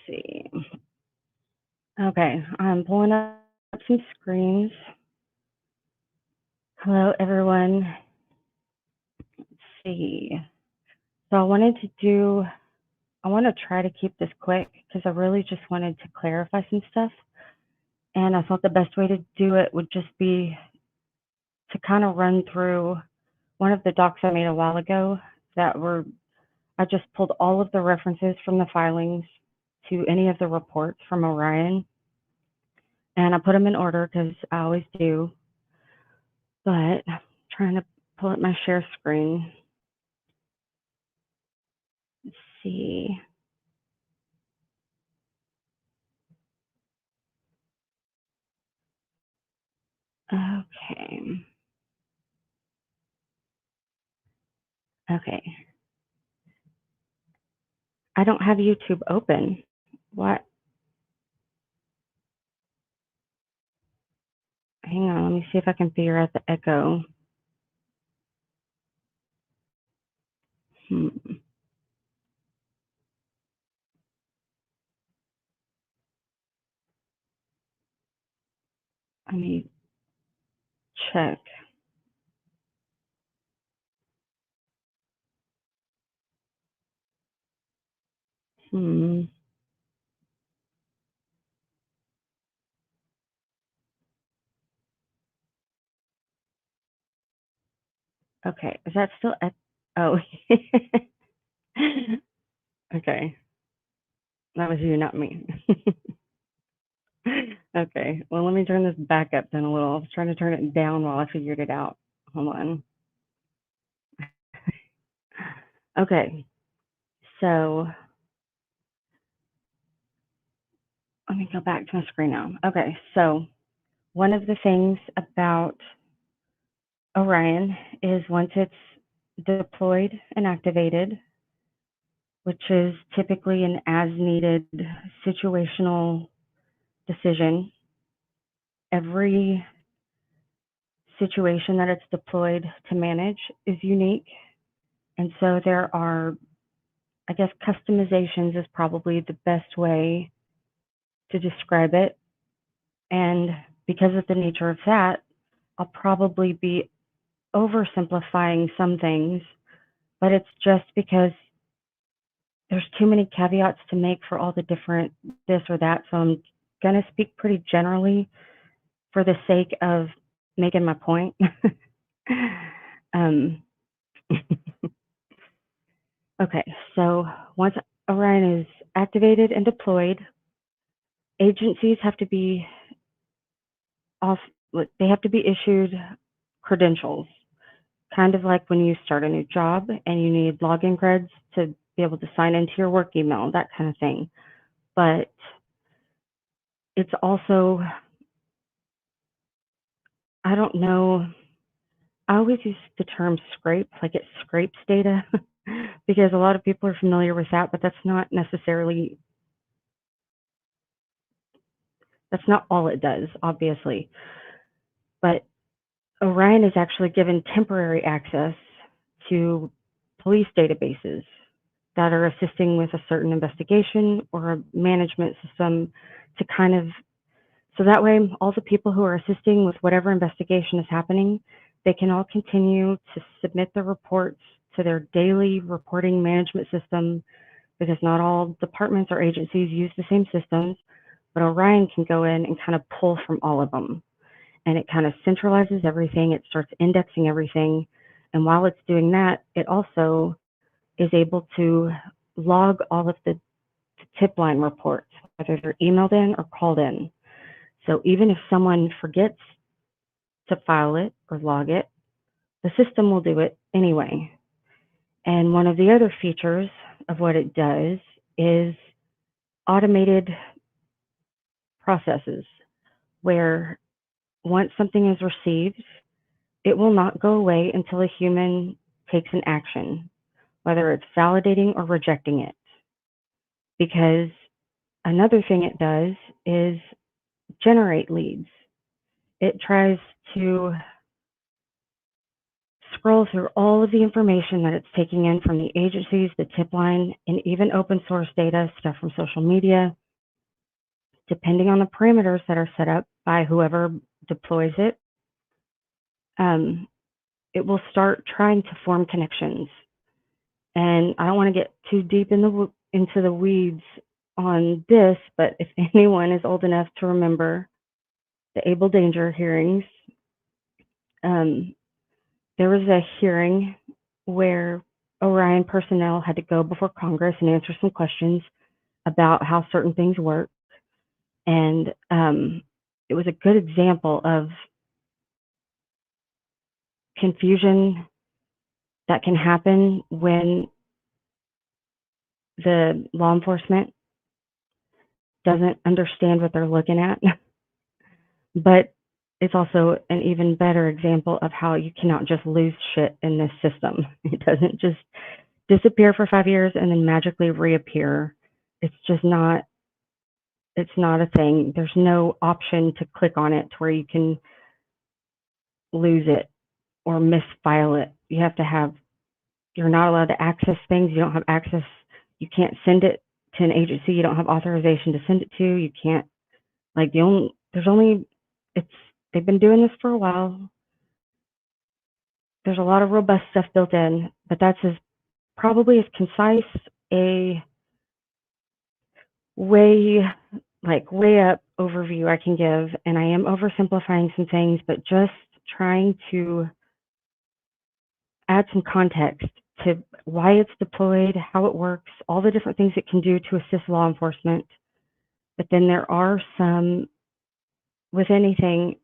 see. Okay, I'm pulling up some screens. Hello, everyone. Let's see. So I want to try to keep this quick because I really just wanted to clarify some stuff. And I thought the best way to do it would just be to kind of run through one of the docs I made a while ago I just pulled all of the references from the filings to any of the reports from Orion. And I put them in order because I always do. But I'm trying to pull up my share screen. Let's see. Okay. Okay. I don't have YouTube open. What? Hang on, let me see if I can figure out the echo. Let me check. Okay, is that still oh. Okay. That was you, not me. Okay, well, let me turn this back up then a little. I was trying to turn it down while I figured it out. Hold on. Okay, so let me go back to my screen now. Okay, so one of the things about Orion is once it's deployed and activated, which is typically an as-needed situational decision, every situation that it's deployed to manage is unique. And so there are, I guess, customizations is probably the best way to describe it. And because of the nature of that, I'll probably be oversimplifying some things, but it's just because there's too many caveats to make for all the different this or that. So I'm going to speak pretty generally for the sake of making my point. Okay, so once Orion is activated and deployed, agencies have to be they have to be issued credentials, kind of like when you start a new job and you need login creds to be able to sign into your work email, that kind of thing. But it's also, I don't know, I always use the term scrape, like it scrapes data, because a lot of people are familiar with that, but that's not all it does, obviously. But Orion is actually given temporary access to police databases that are assisting with a certain investigation or a management system to kind of, so that way all the people who are assisting with whatever investigation is happening, they can all continue to submit the reports to their daily reporting management system, because not all departments or agencies use the same systems, but Orion can go in and kind of pull from all of them. And it kind of centralizes everything. It starts indexing everything. And while it's doing that, it also is able to log all of the tip line reports, whether they're emailed in or called in. So even if someone forgets to file it or log it, the system will do it anyway. And one of the other features of what it does is automated processes, where once something is received, it will not go away until a human takes an action, whether it's validating or rejecting it. Because another thing it does is generate leads. It tries to scroll through all of the information that it's taking in from the agencies, the tip line, and even open source data, stuff from social media, depending on the parameters that are set up by whoever deploys it. It will start trying to form connections. And I don't want to get too deep into the weeds on this, but if anyone is old enough to remember the Able Danger hearings, there was a hearing where Orion personnel had to go before Congress and answer some questions about how certain things work. And it was a good example of confusion that can happen when the law enforcement doesn't understand what they're looking at. But it's also an even better example of how you cannot just lose shit in this system. It doesn't just disappear for 5 years and then magically reappear. It's just not, it's not a thing. There's no option to click on it to where you can lose it or misfile it. You have to have, you're not allowed to access things. You don't have access. You can't send it to an agency you don't have authorization to send it to. You can't, like, they've been doing this for a while. There's a lot of robust stuff built in, but that's probably as concise a way up overview I can give. And I am oversimplifying some things, but just trying to add some context to why it's deployed, how it works, all the different things it can do to assist law enforcement. But then there are some, with anything,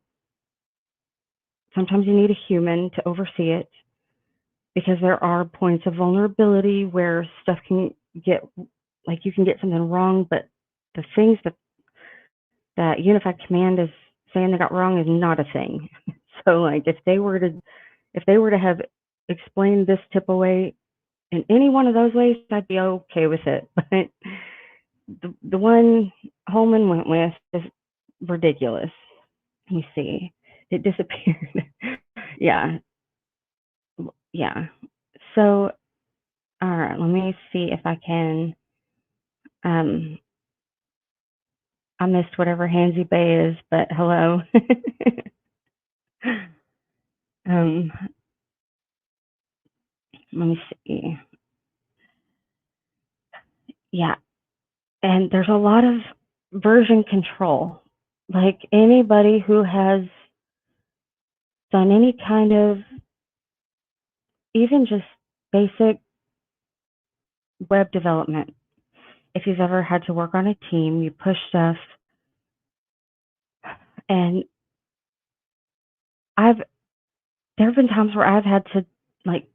sometimes you need a human to oversee it, because there are points of vulnerability where stuff can get, like, you can get something wrong, but the things that Unified Command is saying they got wrong is not a thing. So, like, if they were to have explained this tip away in any one of those ways, I'd be okay with it. But the one Holman went with is ridiculous. Let me see. It disappeared. Yeah. So, all right, let me see if I can. I missed whatever Handsy Bay is, but hello. Let me see. Yeah, and there's a lot of version control. Like, anybody who has done any kind of, even just basic web development, if you've ever had to work on a team, you push stuff, and there have been times where I've had to, like,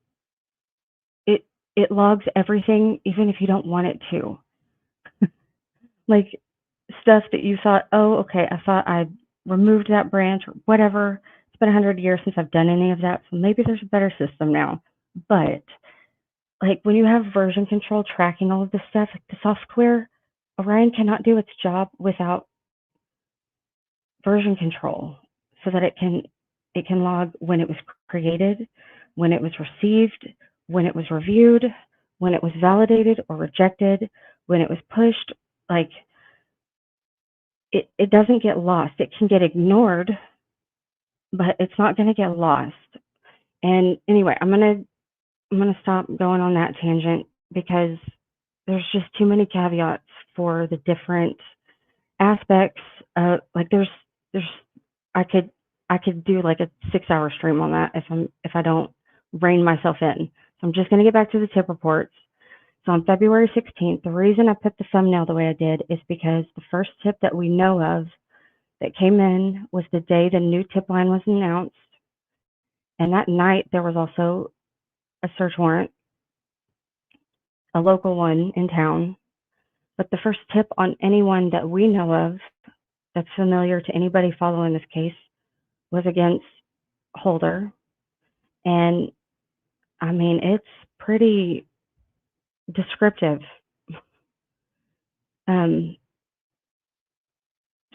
it logs everything, even if you don't want it to. Like, stuff that you thought, oh, okay, I thought I removed that branch or whatever. It's been 100 years since I've done any of that, so maybe there's a better system now. But, like, when you have version control tracking all of this stuff, like the software, Orion cannot do its job without version control, so that it can log when it was created, when it was received, when it was reviewed, when it was validated or rejected, when it was pushed. Like, it doesn't get lost. It can get ignored, but it's not going to get lost. And anyway, I'm gonna stop going on that tangent, because there's just too many caveats for the different aspects. Like, I could do like a 6-hour stream on that if I don't rein myself in. So I'm just going to get back to the tip reports. So on February 16th, the reason I put the thumbnail the way I did is because the first tip that we know of that came in was the day the new tip line was announced. And that night, there was also a search warrant, a local one in town. But the first tip on anyone that we know of that's familiar to anybody following this case was against Holder. And I mean, it's pretty descriptive.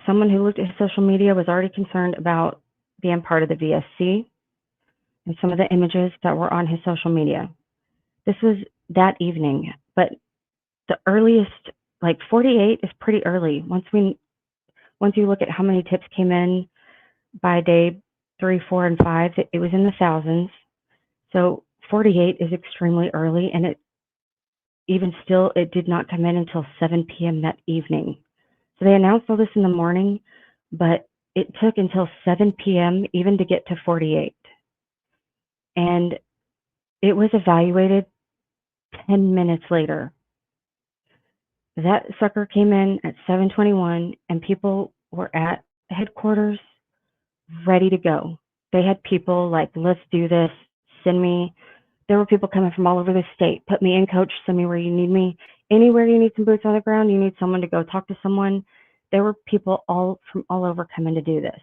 Someone who looked at his social media was already concerned about being part of the VSC. and some of the images that were on his social media. This was that evening, but the earliest, like 48 is pretty early. Once you look at how many tips came in by day 3, 4, and 5, it was in the thousands. So 48 is extremely early, and even still, it did not come in until 7 p.m. that evening. So they announced all this in the morning, but it took until 7 p.m. even to get to 48. And it was evaluated 10 minutes later. That sucker came in at 7:21, and people were at headquarters ready to go. They had people like, let's do this, send me. There were people coming from all over the state. Put me in, coach, send me where you need me. Anywhere you need some boots on the ground, you need someone to go talk to someone. There were people from all over coming to do this.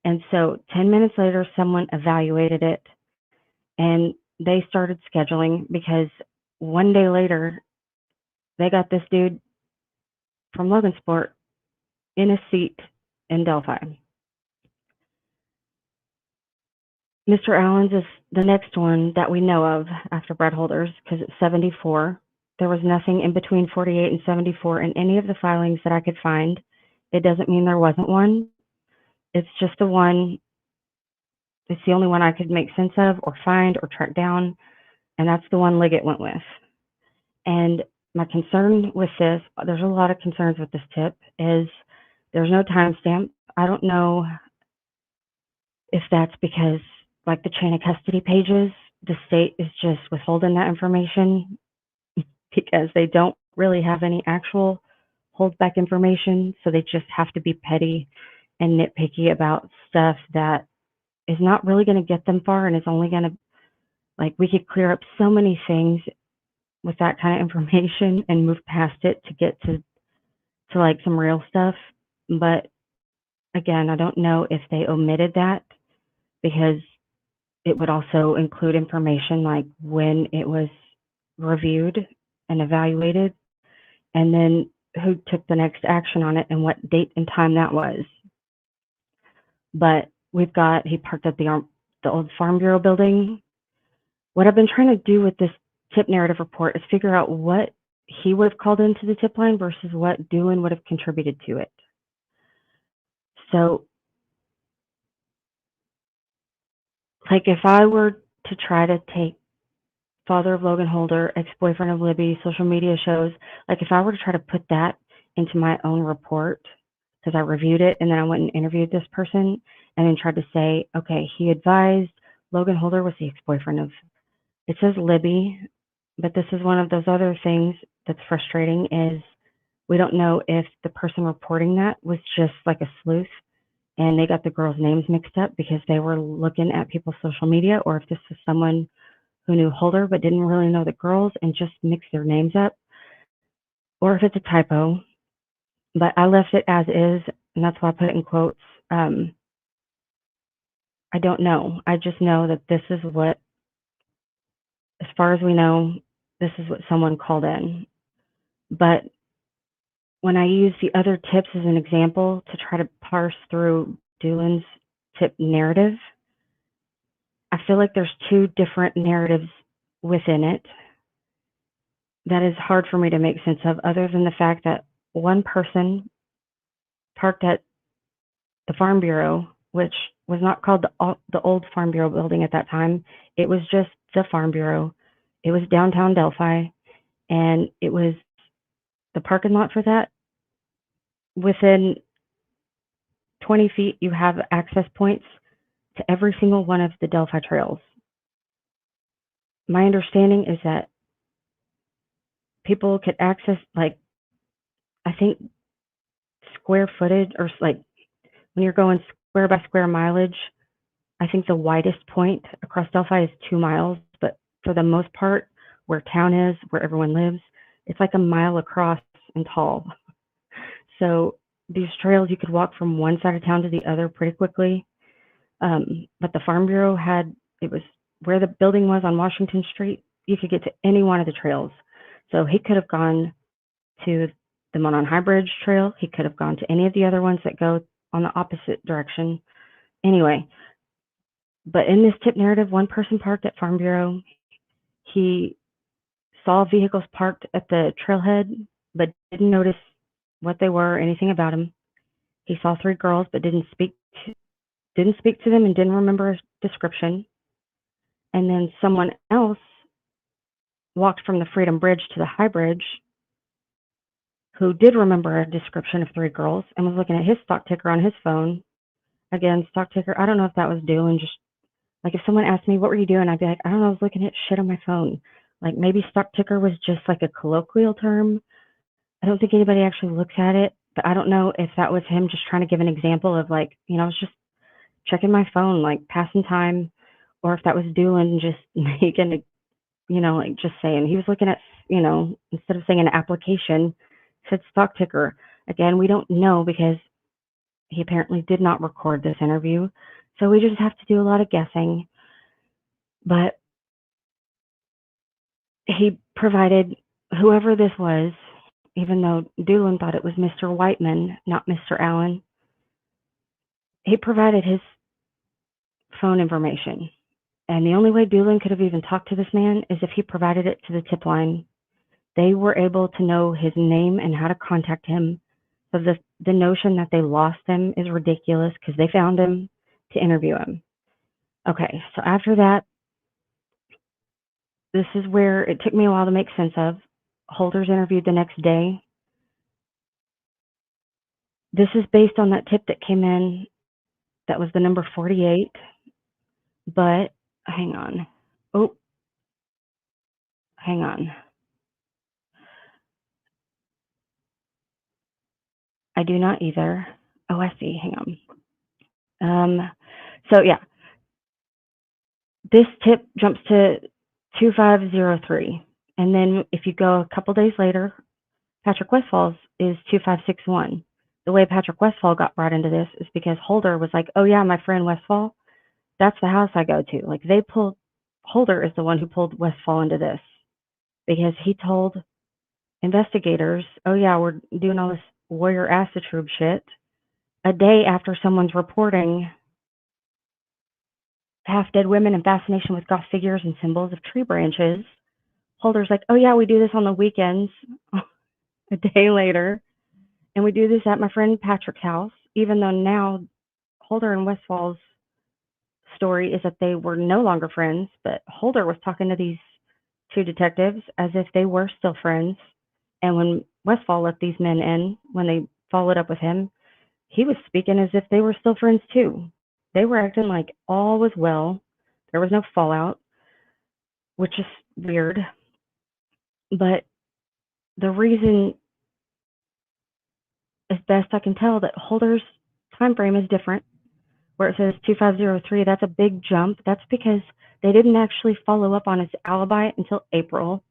And so 10 minutes later, someone evaluated it, and they started scheduling, because one day later, they got this dude from Logansport in a seat in Delphi. Mr. Allen's is the next one that we know of after Brad Holder's, because it's 74. There was nothing in between 48 and 74 in any of the filings that I could find. It doesn't mean there wasn't one. It's just the one, it's the only one I could make sense of or find or track down, and that's the one Liggett went with. And my concern with this, there's a lot of concerns with this tip, is there's no timestamp. I don't know if that's because, like the chain of custody pages, the state is just withholding that information because they don't really have any actual holdback information. So they just have to be petty and nitpicky about stuff that is not really going to get them far, and is only going to, like, we could clear up so many things with that kind of information and move past it to get to like some real stuff. But again, I don't know if they omitted that because it would also include information like when it was reviewed and evaluated, and then who took the next action on it and what date and time that was. But we've got, he parked at the old Farm Bureau building. What I've been trying to do with this tip narrative report is figure out what he would have called into the tip line versus what Doolin would have contributed to it. So, like, if I were to try to take father of Logan Holder, ex-boyfriend of Libby, social media shows, like if I were to try to put that into my own report, because I reviewed it and then I went and interviewed this person and then tried to say, okay, he advised Logan Holder was the ex-boyfriend of, it says Libby, but this is one of those other things that's frustrating, is we don't know if the person reporting that was just like a sleuth and they got the girls' names mixed up because they were looking at people's social media, or if this was someone who knew Holder but didn't really know the girls and just mixed their names up, or if it's a typo. But I left it as is, and that's why I put it in quotes. I don't know. I just know that this is what, as far as we know, this is what someone called in. But when I use the other tips as an example to try to parse through Doolin's tip narrative, I feel like there's two different narratives within it that is hard for me to make sense of, other than the fact that one person parked at the Farm Bureau, which was not called the old Farm Bureau building at that time. It was just the Farm Bureau. It was downtown Delphi, and it was the parking lot for that. Within 20 feet, you have access points to every single one of the Delphi trails. My understanding is that people could access, like, I think square footage, or like when you're going square by square mileage, I think the widest point across Delphi is 2 miles, but for the most part, where town is, where everyone lives, it's like a mile across and tall. So these trails, you could walk from one side of town to the other pretty quickly. But the Farm Bureau had, it was where the building was on Washington Street, you could get to any one of the trails. So he could have gone to the Monon High Bridge Trail. He could have gone to any of the other ones that go on the opposite direction. Anyway, But in this tip narrative, one person parked at Farm Bureau. He saw vehicles parked at the trailhead, but didn't notice what they were or anything about them. He saw 3 girls, but didn't speak to them and didn't remember a description. And then someone else walked from the Freedom Bridge to the High Bridge who did remember a description of 3 girls and was looking at his stock ticker on his phone. Again, stock ticker, I don't know if that was doing just, like if someone asked me, what were you doing? I'd be like, I don't know, I was looking at shit on my phone. Like maybe stock ticker was just like a colloquial term. I don't think anybody actually looks at it, but I don't know if that was him just trying to give an example of like, I was just checking my phone, like passing time, or if that was Doolin just making a, like just saying he was looking at, instead of saying an application, said stock ticker. Again, we don't know because he apparently did not record this interview. So we just have to do a lot of guessing. But he provided whoever this was, even though Doolin thought it was Mr. Whiteman, not Mr. Allen, he provided his phone information. And the only way Doolin could have even talked to this man is if he provided it to the tip line. They were able to know his name and how to contact him. So the notion that they lost him is ridiculous because they found him to interview him. Okay, so after that, this is where it took me a while to make sense of. Holder's interviewed the next day. This is based on that tip that came in that was the number 48. But hang on. Oh, hang on. I do not either. Oh, I see. Hang on. So yeah, this tip jumps to 2503. And then if you go a couple days later, Patrick Westfall's is 2561. The way Patrick Westfall got brought into this is because Holder was like, oh yeah, my friend Westfall, that's the house I go to. Like Holder is the one who pulled Westfall into this because he told investigators, oh yeah, we're doing all this warrior acid troop shit a day after someone's reporting half-dead women and fascination with goth figures and symbols of tree branches. Holder's like, oh yeah, we do this on the weekends a day later. And we do this at my friend Patrick's house, even though now Holder and Westfall's story is that they were no longer friends, but Holder was talking to these 2 detectives as if they were still friends. And when Westfall let these men in, when they followed up with him, he was speaking as if they were still friends too. They were acting like all was well. There was no fallout, which is weird. But the reason, as best I can tell, that Holder's time frame is different, where it says 2503, that's a big jump. That's because they didn't actually follow up on his alibi until April.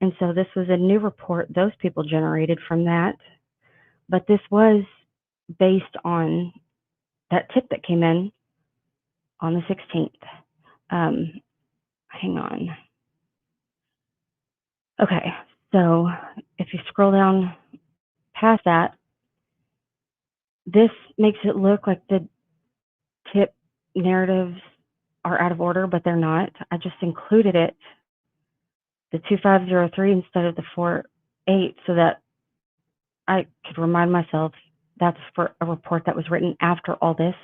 And so this was a new report those people generated from that. But this was based on that tip that came in on the 16th. Hang on. Okay, so if you scroll down past that, this makes it look like the tip narratives are out of order, but they're not. I just included it, the 2503 instead of the 48, so that I could remind myself that's for a report that was written after all this,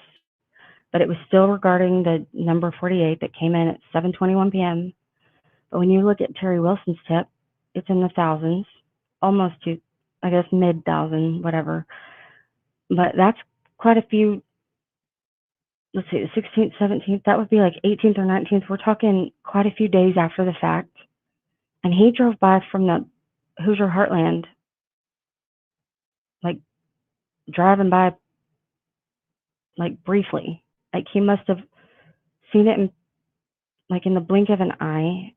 but it was still regarding the number 48 that came in at 7:21 p.m. But when you look at Terry Wilson's tip, it's in the thousands, almost to, I guess, mid-thousand, whatever. But that's quite a few. Let's see, the 16th, 17th, that would be like 18th or 19th. We're talking quite a few days after the fact. And he drove by from the Hoosier Heartland, like driving by, like briefly. Like he must have seen it in, like in the blink of an eye.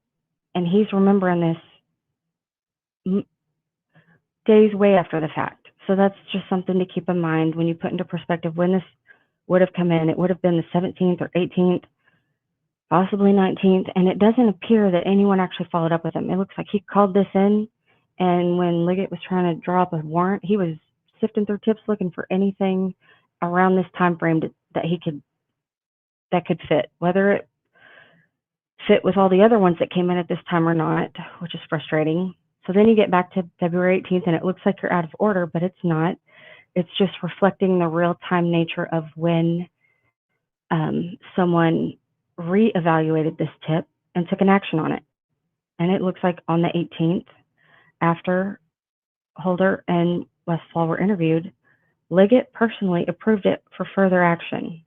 And he's remembering this days way after the fact. So that's just something to keep in mind when you put into perspective when this would have come in. It would have been the 17th or 18th, possibly 19th, and it doesn't appear that anyone actually followed up with him. It looks like he called this in, and when Liggett was trying to draw up a warrant, he was sifting through tips looking for anything around this time frame that he could that could fit, whether it fit with all the other ones that came in at this time or not, which is frustrating. So then you get back to February 18th and it looks like you're out of order, but it's not. It's just reflecting the real-time nature of when someone reevaluated this tip and took an action on it. And it looks like on the 18th, after Holder and Westfall were interviewed, Liggett personally approved it for further action.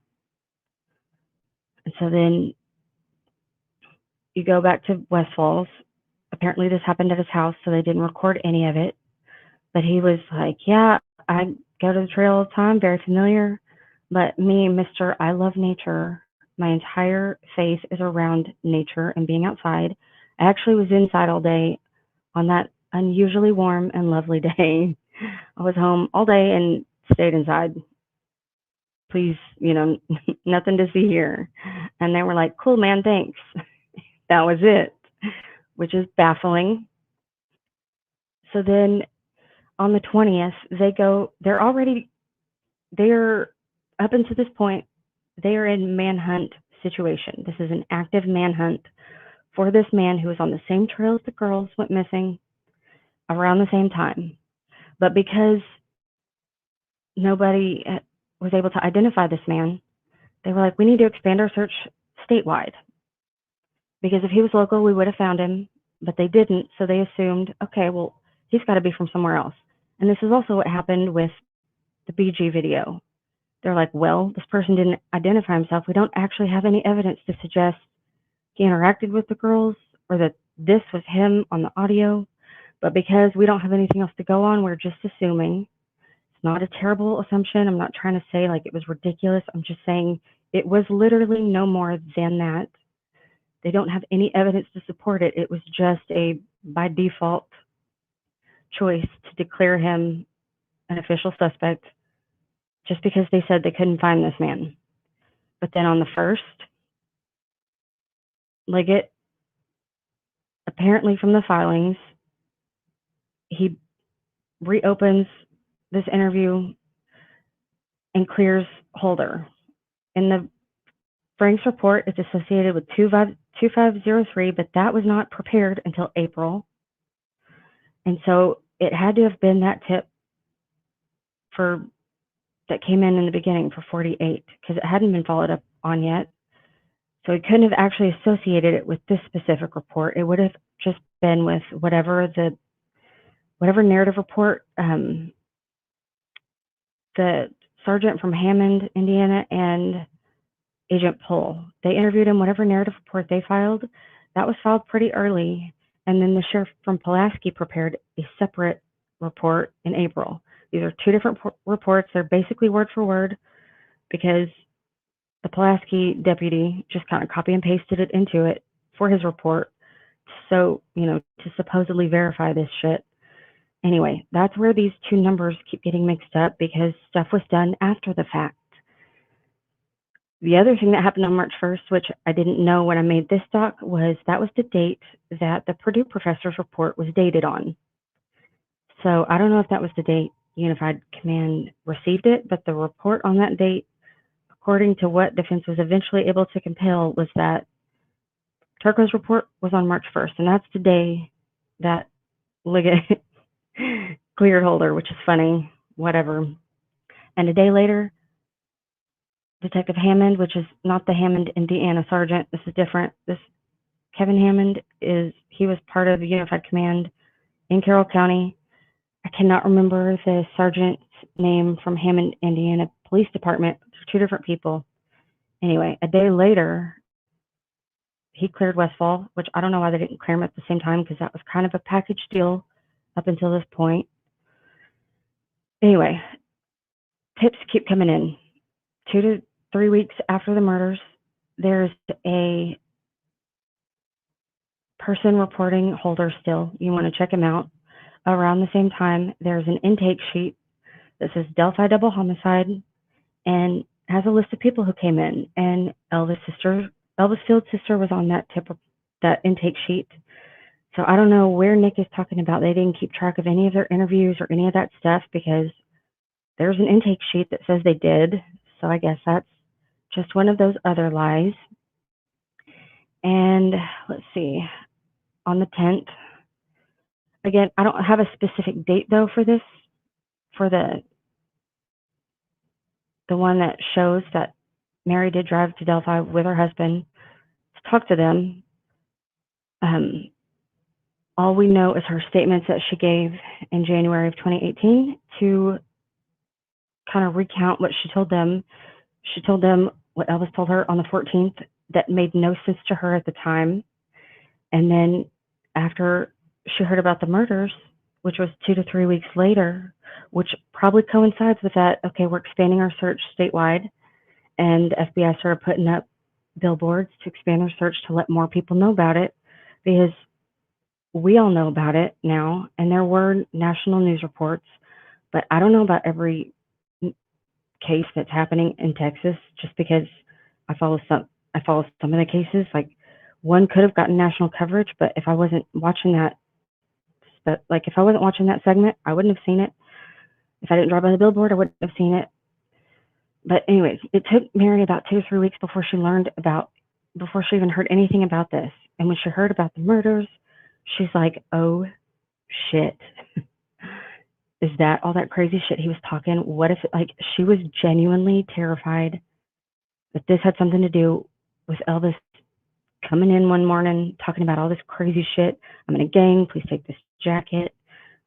And so then you go back to Westfall's. Apparently this happened at his house, so they didn't record any of it. But he was like, yeah, I go to the trail all the time, very familiar. But me, Mr. I love nature. My entire faith is around nature and being outside. I actually was inside all day on that unusually warm and lovely day. I was home all day and stayed inside. Please, nothing to see here. And they were like, cool, man, thanks. That was it, which is baffling. So then on the 20th, they're up until this point, they are in manhunt situation. This is an active manhunt for this man who was on the same trail as the girls went missing around the same time. But because nobody was able to identify this man, they were like, we need to expand our search statewide. Because if he was local, we would have found him, but they didn't. So they assumed, okay, well, he's got to be from somewhere else. And this is also what happened with the BG video. They're like, well, this person didn't identify himself. We don't actually have any evidence to suggest he interacted with the girls or that this was him on the audio. But because we don't have anything else to go on, we're just assuming. It's not a terrible assumption. I'm not trying to say like it was ridiculous. I'm just saying it was literally no more than that. They don't have any evidence to support it. It was just a by default choice to declare him an official suspect just because they said they couldn't find this man. But then on the 1st, Liggett, apparently from the filings, he reopens this interview and clears Holder. In the Frank's report, it's associated with 2503, but that was not prepared until April. And so it had to have been that tip that came in the beginning for 48, because it hadn't been followed up on yet. So he couldn't have actually associated it with this specific report. It would have just been with whatever narrative report the sergeant from Hammond, Indiana, and Agent Pohl. They interviewed him, whatever narrative report they filed, that was filed pretty early. And then the sheriff from Pulaski prepared a separate report in April. These are two different reports. They're basically word for word because the Pulaski deputy just kind of copy and pasted it into it for his report. So, to supposedly verify this shit. Anyway, that's where these two numbers keep getting mixed up because stuff was done after the fact. The other thing that happened on March 1st, which I didn't know when I made this doc, was that was the date that the Purdue professor's report was dated on. So I don't know if that was the date Unified Command received it, but the report on that date, according to what defense was eventually able to compel, was that Turco's report was on March 1st, and that's the day that Liggett cleared Holder, which is funny, whatever. And a day later, Detective Hammond, which is not the Hammond, Indiana sergeant, this is different. This Kevin Hammond he was part of the Unified Command in Carroll County. I cannot remember the sergeant's name from Hammond, Indiana Police Department. They're two different people. Anyway, a day later, he cleared Westfall, which I don't know why they didn't clear him at the same time because that was kind of a package deal up until this point. Anyway, tips keep coming in. 2 to 3 weeks after the murders, there's a person reporting Holder still. You want to check him out. Around the same time, there's an intake sheet that says Delphi double homicide and has a list of people who came in. And Elvis Field's sister was on that intake sheet. So I don't know where Nick is talking about. They didn't keep track of any of their interviews or any of that stuff because there's an intake sheet that says they did. So I guess that's just one of those other lies. And let's see, on the 10th, again, I don't have a specific date though for this, for the one that shows that Mary did drive to Delphi with her husband to talk to them. All we know is her statements that she gave in January of 2018 to kind of recount what she told them. She told them what Elvis told her on the 14th that made no sense to her at the time. And then after she heard about the murders, which was 2 to 3 weeks later, which probably coincides with that, okay, we're expanding our search statewide, and FBI started putting up billboards to expand their search to let more people know about it, because we all know about it now, and there were national news reports, but I don't know about every case that's happening in Texas, just because I follow some of the cases. Like, one could have gotten national coverage, but if I wasn't watching that, if I wasn't watching that segment, I wouldn't have seen it. If I didn't drive by the billboard, I wouldn't have seen it. But anyways, it took Mary about 2 or 3 weeks before she even heard anything about this. And when she heard about the murders, she's like, oh shit. Is that all that crazy shit he was talking? What if she was genuinely terrified that this had something to do with Elvis coming in one morning talking about all this crazy shit. I'm in a gang, please take this jacket.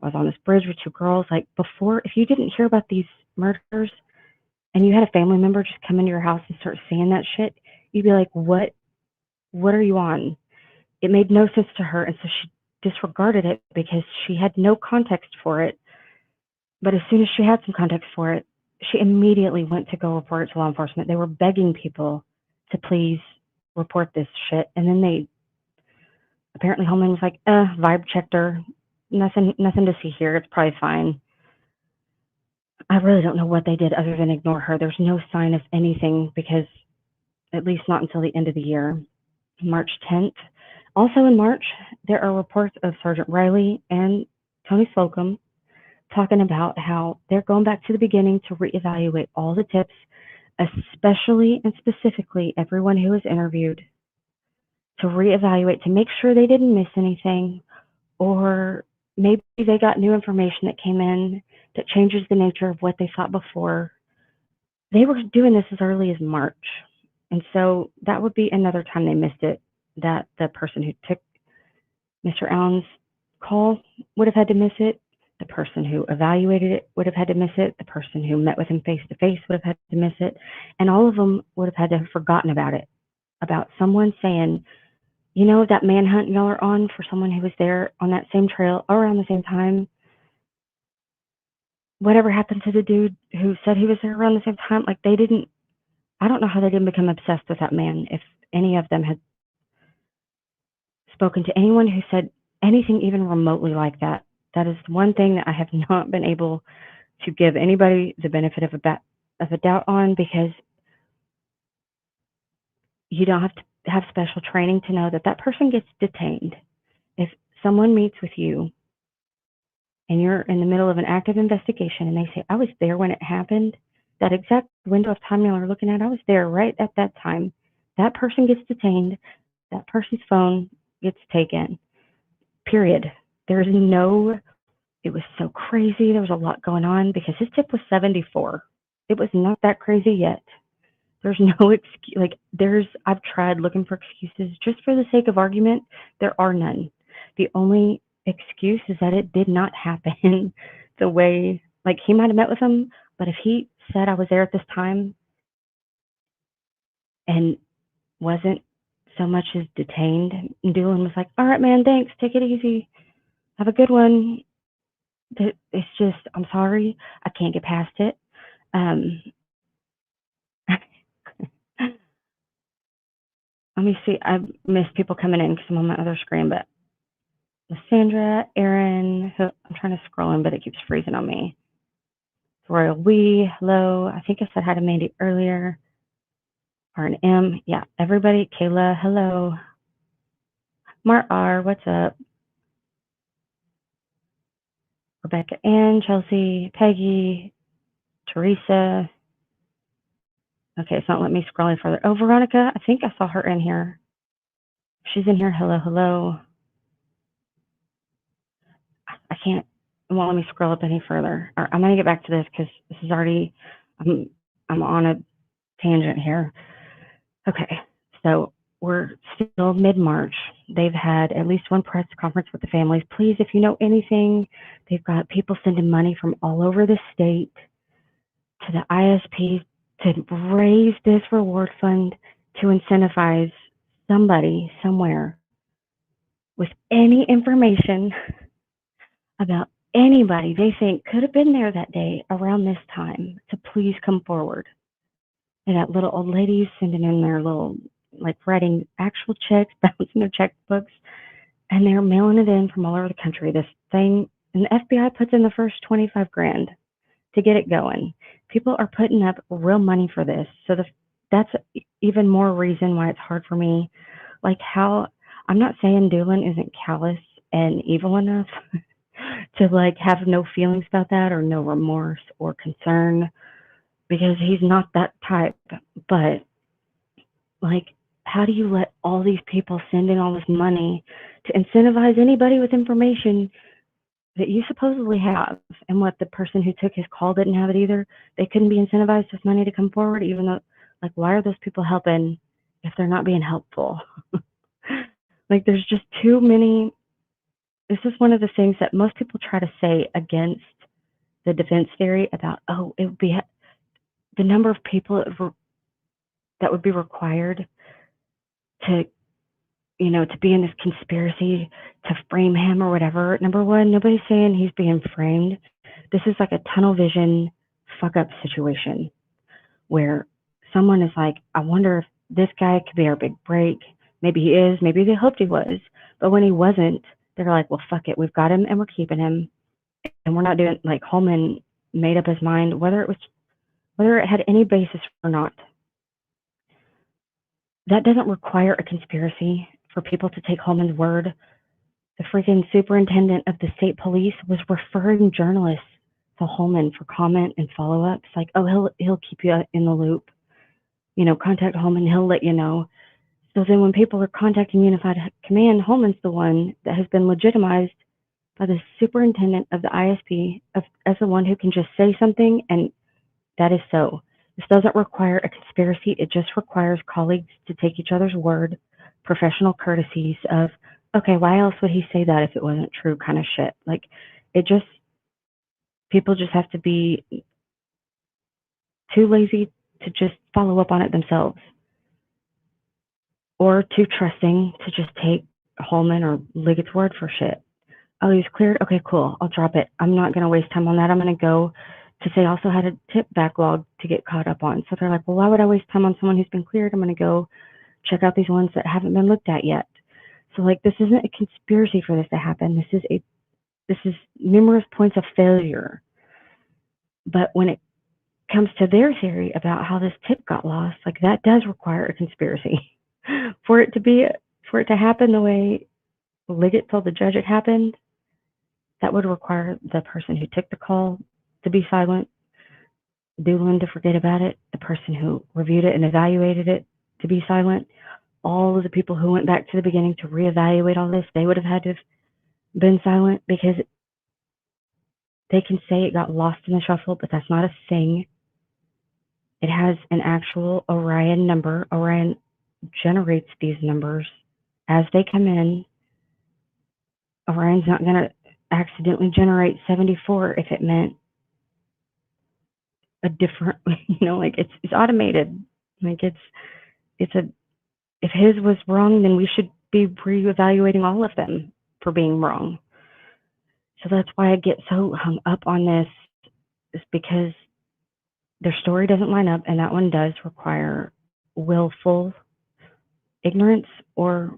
I was on this bridge with 2 girls. Like, before, if you didn't hear about these murders and you had a family member just come into your house and start saying that shit, you'd be like, what are you on? It made no sense to her, and so she disregarded it because she had no context for it. But as soon as she had some context for it, she immediately went to go report it to law enforcement. They were begging people to please report this shit, and then apparently Homeland was like, vibe checked her, nothing to see here, it's probably fine. I really don't know what they did other than ignore her. There's no sign of anything, because at least not until the end of the year. March 10th. Also in March, there are reports of Sergeant Riley and Tony Slocum talking about how they're going back to the beginning to reevaluate all the tips, especially and specifically everyone who was interviewed, to reevaluate, to make sure they didn't miss anything, or maybe they got new information that came in that changes the nature of what they thought before. They were doing this as early as March. And so that would be another time they missed it, that the person who took Mr. Allen's call would have had to miss it. The person who evaluated it would have had to miss it. The person who met with him face to face would have had to miss it. And all of them would have had to have forgotten about it, about someone saying, you know, that manhunt y'all are on for someone who was there on that same trail around the same time. Whatever happened to the dude who said he was there around the same time? Like, I don't know how they didn't become obsessed with that man, if any of them had spoken to anyone who said anything even remotely like that. That is one thing that I have not been able to give anybody the benefit of a doubt on, because you don't have to have special training to know that that person gets detained. If someone meets with you and you're in the middle of an active investigation and they say, I was there when it happened, that exact window of time y'all are looking at, I was there right at that time. That person gets detained. That person's phone gets taken. Period. There's no, it was so crazy. There was a lot going on because his tip was 74. It was not that crazy yet. There's no excuse. Like, I've tried looking for excuses just for the sake of argument. There are none. The only excuse is that it did not happen the way, like, he might have met with him, but if he said I was there at this time and wasn't so much as detained, and Doolin was like, all right, man, thanks, take it easy, have a good one. It's just, I'm sorry, I can't get past it. Let me see, I missed people coming in because I'm on my other screen, but Lysandra, Aaron, I'm trying to scroll in, but it keeps freezing on me. Royal We, hello. I think I said hi to Mandy earlier. R&M, yeah, everybody. Kayla, hello. Mart R, what's up? Rebecca Ann, Chelsea, Peggy, Teresa. Okay, it's not letting me scroll any further. Oh, Veronica, I think I saw her in here. She's in here. Hello, hello. I can't, it won't let me scroll up any further. I'm going to get back to this because this is already, I'm on a tangent here. Okay, so we're still mid-March. They've had at least one press conference with the families. Please, if you know anything, they've got people sending money from all over the state to the ISP to raise this reward fund to incentivize somebody somewhere with any information about anybody they think could have been there that day around this time to please come forward. And that little old ladies sending in their little, like writing actual checks, bouncing their checkbooks, and they're mailing it in from all over the country. This thing, and the FBI puts in the first 25 grand to get it going. People are putting up real money for this. So that's even more reason why it's hard for me. Like how, I'm not saying Doolin isn't callous and evil enough to like have no feelings about that or no remorse or concern, because he's not that type. But like, how do you let all these people send in all this money to incentivize anybody with information that you supposedly have? And what, the person who took his call didn't have it either? They couldn't be incentivized with money to come forward, even though, like, why are those people helping if they're not being helpful? Like, there's just too many. This is one of the things that most people try to say against the defense theory about, oh, it would be the number of people that would be required to, you know, to be in this conspiracy to frame him or whatever. Number one, nobody's saying he's being framed. This is like a tunnel vision fuck up situation where someone is like, I wonder if this guy could be our big break. Maybe he is, maybe they hoped he was. But when he wasn't, they're like, well, fuck it. We've got him and we're keeping him. And we're not doing, like, Holman made up his mind, whether it had any basis or not. That doesn't require a conspiracy for people to take Holman's word. The freaking superintendent of the state police was referring journalists to Holman for comment and follow-ups. Like, oh, he'll keep you in the loop. You know, contact Holman, he'll let you know. So then when people are contacting Unified Command, Holman's the one that has been legitimized by the superintendent of the ISP as the one who can just say something, and that is so. This doesn't require a conspiracy. It just requires colleagues to take each other's word, professional courtesies of, okay, why else would he say that if it wasn't true kind of shit. Like, people just have to be too lazy to just follow up on it themselves, or too trusting to just take Holman or Liggett's word for shit. Oh, he's cleared? Okay, cool. I'll drop it. I'm not going to waste time on that. I'm going to go, because they also had a tip backlog to get caught up on. So they're like, well, why would I waste time on someone who's been cleared? I'm going to go check out these ones that haven't been looked at yet. So, like, this isn't a conspiracy for this to happen. This is numerous points of failure. But when it comes to their theory about how this tip got lost, like, that does require a conspiracy. For it to happen the way Liggett told the judge it happened, that would require the person who took the call to be silent, Doolin to forget about it, the person who reviewed it and evaluated it to be silent, all of the people who went back to the beginning to reevaluate all this, they would have had to have been silent, because they can say it got lost in the shuffle, but that's not a thing. It has an actual Orion number. Orion generates these numbers as they come in. Orion's not going to accidentally generate 74 if it meant a different, you know, like, it's automated. Like, if his was wrong, then we should be reevaluating all of them for being wrong. So that's why I get so hung up on this, is because their story doesn't line up, and that one does require willful ignorance or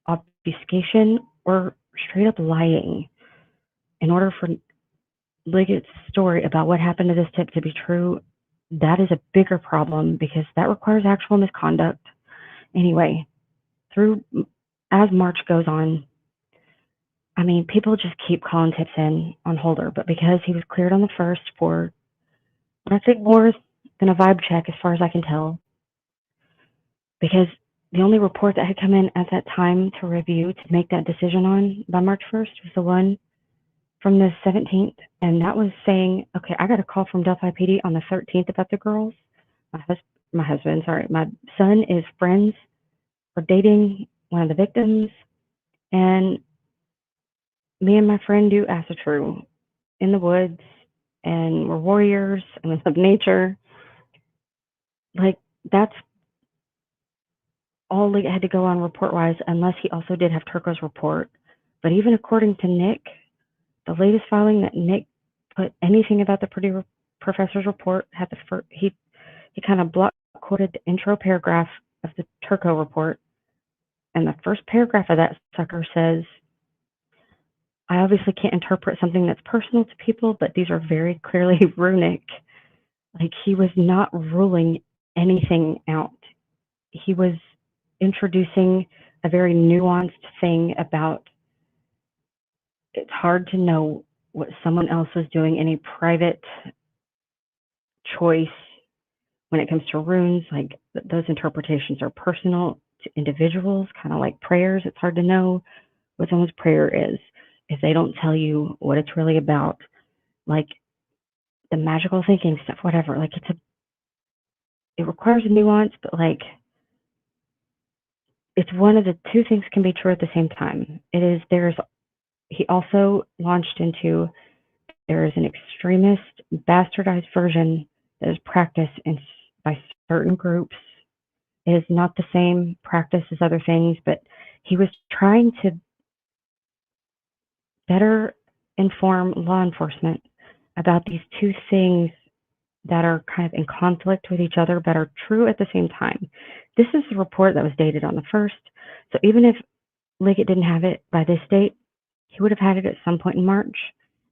obfuscation or straight up lying in order for Liggett's story about what happened to this tip to be true. That is a bigger problem, because that requires actual misconduct. Anyway, as March goes on, I mean, people just keep calling tips in on Holder, but because he was cleared on the 1st for nothing more than a vibe check, as far as I can tell, because the only report that had come in at that time to review, to make that decision on by March 1st, was the one from the 17th, and that was saying, okay, I got a call from Delphi PD on the 13th about the girls. My son is friends or dating one of the victims, and me and my friend do acid true in the woods, and we're warriors, and we love nature. Like, that's all Liggett had to go on report-wise, unless he also did have Turco's report. But even according to Nick, the latest filing that Nick put anything about the Purdue professor's report had he kind of block quoted the intro paragraph of the Turco report, and the first paragraph of that sucker says, I obviously can't interpret something that's personal to people, but these are very clearly runic. Like, he was not ruling anything out. He was introducing a very nuanced thing about it's hard to know what someone else was doing, any private choice when it comes to runes. Like, those interpretations are personal to individuals, kind of like prayers. It's hard to know what someone's prayer is if they don't tell you what it's really about. Like, the magical thinking stuff, whatever. Like, it requires a nuance, but like, it's one of the two things can be true at the same time. He also launched into, there is an extremist, bastardized version that is practiced by certain groups. It is not the same practice as other things, but he was trying to better inform law enforcement about these two things that are kind of in conflict with each other, but are true at the same time. This is the report that was dated on the 1st. So even if Liggett didn't have it by this date, he would have had it at some point in March.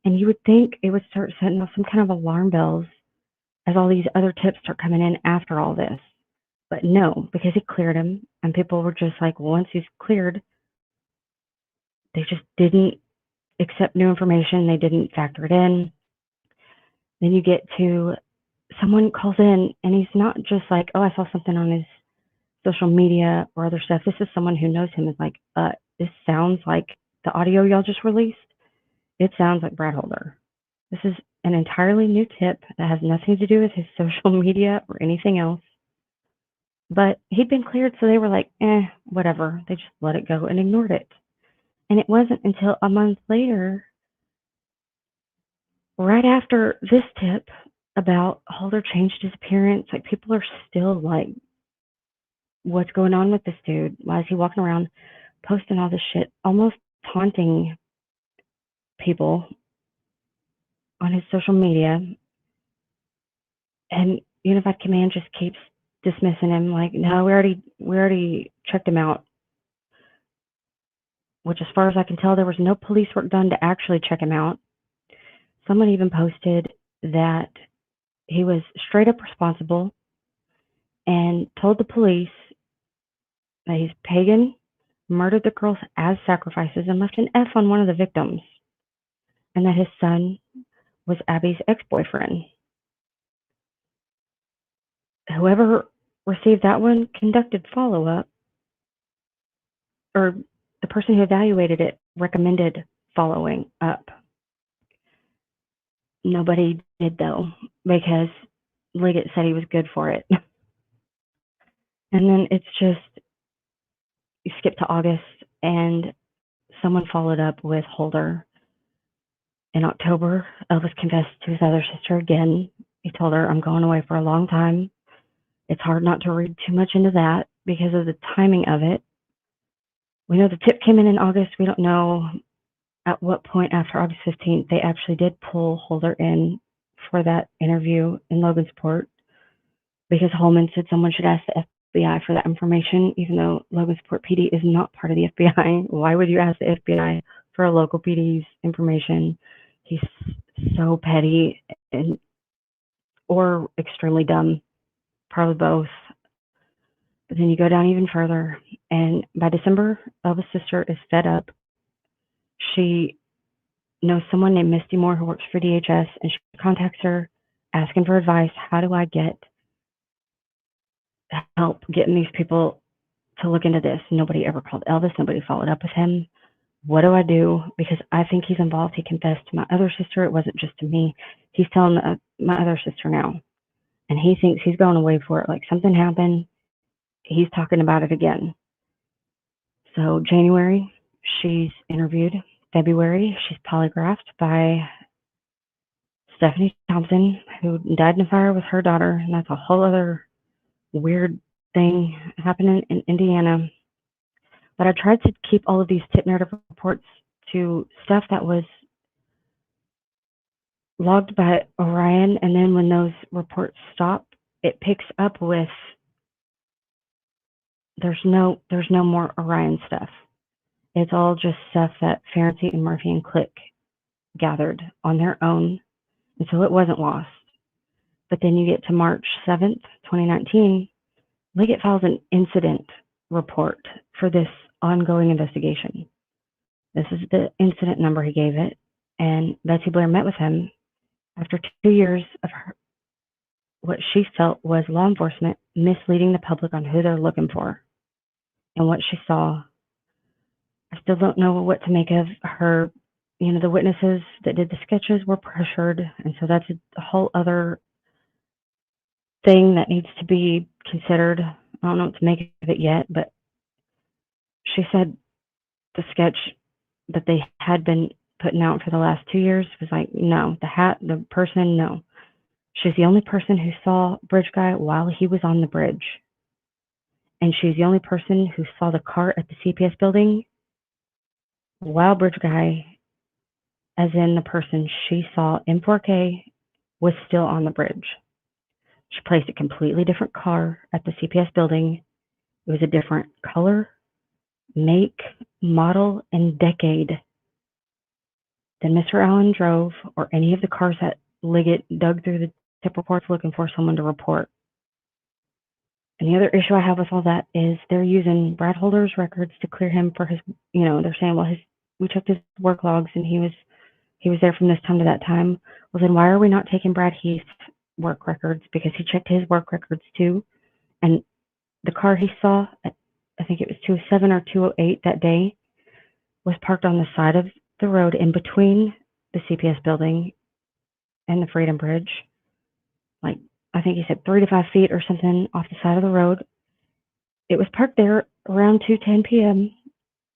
And you would think it would start setting off some kind of alarm bells as all these other tips start coming in after all this. But no, because he cleared him, and people were just like, well, once he's cleared, they just didn't accept new information. They didn't factor it in. Then you get to someone calls in, and he's not just like, oh, I saw something on his social media or other stuff. This is someone who knows him, is like, this sounds like the audio y'all just released. It sounds like Brad Holder. This is an entirely new tip that has nothing to do with his social media or anything else. But he'd been cleared, so they were like, whatever. They just let it go and ignored it. And it wasn't until a month later, right after this tip about Holder changed his appearance, like, people are still like, what's going on with this dude? Why is he walking around posting all this shit, almost taunting people on his social media? And Unified Command just keeps dismissing him, like, no, we already checked him out. Which, as far as I can tell, there was no police work done to actually check him out. Someone even posted that he was straight up responsible and told the police that he's pagan, murdered the girls as sacrifices, and left an F on one of the victims, and that his son was Abby's ex-boyfriend. Whoever received that one conducted follow-up, or the person who evaluated it recommended following up. Nobody did, though, because Liggett said he was good for it. And then it's just, you skip to August, and someone followed up with Holder. In October, Elvis confessed to his other sister again. He told her, I'm going away for a long time. It's hard not to read too much into that because of the timing of it. We know the tip came in August. We don't know at what point after August 15th they actually did pull Holder in for that interview in Logansport, because Holman said someone should ask the FBI for that information, even though Logansport PD is not part of the FBI. Why would you ask the FBI for a local PD's information? He's so petty or extremely dumb, probably both. But then you go down even further, and by December, Elvis' sister is fed up. She knows someone named Misty Moore who works for DHS, and she contacts her asking for advice. How do I get help getting these people to look into this. Nobody ever called Elvis. Nobody followed up with him. What do I do? Because I think he's involved. He confessed to my other sister. It wasn't just to me. He's telling my other sister now. And he thinks he's going away for it. Like something happened. He's talking about it again. So January, she's interviewed. February, she's polygraphed by Stephanie Thompson, who died in a fire with her daughter. And that's a whole other weird thing happening in Indiana. But I tried to keep all of these tip narrative reports to stuff that was logged by Orion, and then when those reports stop, it picks up with there's no more Orion stuff. It's all just stuff that Ferenczi and Murphy and Click gathered on their own, and so it wasn't lost. But then you get to March 7th, 2019, Liggett files an incident report for this ongoing investigation. This is the incident number he gave it, and Betsy Blair met with him after 2 years of what she felt was law enforcement misleading the public on who they're looking for and what she saw. I still don't know what to make of her. You know, the witnesses that did the sketches were pressured, and so that's a whole other thing that needs to be considered. I don't know what to make of it yet, but she said the sketch that they had been putting out for the last 2 years was like, no, the person, no. She's the only person who saw Bridge Guy while he was on the bridge. And she's the only person who saw the car at the CPS building while Bridge Guy, as in the person she saw in 4K, was still on the bridge. She placed a completely different car at the CPS building. It was a different color, make, model, and decade than Mr. Allen drove or any of the cars that Liggett dug through the tip reports looking for someone to report. And the other issue I have with all that is they're using Brad Holder's records to clear him for his, they're saying, well, we checked his work logs and he was there from this time to that time. Well, then why are we not taking Brad Heath's work records? Because he checked his work records too. And the car he saw, I think it was 207 or 208 that day, was parked on the side of the road in between the CPS building and the Freedom Bridge. Like, I think he said 3 to 5 feet or something off the side of the road. It was parked there around 2:10 p.m.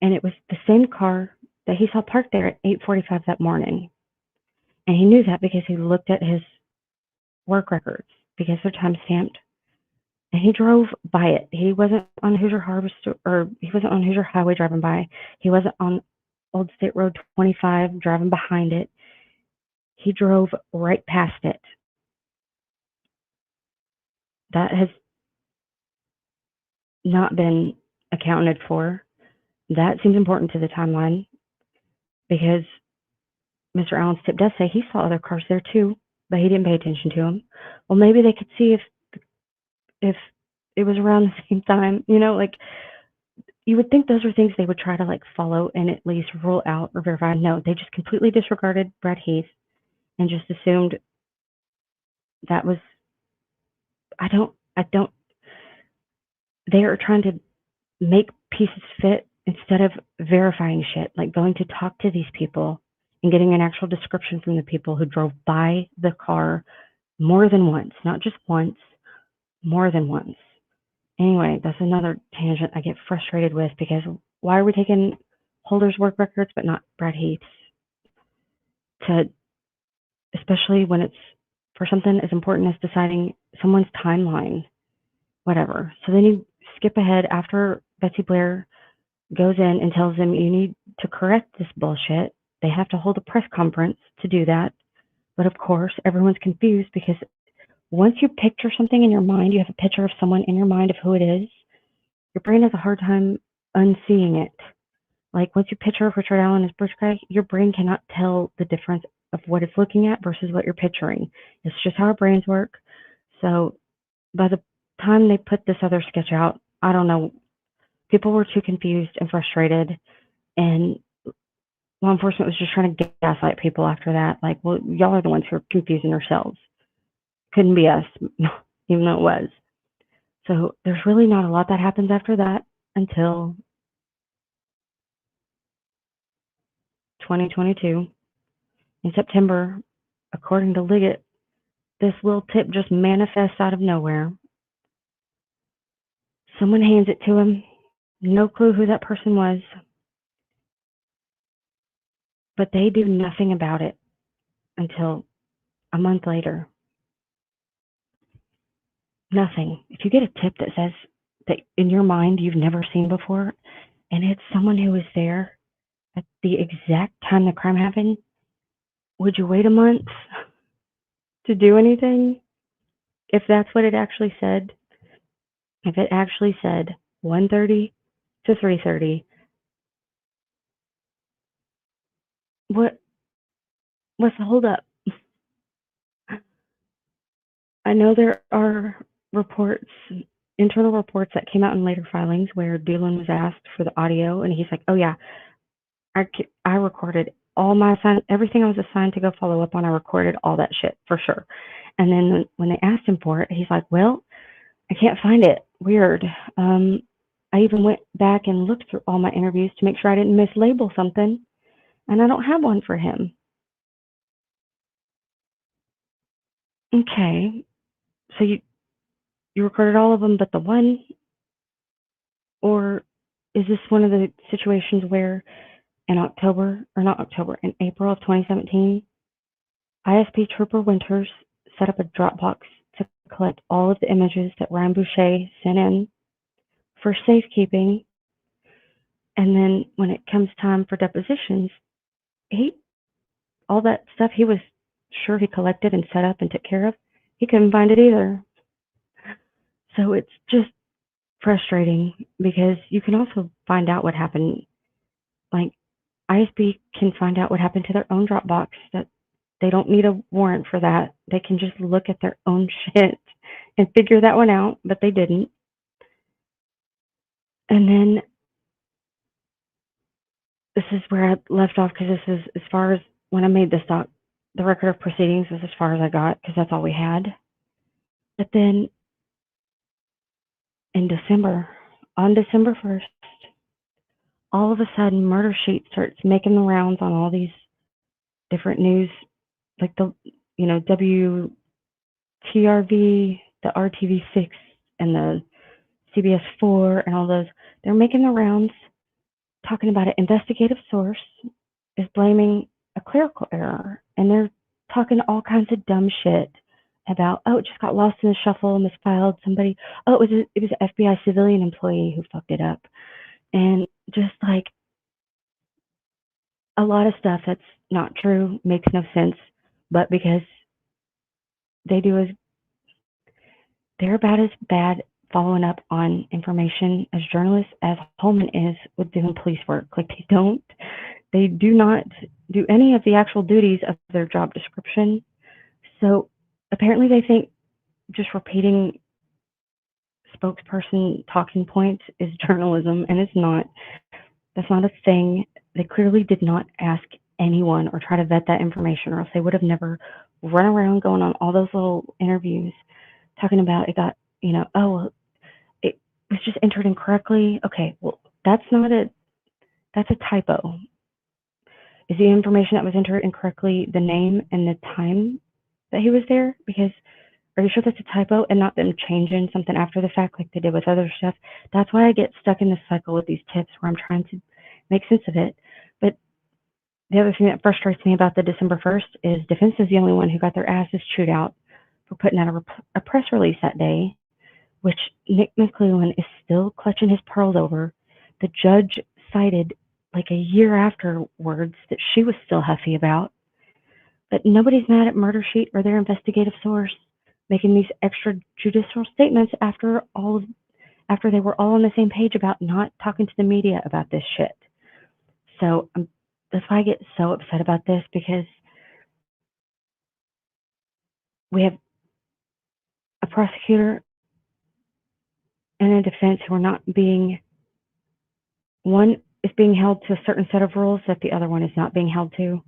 and it was the same car that he saw parked there at 8:45 that morning. And he knew that because he looked at his work records because they're time stamped. And he drove by it. He wasn't on Hoosier Harvester, or he wasn't on Hoosier Highway driving by. He wasn't on Old State Road 25 driving behind it. He drove right past it. That has not been accounted for. That seems important to the timeline because Mr. Allen's tip does say he saw other cars there too, but he didn't pay attention to them. Well, maybe they could see if it was around the same time, like you would think those are things they would try to follow and at least rule out or verify. No, they just completely disregarded Brad Heath and just assumed that was, they are trying to make pieces fit instead of verifying shit, like going to talk to these people and getting an actual description from the people who drove by the car more than once, not just once, more than once. Anyway, that's another tangent I get frustrated with because why are we taking Holder's work records but not Brad Heath's? Especially when it's for something as important as deciding someone's timeline, whatever. So then you skip ahead after Betsy Blair goes in and tells them you need to correct this bullshit. They have to hold a press conference to do that. But of course, everyone's confused because once you picture something in your mind, you have a picture of someone in your mind of who it is, your brain has a hard time unseeing it. Like once you picture Richard Allen as Bridge Guy, your brain cannot tell the difference of what it's looking at versus what you're picturing. It's just how our brains work. So by the time they put this other sketch out, I don't know, people were too confused and frustrated, and law enforcement was just trying to gaslight people after that. Like, well, y'all are the ones who are confusing yourselves. Couldn't be us, even though it was. So there's really not a lot that happens after that until 2022. In September, according to Liggett, this little tip just manifests out of nowhere. Someone hands it to him, no clue who that person was, but they do nothing about it until a month later. Nothing. If you get a tip that says that in your mind you've never seen before, and it's someone who was there at the exact time the crime happened, would you wait a month to do anything? If that's what it actually said, if it actually said 1:30 to 3:30, what's the holdup? I know there are reports, internal reports that came out in later filings where Doolin was asked for the audio, and he's like, "Oh yeah, I recorded all my everything I was assigned to go follow up on. I recorded all that shit for sure." And then when they asked him for it, he's like, "Well, I can't find it. Weird. I even went back and looked through all my interviews to make sure I didn't mislabel something, and I don't have one for him." Okay, so you recorded all of them but the one, or is this one of the situations where in in April of 2017, ISP Trooper Winters set up a Dropbox to collect all of the images that Ryan Boucher sent in for safekeeping, and then when it comes time for depositions, all that stuff he was sure he collected and set up and took care of, he couldn't find it either. So it's just frustrating because you can also find out what happened. Like, ISB can find out what happened to their own Dropbox. That they don't need a warrant for that. They can just look at their own shit and figure that one out, but they didn't. And then this is where I left off, because this is as far as when I made this doc, the record of proceedings is as far as I got, because that's all we had. But then in December, on December 1st, all of a sudden Murder Sheet starts making the rounds on all these different news, like the, WTRV, the RTV6, and the CBS4, and all those. They're making the rounds talking about an investigative source is blaming a clerical error, and they're talking all kinds of dumb shit about, oh, it just got lost in the shuffle, misfiled, somebody, oh, it was an FBI civilian employee who fucked it up. And just like a lot of stuff that's not true, makes no sense, but because they're about as bad following up on information as journalists as Holman is with doing police work. Like, they do not do any of the actual duties of their job description. So apparently they think just repeating spokesperson talking points is journalism, and it's not. That's not a thing. They clearly did not ask anyone or try to vet that information, or else they would have never run around going on all those little interviews talking about it got, oh, well, it was just entered incorrectly. Okay, well, that's a typo. Is the information that was entered incorrectly the name and the time that he was there? Because are you sure that's a typo and not them changing something after the fact like they did with other stuff? That's why I get stuck in this cycle with these tips where I'm trying to make sense of it. But the other thing that frustrates me about the December 1st is defense is the only one who got their asses chewed out for putting out a press release that day, which Nick McClellan is still clutching his pearls over. The judge cited like a year afterwards that she was still huffy about. But nobody's mad at Murder Sheet or their investigative source making these extrajudicial statements after they were all on the same page about not talking to the media about this shit. So that's why I get so upset about this, because we have a prosecutor and a defense who are not being, one is being held to a certain set of rules that the other one is not being held to.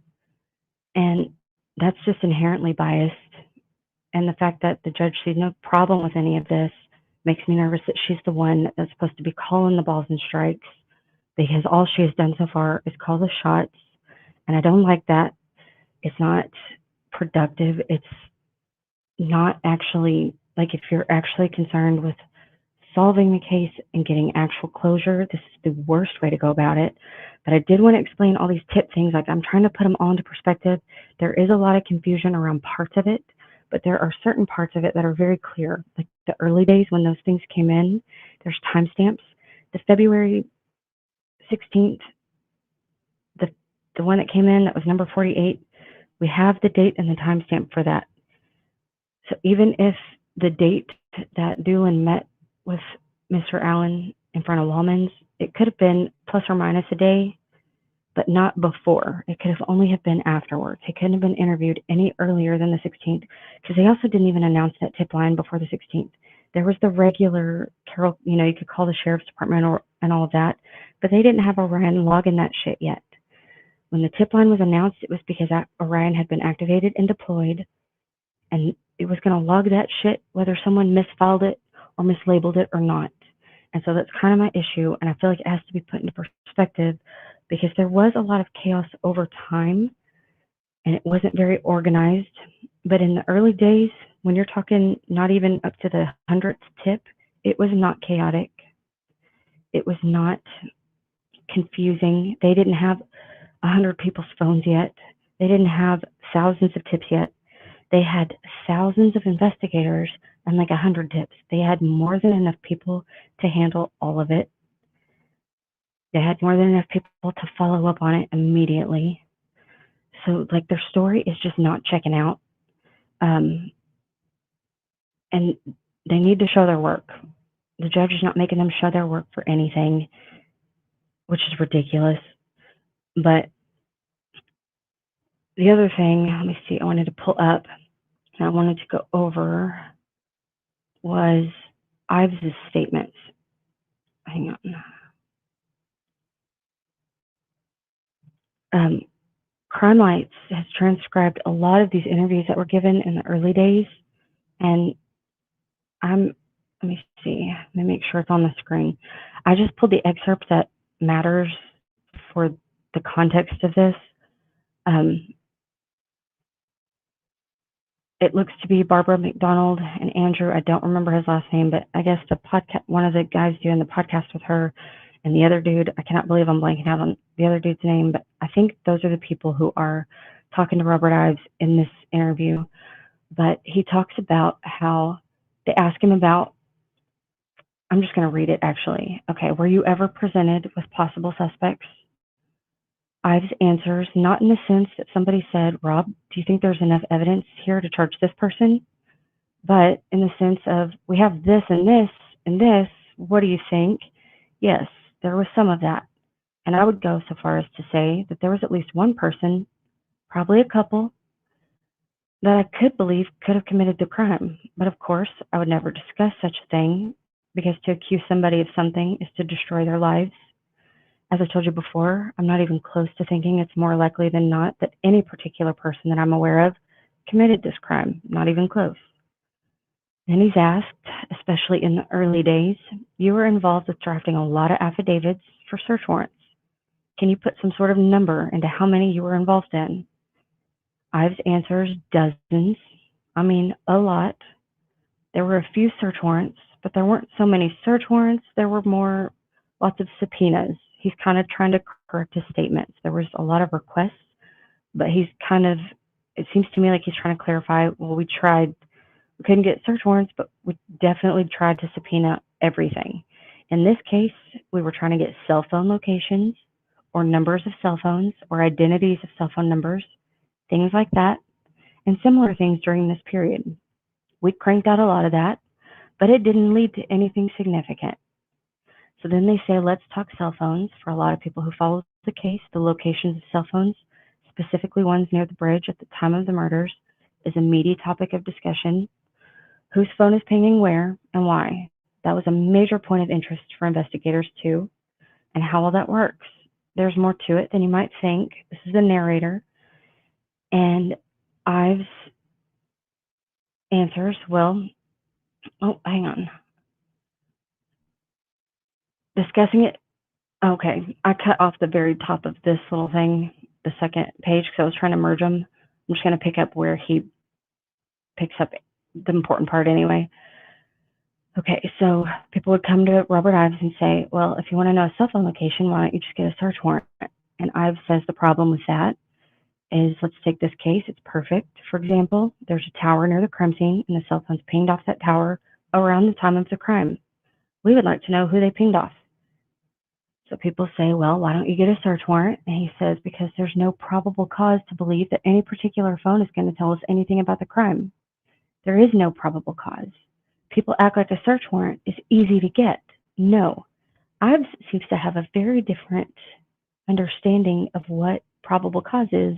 And that's just inherently biased. And the fact that the judge sees no problem with any of this Makes me nervous that she's the one that's supposed to be calling the balls and strikes, because all she has done so far is call the shots, and I don't like that. It's not productive. It's not actually, like, if you're actually concerned with solving the case and getting actual closure, this is the worst way to go about it. But I did want to explain all these tip things. Like, I'm trying to put them all into perspective. There is a lot of confusion around parts of it, but there are certain parts of it that are very clear. Like the early days when those things came in, there's timestamps. The February 16th, the one that came in, that was number 48, we have the date and the timestamp for that. So even if the date that Doolin met with Mr. Allen in front of Wallman's, it could have been plus or minus a day, but not before. It could have only have been afterwards. He couldn't have been interviewed any earlier than the 16th, because they also didn't even announce that tip line before the 16th. There was the regular Carol, you could call the sheriff's department and all of that, but they didn't have Orion logging that shit yet. When the tip line was announced, it was because Orion had been activated and deployed, and it was going to log that shit whether someone misfiled it or mislabeled it or not. And so that's kind of my issue, and I feel like it has to be put into perspective, because there was a lot of chaos over time, and it wasn't very organized. But in the early days, when you're talking not even up to the 100th tip, it was not chaotic. It was not confusing. They didn't have 100 people's phones yet. They didn't have thousands of tips yet. They had thousands of investigators and like 100 tips. They had more than enough people to handle all of it. They had more than enough people to follow up on it immediately. So, like, their story is just not checking out. And they need to show their work. The judge is not making them show their work for anything, which is ridiculous. But the other thing, let me see, I wanted to pull up and I wanted to go over was Ives' statements. Hang on. Crime Lights has transcribed a lot of these interviews that were given in the early days, and let me see, let me make sure it's on the screen. I just pulled the excerpt that matters for the context of this. It looks to be Barbara McDonald and Andrew. I don't remember his last name, but I guess one of the guys doing the podcast with her, and the other dude, I cannot believe I'm blanking out on the other dude's name, but I think those are the people who are talking to Robert Ives in this interview. But he talks about how they ask him about, I'm just going to read it actually. Okay, were you ever presented with possible suspects? Ives answers, not in the sense that somebody said, Rob, do you think there's enough evidence here to charge this person? But in the sense of, we have this and this and this, what do you think? Yes, there was some of that. And I would go so far as to say that there was at least one person, probably a couple, that I could believe could have committed the crime. But of course, I would never discuss such a thing, because to accuse somebody of something is to destroy their lives. As I told you before, I'm not even close to thinking it's more likely than not that any particular person that I'm aware of committed this crime, not even close. Then he's asked, especially in the early days, you were involved with drafting a lot of affidavits for search warrants. Can you put some sort of number into how many you were involved in? Ives answers, dozens. I mean, a lot. There were a few search warrants, but there weren't so many search warrants. There were lots of subpoenas. He's kind of trying to correct his statements. There was a lot of requests, but it seems to me like he's trying to clarify, well, we couldn't get search warrants, but we definitely tried to subpoena everything. In this case, we were trying to get cell phone locations or numbers of cell phones or identities of cell phone numbers, things like that, and similar things during this period. We cranked out a lot of that, but it didn't lead to anything significant. So then they say, let's talk cell phones. For a lot of people who follow the case, the locations of cell phones, specifically ones near the bridge at the time of the murders, is a meaty topic of discussion. Whose phone is pinging where and why? That was a major point of interest for investigators too, and how all that works. There's more to it than you might think. This is the narrator. And Ives answers, well, oh, hang on. discussing it. Okay, I cut off the very top of this little thing, the second page, because I was trying to merge them. I'm just going to pick up where he picks up the important part anyway. Okay, so people would come to Robert Ives and say, well, if you want to know a cell phone location, why don't you just get a search warrant? And Ives says the problem with that is, let's take this case. It's perfect. For example, there's a tower near the crime scene, and the cell phone's pinged off that tower around the time of the crime. We would like to know who they pinged off. So people say, well, why don't you get a search warrant? And he says, because there's no probable cause to believe that any particular phone is going to tell us anything about the crime. There is no probable cause. People act like a search warrant is easy to get. No. Ives seems to have a very different understanding of what probable cause is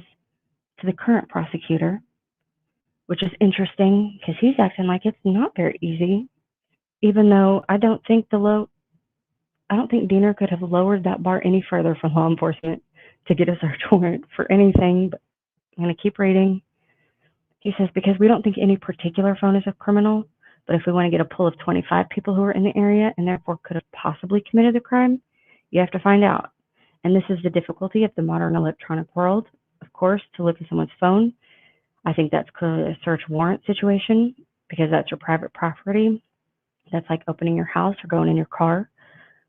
to the current prosecutor, which is interesting because he's acting like it's not very easy, even though I don't think Diener could have lowered that bar any further for law enforcement to get a search warrant for anything. But I'm going to keep reading. He says, because we don't think any particular phone is a criminal, but if we want to get a pool of 25 people who are in the area and therefore could have possibly committed the crime, you have to find out. And this is the difficulty of the modern electronic world. Of course, to look at someone's phone, I think that's clearly a search warrant situation because that's your private property. That's like opening your house or going in your car.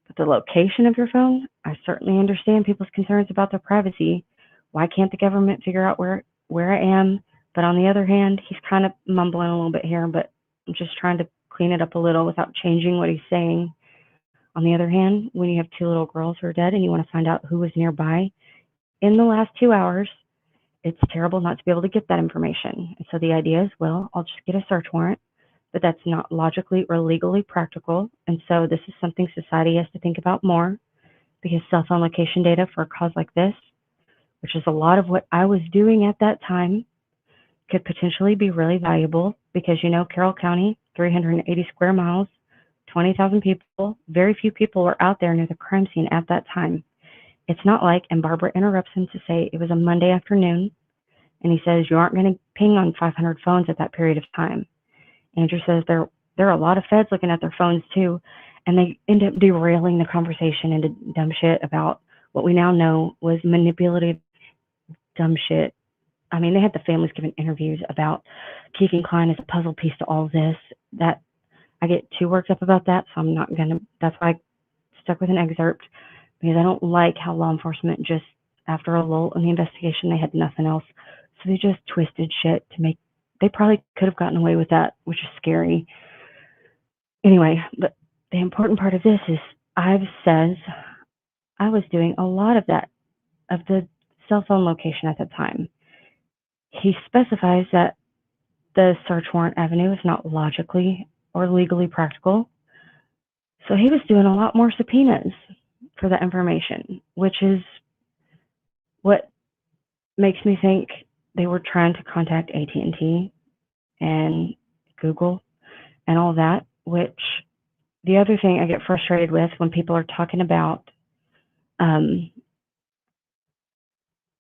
But the location of your phone, I certainly understand people's concerns about their privacy. Why can't the government figure out where I am? But on the other hand, he's kind of mumbling a little bit here, but I'm just trying to clean it up a little without changing what he's saying. On the other hand, when you have two little girls who are dead and you want to find out who was nearby in the last 2 hours, it's terrible not to be able to get that information. And so the idea is, well, I'll just get a search warrant, but that's not logically or legally practical. And so this is something society has to think about more, because cell phone location data for a cause like this, which is a lot of what I was doing at that time, could potentially be really valuable because, Carroll County, 380 square miles, 20,000 people, very few people were out there near the crime scene at that time. It's not like, and Barbara interrupts him to say it was a Monday afternoon, and he says, you aren't going to ping on 500 phones at that period of time. Andrew says there are a lot of feds looking at their phones too, and they end up derailing the conversation into dumb shit about what we now know was manipulative dumb shit. I mean, they had the families giving interviews about Keegan Klein as a puzzle piece to all this. That I get too worked up about that, so I'm not gonna. That's why I stuck with an excerpt, because I don't like how law enforcement just, after a lull in the investigation, they had nothing else, so they just twisted shit to make. They probably could have gotten away with that, which is scary. Anyway, but the important part of this is Ives says I was doing a lot of that, of the cell phone location at the time. He specifies that the search warrant avenue is not logically or legally practical. So he was doing a lot more subpoenas for that information, which is what makes me think they were trying to contact AT&T and Google and all that, which the other thing I get frustrated with when people are talking about,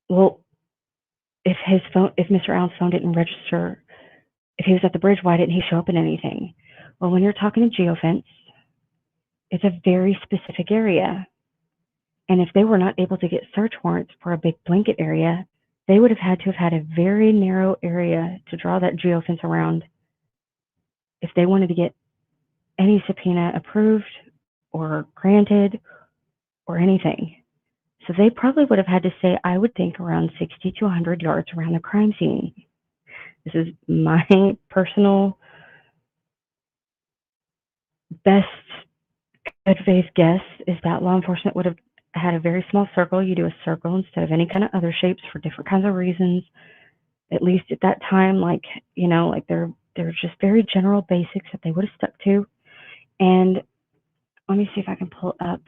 well, if Mr. Allen's phone didn't register, if he was at the bridge, why didn't he show up in anything? Well, when you're talking to Geofence, it's a very specific area. And if they were not able to get search warrants for a big blanket area, they would have had to have had a very narrow area to draw that geofence around if they wanted to get any subpoena approved or granted or anything. So they probably would have had to say, I would think, around 60 to 100 yards around the crime scene. This is my personal best good faith guess, is that law enforcement would have had a very small circle. You do a circle instead of any kind of other shapes for different kinds of reasons. At least at that time, like they're just very general basics that they would have stuck to. And let me see if I can pull up,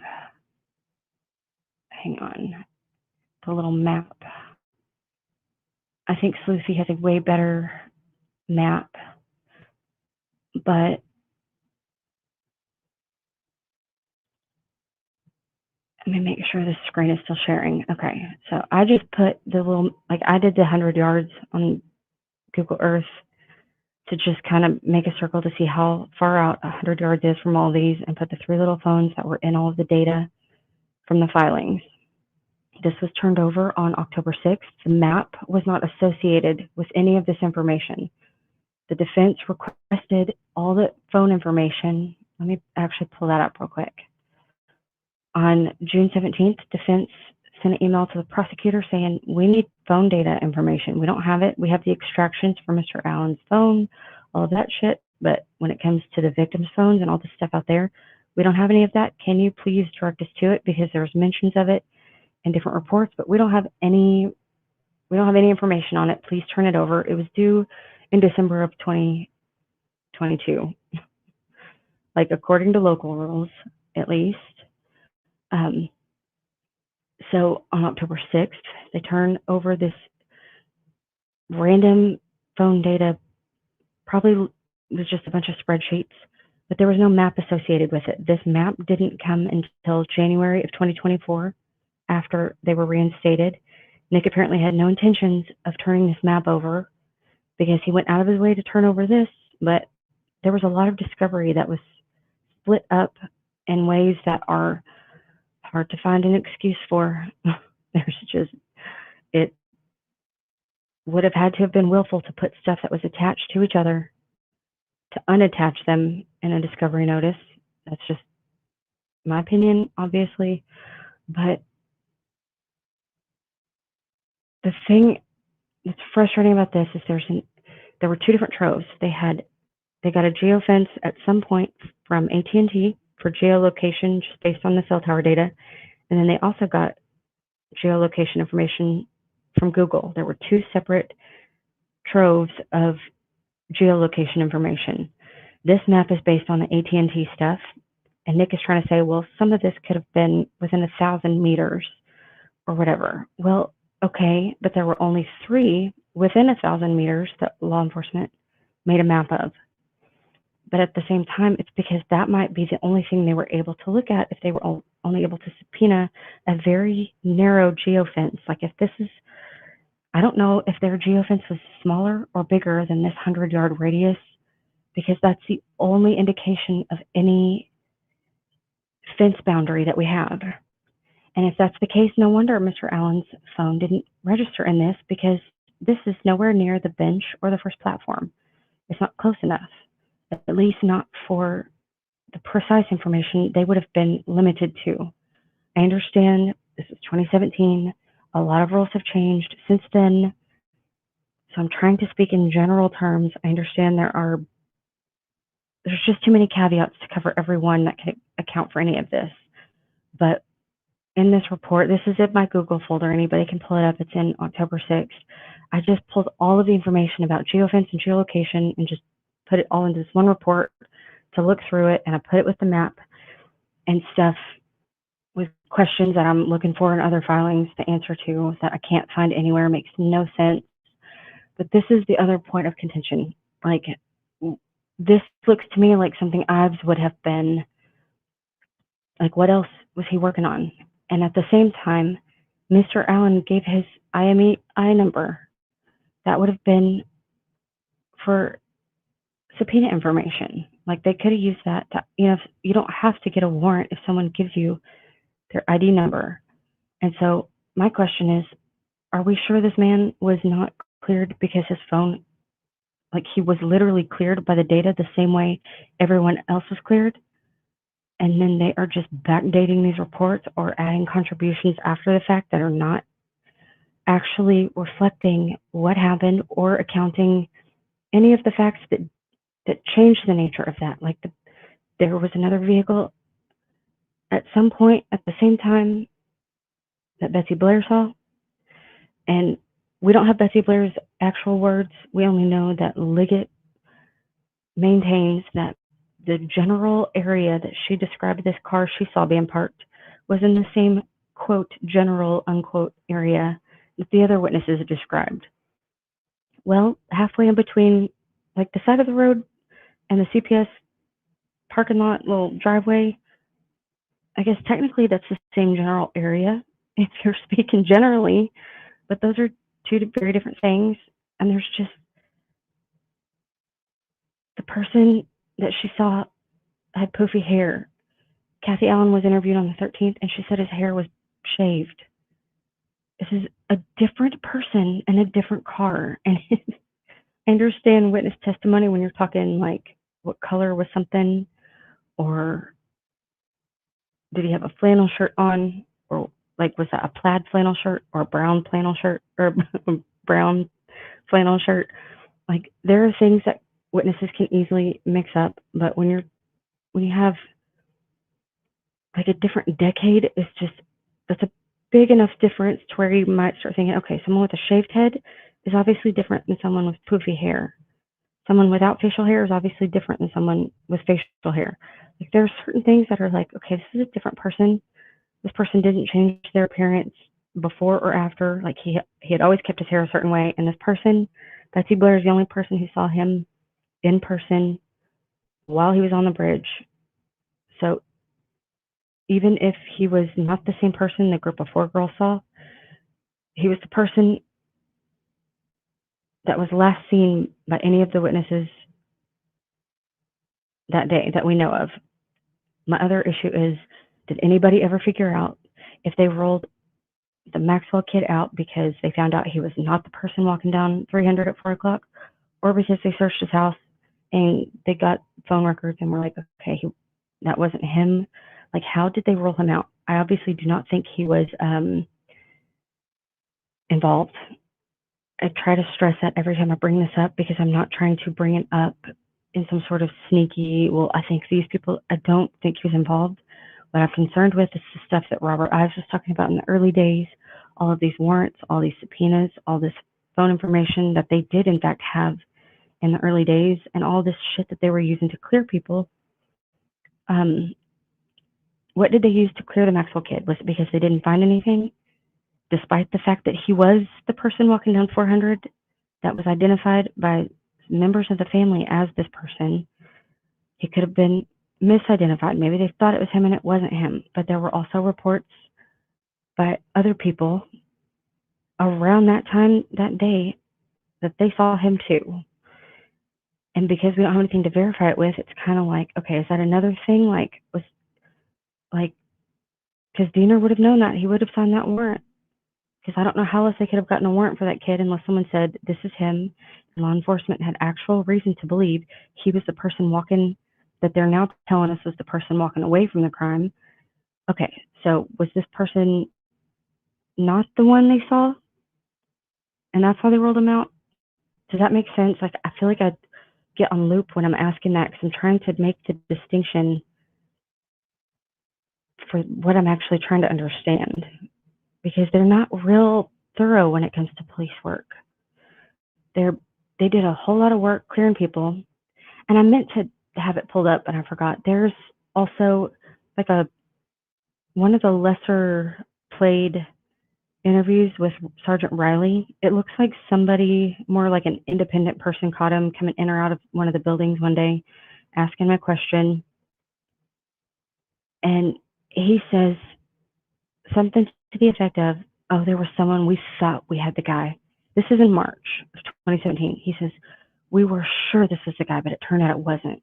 hang on, the little map. I think Sleuthy has a way better map, but let me make sure the screen is still sharing. Okay, so I just put the little, I did the 100 yards on Google Earth to just kind of make a circle to see how far out 100 yards is from all these and put the 3 little phones that were in all of the data from the filings. This was turned over on October 6th. The map was not associated with any of this information. The defense requested all the phone information. Let me actually pull that up real quick. On June 17th, defense sent an email to the prosecutor saying, we need phone data information. We don't have it. We have the extractions from Mr. Allen's phone, all of that shit. But when it comes to the victim's phones and all the stuff out there, we don't have any of that. Can you please direct us to it? Because there's mentions of it in different reports, but we don't have any information on it. Please turn it over. It was due in December of 2022, like according to local rules, at least. So on October 6th, they turn over this random phone data, probably was just a bunch of spreadsheets, but there was no map associated with it. This map didn't come until January of 2024, after they were reinstated. Nick apparently had no intentions of turning this map over because he went out of his way to turn over this, but there was a lot of discovery that was split up in ways that are hard to find an excuse for. There's just, it would have had to have been willful to put stuff that was attached to each other to unattach them in a discovery notice. That's just my opinion, obviously. But the thing that's frustrating about this is there were 2 different troves. They got a geofence at some point from AT&T for geolocation just based on the cell tower data, and then they also got geolocation information from Google. There were 2 separate troves of geolocation information. This map is based on the AT&T stuff, and Nick is trying to say, well, some of this could have been within 1,000 meters or whatever. Well, okay, but there were only 3 within 1,000 meters that law enforcement made a map of. But at the same time, it's because that might be the only thing they were able to look at if they were only able to subpoena a very narrow geofence. Like if this is, I don't know if their geofence was smaller or bigger than this 100-yard radius, because that's the only indication of any fence boundary that we have. And if that's the case, no wonder Mr. Allen's phone didn't register in this, because this is nowhere near the bench or the first platform. It's not close enough, at least not for the precise information they would have been limited to. I understand this is 2017. A lot of rules have changed since then. So I'm trying to speak in general terms. I understand there's just too many caveats to cover everyone that can account for any of this. But in this report, this is in my Google folder. Anybody can pull it up. It's in October 6th. I just pulled all of the information about geofence and geolocation and just put it all into this one report to look through it, and I put it with the map and stuff with questions that I'm looking for in other filings to answer to that I can't find anywhere. Makes no sense. But this is the other point of contention. Like, this looks to me like something Ives would have been, like, what else was he working on? And at the same time, Mr. Allen gave his IMEI number. That would have been for subpoena information. Like, they could have used that to, you don't have to get a warrant if someone gives you their ID number. And so my question is, are we sure this man was not cleared because his phone, like, he was literally cleared by the data the same way everyone else was cleared? And then they are just backdating these reports or adding contributions after the fact that are not actually reflecting what happened or accounting any of the facts that changed the nature of that. Like, there was another vehicle at some point at the same time that Betsy Blair saw. And we don't have Betsy Blair's actual words. We only know that Liggett maintains that the general area that she described this car she saw being parked was in the same, quote, general, unquote, area that the other witnesses described. Well, halfway in between, like, the side of the road and the CPS parking lot, little driveway, I guess technically that's the same general area if you're speaking generally, but those are 2 very different things. And there's just, The person that she saw had poofy hair. Kathy Allen was interviewed on the 13th, and she said his hair was shaved. This is a different person in a different car. And I understand witness testimony when you're talking like what color was something, or did he have a flannel shirt on, or like was that a plaid flannel shirt or a brown flannel shirt or brown flannel shirt? Like there are things that witnesses can easily mix up, but when you have like a different decade, it's just that's a big enough difference to where you might start thinking, okay, someone with a shaved head is obviously different than someone with poofy hair. Someone without facial hair is obviously different than someone with facial hair. Like there are certain things that are like, okay, this is a different person. This person didn't change their appearance before or after. Like he had always kept his hair a certain way, and this person, Betsy Blair, is the only person who saw him in person while he was on the bridge. So even if he was not the same person the group of 4 girls saw, he was the person that was last seen by any of the witnesses that day that we know of. My other issue is, did anybody ever figure out if they rolled the Maxwell kid out because they found out he was not the person walking down 300 at 4 o'clock, or because they searched his house and they got phone records and were like, okay, that wasn't him? Like, how did they roll him out? I obviously do not think he was involved. I try to stress that every time I bring this up because I'm not trying to bring it up in some sort of sneaky, well, I think these people, I don't think he was involved. What I'm concerned with is the stuff that Robert Ives was talking about in the early days, all of these warrants, all these subpoenas, all this phone information that they did in fact have in the early days, and all this shit that they were using to clear people. What did they use to clear the Maxwell kid? Was it because they didn't find anything? Despite the fact that he was the person walking down 400 that was identified by members of the family as this person, he could have been misidentified. Maybe they thought it was him and it wasn't him. But there were also reports by other people around that time, that day, that they saw him too. And because we don't have anything to verify it with, it's kind of like, okay, is that another thing? Because Diener would have known that. He would have signed that warrant. Because I don't know how else they could have gotten a warrant for that kid unless someone said, this is him. And law enforcement had actual reason to believe he was the person walking, that they're now telling us was the person walking away from the crime. Okay, so was this person not the one they saw? And that's how they rolled him out? Does that make sense? Like, I feel like I get on loop when I'm asking that because I'm trying to make the distinction for what I'm actually trying to understand. Because they're not real thorough when it comes to police work. They did a whole lot of work clearing people, and I meant to have it pulled up, but I forgot. There's also like one of the lesser played interviews with Sergeant Riley. It looks like somebody, more like an independent person, caught him coming in or out of one of the buildings one day, asking him a question, and he says something to the effect of, oh, there was someone, we thought we had the guy. This is in March of 2017. He says, we were sure this was the guy, but it turned out it wasn't.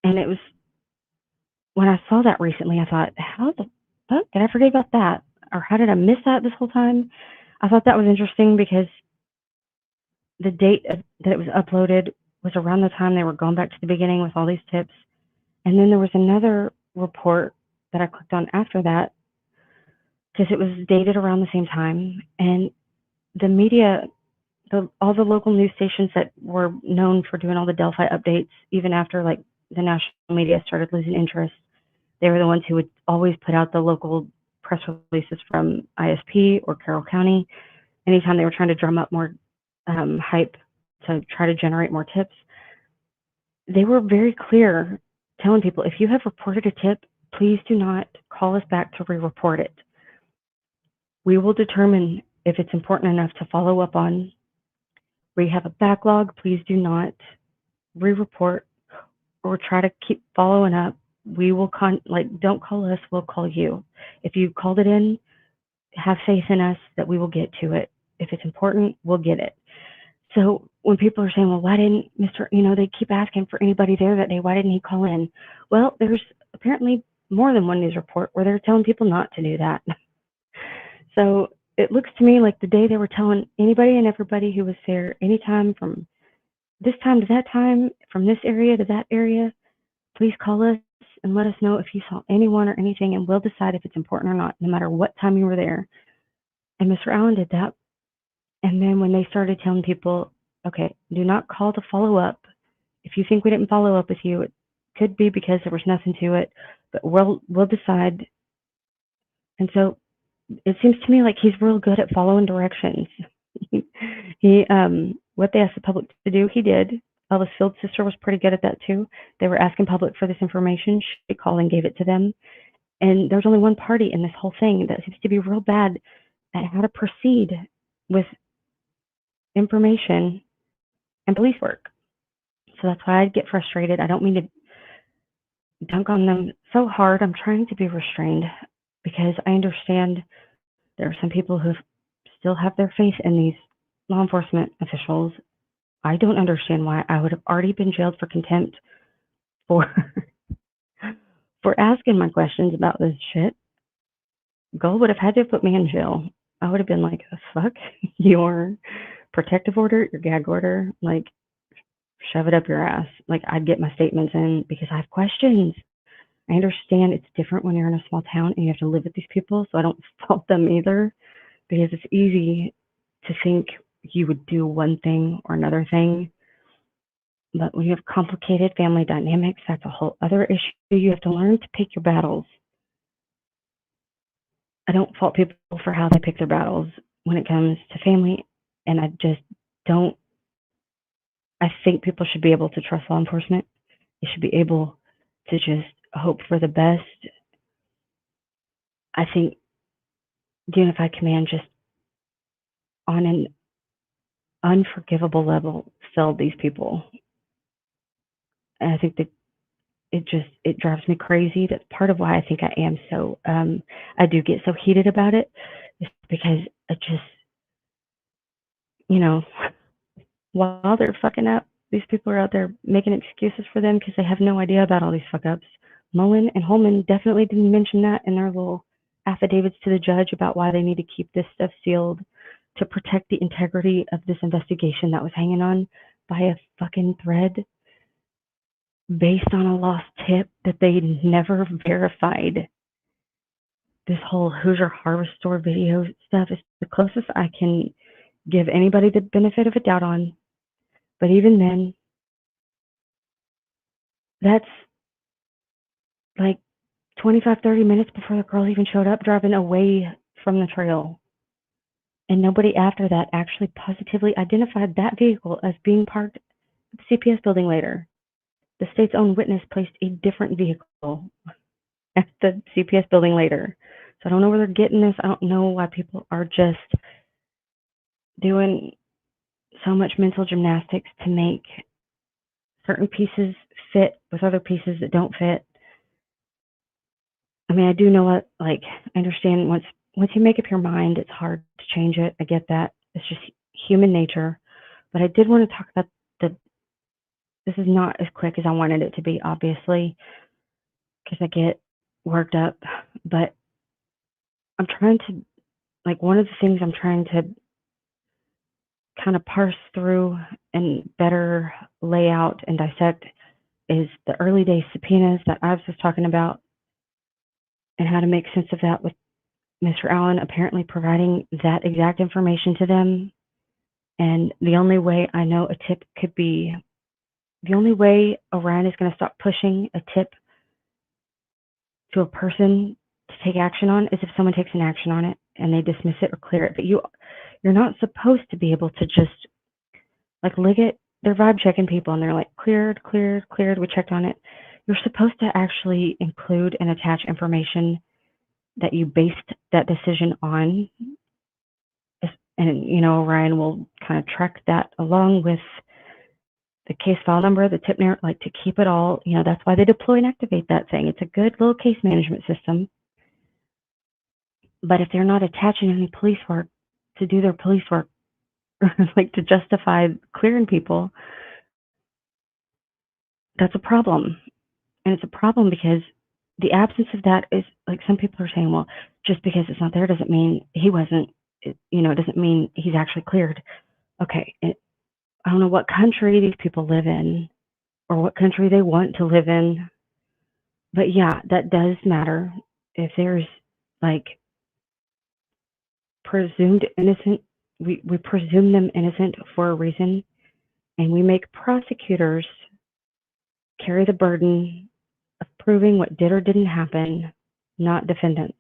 And it was, when I saw that recently, I thought, how the fuck did I forget about that? Or how did I miss that this whole time? I thought that was interesting because the date that it was uploaded was around the time they were going back to the beginning with all these tips. And then there was another report that I clicked on after that because it was dated around the same time. And the media, all the local news stations that were known for doing all the Delphi updates, even after like the national media started losing interest, they were the ones who would always put out the local press releases from ISP or Carroll County anytime they were trying to drum up more hype to try to generate more tips. They were very clear telling people, if you have reported a tip, please do not call us back to re-report it. We will determine if it's important enough to follow up on. We have a backlog. Please do not re-report or try to keep following up. We will don't call us, we'll call you. If you called it in, have faith in us that we will get to it. If it's important, we'll get it. So when people are saying, well, why didn't they keep asking for anybody there that day, why didn't he call in? Well, there's apparently more than one news report where they're telling people not to do that. So it looks to me like the day they were telling anybody and everybody who was there anytime from this time to that time, from this area to that area, please call us and let us know if you saw anyone or anything, and we'll decide if it's important or not, no matter what time you were there. And Mr. Allen did that. And then when they started telling people, okay, do not call to follow up. If you think we didn't follow up with you, it could be because there was nothing to it, but we'll decide. And so it seems to me like he's real good at following directions. He what they asked the public to do, he did. Elvis Field's sister was pretty good at that too. They were asking public for this information. She called and gave it to them. And there's only one party in this whole thing that seems to be real bad at how to proceed with information and police work. So that's why I get frustrated. I don't mean to dunk on them so hard. I'm trying to be restrained because I understand there are some people who still have their faith in these law enforcement officials. I don't understand why I would have already been jailed for contempt for for asking my questions about this shit. Gold would have had to put me in jail. I would have been like, fuck your protective order, your gag order, like shove it up your ass. Like I'd get my statements in because I have questions. I understand it's different when you're in a small town and you have to live with these people, so I don't fault them either because it's easy to think you would do one thing or another thing. But when you have complicated family dynamics, that's a whole other issue. You have to learn to pick your battles. I don't fault people for how they pick their battles when it comes to family, and I just don't. I think people should be able to trust law enforcement. They should be able to just hope for the best. I think Unified Command just on an unforgivable level failed these people. And I think that it drives me crazy. That's part of why I think I am so I do get so heated about it, is because I just, you know, while they're fucking up, these people are out there making excuses for them because they have no idea about all these fuck ups. Mullen and Holman definitely didn't mention that in their little affidavits to the judge about why they need to keep this stuff sealed to protect the integrity of this investigation that was hanging on by a fucking thread based on a lost tip that they never verified. This whole Hoosier Harvest Store video stuff is the closest I can give anybody the benefit of a doubt on. But even then, that's like 25, 30 minutes before the girl even showed up driving away from the trail. And nobody after that actually positively identified that vehicle as being parked at the CPS building later. The state's own witness placed a different vehicle at the CPS building later. So I don't know where they're getting this. I don't know why people are just doing so much mental gymnastics to make certain pieces fit with other pieces that don't fit. I mean, I do know what, like, I understand once you make up your mind, it's hard to change it. I get that. It's just human nature. But I did want to talk about this is not as quick as I wanted it to be, obviously, because I get worked up. But I'm trying to, like, one of the things I'm trying to kind of parse through and better lay out and dissect is the early day subpoenas that Ives was talking about and how to make sense of that with Mr. Allen apparently providing that exact information to them. And the only way I know a tip could be, the only way Orion is going to stop pushing a tip to a person to take action on is if someone takes an action on it and they dismiss it or clear it. But you're not supposed to be able to just, like, Liggett, they're vibe checking people and they're like, cleared, we checked on it. You're supposed to actually include and attach information that you based that decision on. And, Orion will kind of track that along with the case file number, the tip narrative, like, to keep it all, that's why they deploy and activate that thing. It's a good little case management system. But if they're not attaching any police work to do their police work, like to justify clearing people, that's a problem. And it's a problem because the absence of that is like some people are saying, well, just because it's not there doesn't mean he wasn't, it doesn't mean he's actually cleared. Okay, I don't know what country these people live in or what country they want to live in, but yeah, that does matter. If there's like presumed innocent, we presume them innocent for a reason, and we make prosecutors carry the burden of proving what did or didn't happen, not defendants.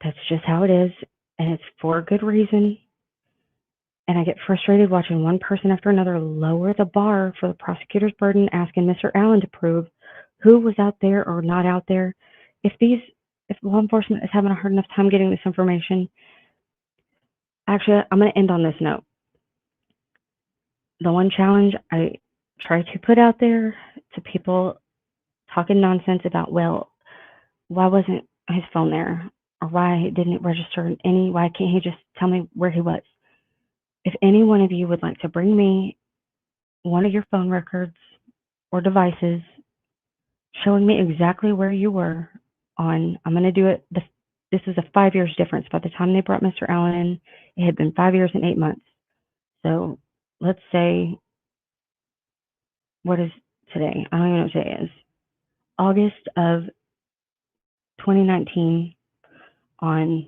That's just how it is, and it's for a good reason. And I get frustrated watching one person after another lower the bar for the prosecutor's burden, asking Mr. Allen to prove who was out there or not out there. If law enforcement is having a hard enough time getting this information, actually, I'm going to end on this note. The one challenge I try to put out there to people talking nonsense about, well, why wasn't his phone there? Or why didn't it register why can't he just tell me where he was? If any one of you would like to bring me one of your phone records or devices showing me exactly where you were I'm going to do it. This is a 5 years difference. By the time they brought Mr. Allen in, it had been 5 years and 8 months. So let's say, what is today? I don't even know what today is. August of 2019 on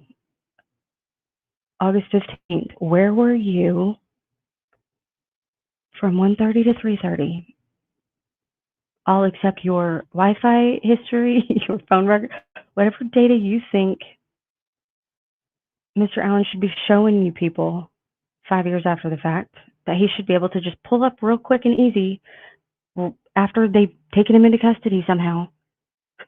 August 15th. Where were you from 1:30 to 3:30? I'll accept your Wi-Fi history, your phone record, whatever data you think Mr. Allen should be showing you people 5 years after the fact, that he should be able to just pull up real quick and easy after they've taken him into custody somehow.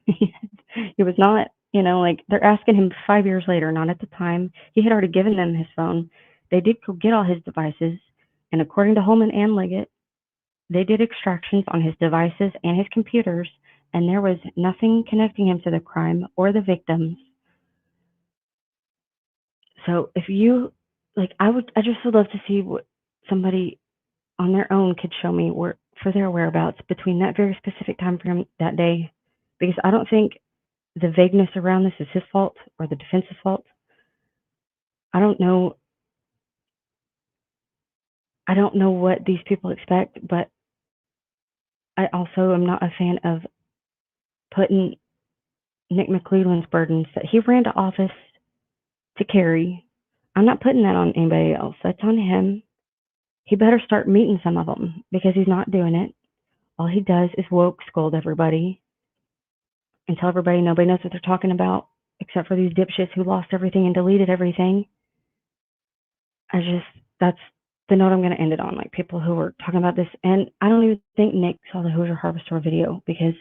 He was not, like they're asking him 5 years later, not at the time. He had already given them his phone. They did go get all his devices, and according to Holman and Liggett, they did extractions on his devices and his computers, and there was nothing connecting him to the crime or the victims. So if you like, I just would love to see what somebody on their own could show me for their whereabouts between that very specific time frame that day, because I don't think the vagueness around this is his fault or the defense's fault. I don't know. I don't know what these people expect, but I also am not a fan of putting Nick McClelland's burdens that he ran to office to carry. I'm not putting that on anybody else. That's on him. He better start meeting some of them because he's not doing it. All he does is woke scold everybody and tell everybody nobody knows what they're talking about except for these dipshits who lost everything and deleted everything. That's the note I'm going to end it on. Like people who were talking about this, and I don't even think Nick saw the Hoosier Harvester video because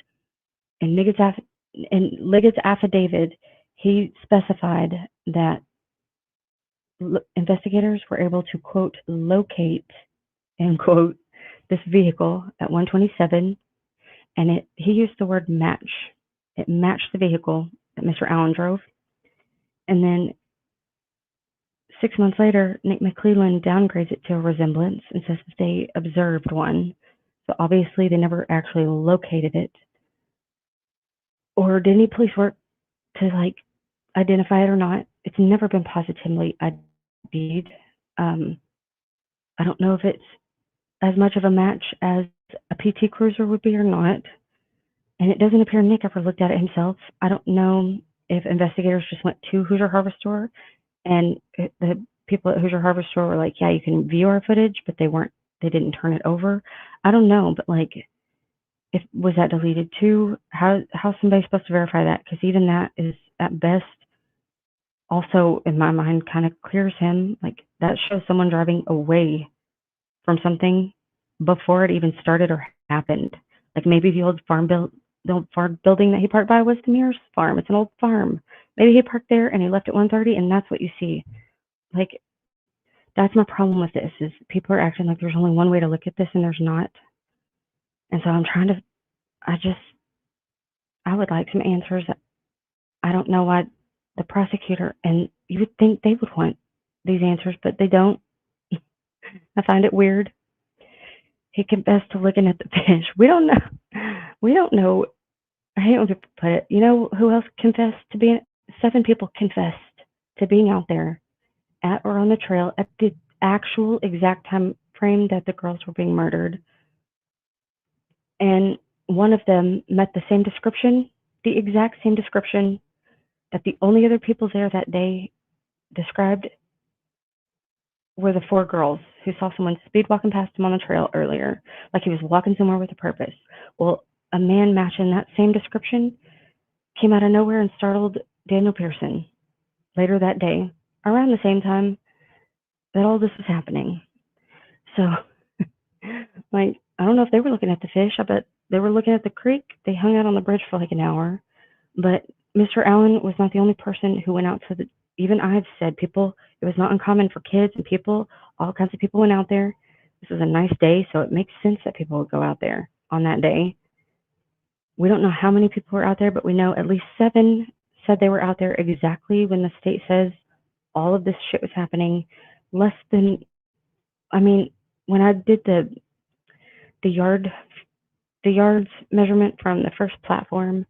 in Liggett's affidavit, he specified that investigators were able to, quote, locate, end quote, this vehicle at 127, and he used the word match. It matched the vehicle that Mr. Allen drove. And then 6 months later, Nick McClelland downgrades it to a resemblance and says that they observed one. So obviously they never actually located it. Or did any police work to like identify it or not? It's never been positively ID'd. I don't know if it's as much of a match as a PT Cruiser would be or not. And it doesn't appear Nick ever looked at it himself. I don't know if investigators just went to Hoosier Harvester and the people at Hoosier Harvester were like, yeah, you can view our footage, but they didn't turn it over. I don't know, but like, was that deleted too? How's somebody supposed to verify that? Because even that is at best also in my mind kind of clears him. Like that shows someone driving away from something before it even started or happened. Like maybe the old farm building that he parked by was the Mears farm. It's an old farm. Maybe he parked there and he left at 1:30, and that's what you see. Like that's my problem with this is people are acting like there's only one way to look at this and there's not. And so I would like some answers. I don't know why the prosecutor, and you would think they would want these answers, but they don't. I find it weird. He confessed to looking at the fish. We don't know. We don't know. I hate when people put it. You know who else confessed to being? 7 people confessed to being out there at or on the trail at the actual exact time frame that the girls were being murdered. And one of them met the same description, the exact same description that the only other people there that day described were the 4 girls who saw someone speed walking past him on the trail earlier, like he was walking somewhere with a purpose. Well, a man matching that same description came out of nowhere and startled Daniel Pearson later that day, around the same time that all this was happening. So, like, I don't know if they were looking at the fish. I bet they were looking at the creek. They hung out on the bridge for like an hour. But Mr. Allen was not the only person who went out to the, even I've said people, it was not uncommon for kids and people, all kinds of people went out there. This was a nice day, so it makes sense that people would go out there on that day. We don't know how many people were out there, but we know at least 7 said they were out there exactly when the state says all of this shit was happening. Less than, I mean, when I did the yards measurement from the first platform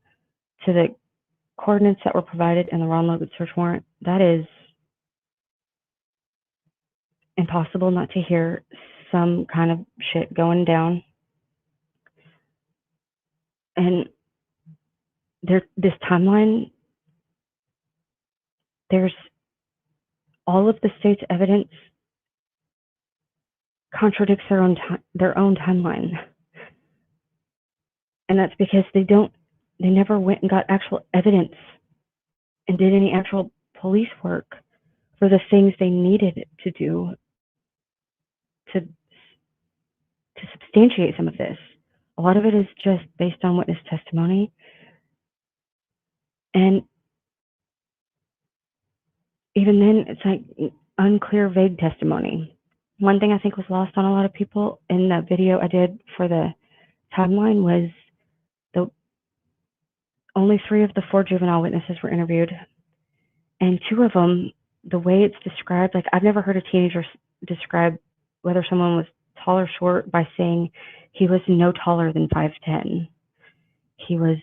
to the coordinates that were provided in the raw loaded search warrant, that is impossible not to hear some kind of shit going down. And this timeline, there's all of the state's evidence contradicts their own timeline. And that's because they never went and got actual evidence and did any actual police work for the things they needed to do to substantiate some of this. A lot of it is just based on witness testimony. And even then, it's like unclear, vague testimony. One thing I think was lost on a lot of people in the video I did for the timeline was only 3 of the 4 juvenile witnesses were interviewed. And 2 of them, the way it's described, like I've never heard a teenager describe whether someone was tall or short by saying he was no taller than 5'10". He was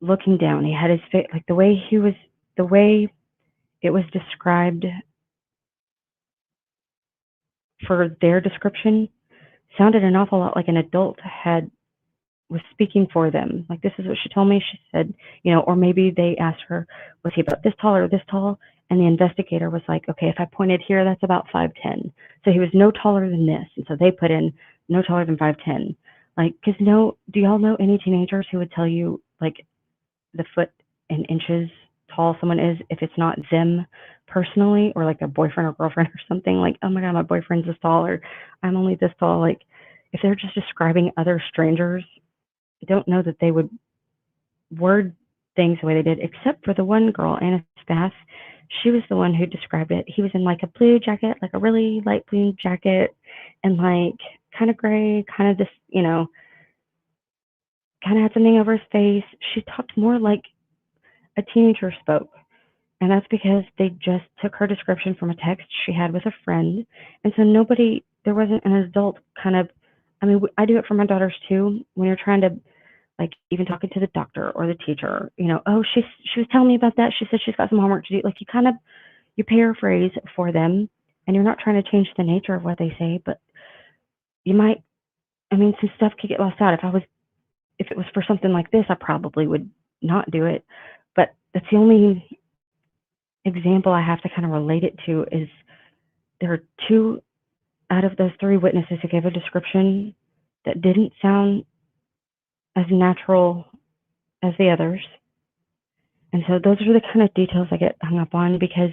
looking down. He had his face, like the way it was described for their description sounded an awful lot like an adult was speaking for them. Like, this is what she told me. She said, or maybe they asked her, was he about this tall or this tall? And the investigator was like, okay, if I pointed here, that's about 5'10". So he was no taller than this. And so they put in no taller than 5'10". Like, because do y'all know any teenagers who would tell you, like, the foot in inches tall someone is if it's not them personally or like their boyfriend or girlfriend or something? Like, oh my God, my boyfriend's this tall, or I'm only this tall. Like, if they're just describing other strangers, I don't know that they would word things the way they did, except for the one girl, Anna Spath. She was the one who described it. He was in like a blue jacket, like a really light blue jacket, and like kind of gray, kind of this, kind of had something over his face. She talked more like a teenager spoke. And that's because they just took her description from a text she had with a friend. And so there wasn't an adult kind of, I mean, I do it for my daughters too, when you're trying to, like, even talking to the doctor or the teacher, oh, she was telling me about that. She said she's got some homework to do. Like, you paraphrase for them, and you're not trying to change the nature of what they say, but you might, some stuff could get lost out. If it was for something like this, I probably would not do it. But that's the only example I have to kind of relate it to. Is there are 2 out of those 3 witnesses who gave a description that didn't sound as natural as the others. And so those are the kind of details I get hung up on, because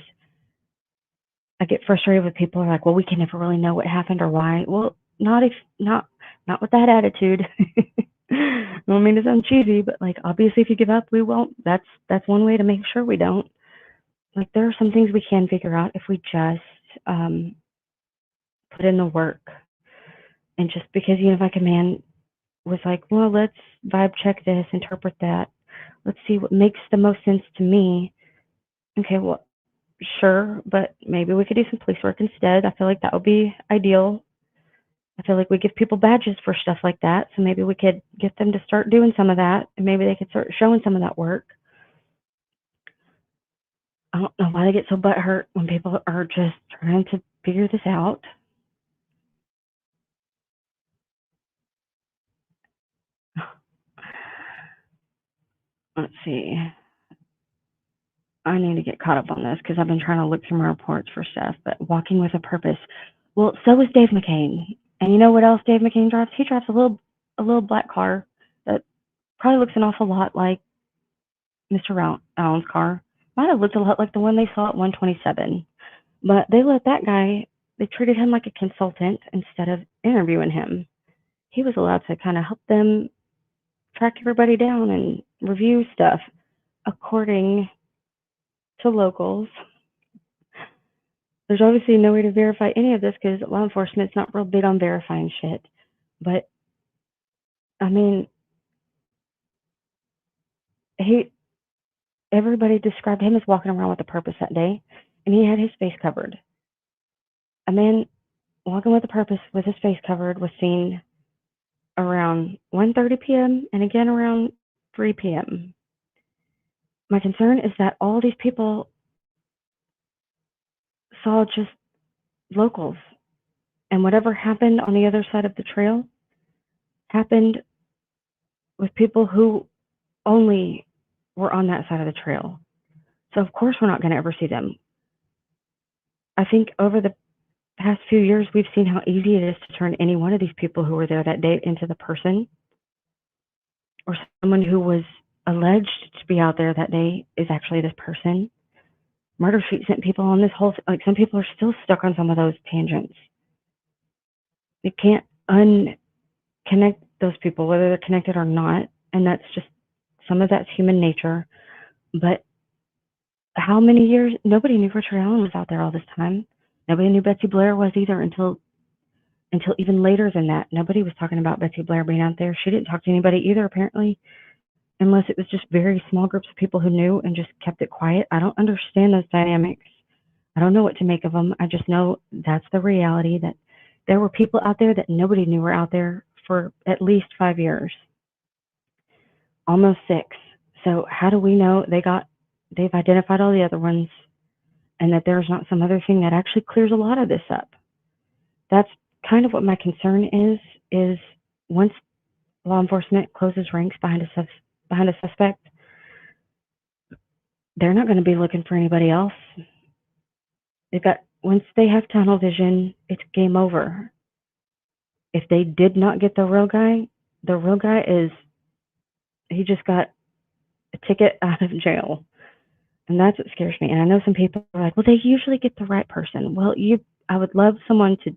I get frustrated with people who are like, well, we can never really know what happened or why. Well, not with that attitude. I don't mean to sound cheesy, but like, obviously if you give up, we won't. That's one way to make sure we don't. Like, there are some things we can figure out if we just put in the work. And just because Unified Command was like, well, let's vibe check this, interpret that, let's see what makes the most sense to me. Okay, well, sure, but maybe we could do some police work instead. I feel like that would be ideal. I feel like we give people badges for stuff like that, so maybe we could get them to start doing some of that, and maybe they could start showing some of that work. I don't know why they get so butthurt when people are just trying to figure this out. Let's see. I need to get caught up on this because I've been trying to look through my reports for stuff, but walking with a purpose. Well, so is Dave McCain. And you know what else Dave McCain drives? He drives a little black car that probably looks an awful lot like Mr. Allen's car. Might have looked a lot like the one they saw at 127. But they let that guy, they treated him like a consultant instead of interviewing him. He was allowed to kind of help them track everybody down and review stuff according to locals. There's obviously no way to verify any of this because law enforcement's not real big on verifying shit. But, I mean, everybody described him as walking around with a purpose that day, and he had his face covered. A man walking with a purpose with his face covered was seen around 1:30 p.m. and again around 3 p.m. My concern is that all these people saw just locals, and whatever happened on the other side of the trail happened with people who only were on that side of the trail. So of course we're not going to ever see them. I think over the past few years, we've seen how easy it is to turn any one of these people who were there that day into the person, or someone who was alleged to be out there that day is actually this person. Murder Street sent people on this whole, like some people are still stuck on some of those tangents. You can't unconnect those people, whether they're connected or not, and that's just, some of that's human nature. But how many years, nobody knew Richard Allen was out there all this time. Nobody knew Betsy Blair was either until even later than that. Nobody was talking about Betsy Blair being out there. She didn't talk to anybody either, apparently, unless it was just very small groups of people who knew and just kept it quiet. I don't understand those dynamics. I don't know what to make of them. I just know that's the reality, that there were people out there that nobody knew were out there for at least 5 years, almost 6. So how do we know they've identified all the other ones and that there's not some other thing that actually clears a lot of this up? That's kind of what my concern is once law enforcement closes ranks behind a suspect, they're not going to be looking for anybody else. Once they have tunnel vision, it's game over. If they did not get the real guy he just got a ticket out of jail. And that's what scares me. And I know some people are like, well, they usually get the right person. Well, I would love someone to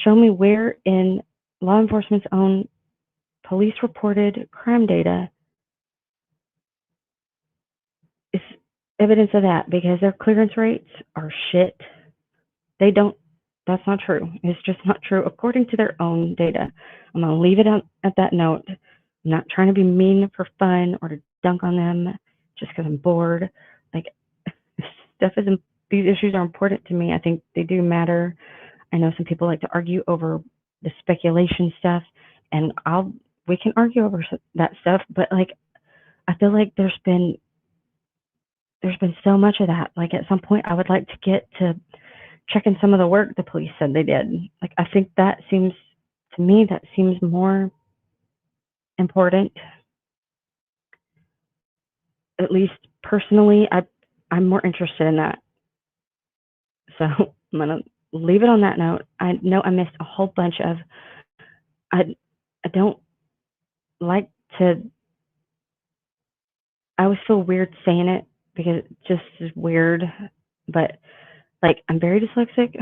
show me where in law enforcement's own police reported crime data is evidence of that, because their clearance rates are shit. That's not true. It's just not true according to their own data. I'm going to leave it at that note. I'm not trying to be mean for fun or to dunk on them just because I'm bored. Like, these issues are important to me. I think they do matter. I know some people like to argue over the speculation stuff, and we can argue over that stuff, but like, I feel like there's been so much of that. Like, at some point I would like to get to checking some of the work the police said they did. Like, I think that seems more important. At least personally, I'm more interested in that. So I'm gonna leave it on that note. I know I missed a whole bunch of, I don't like to, I always feel weird saying it because it just is weird, but like, I'm very dyslexic,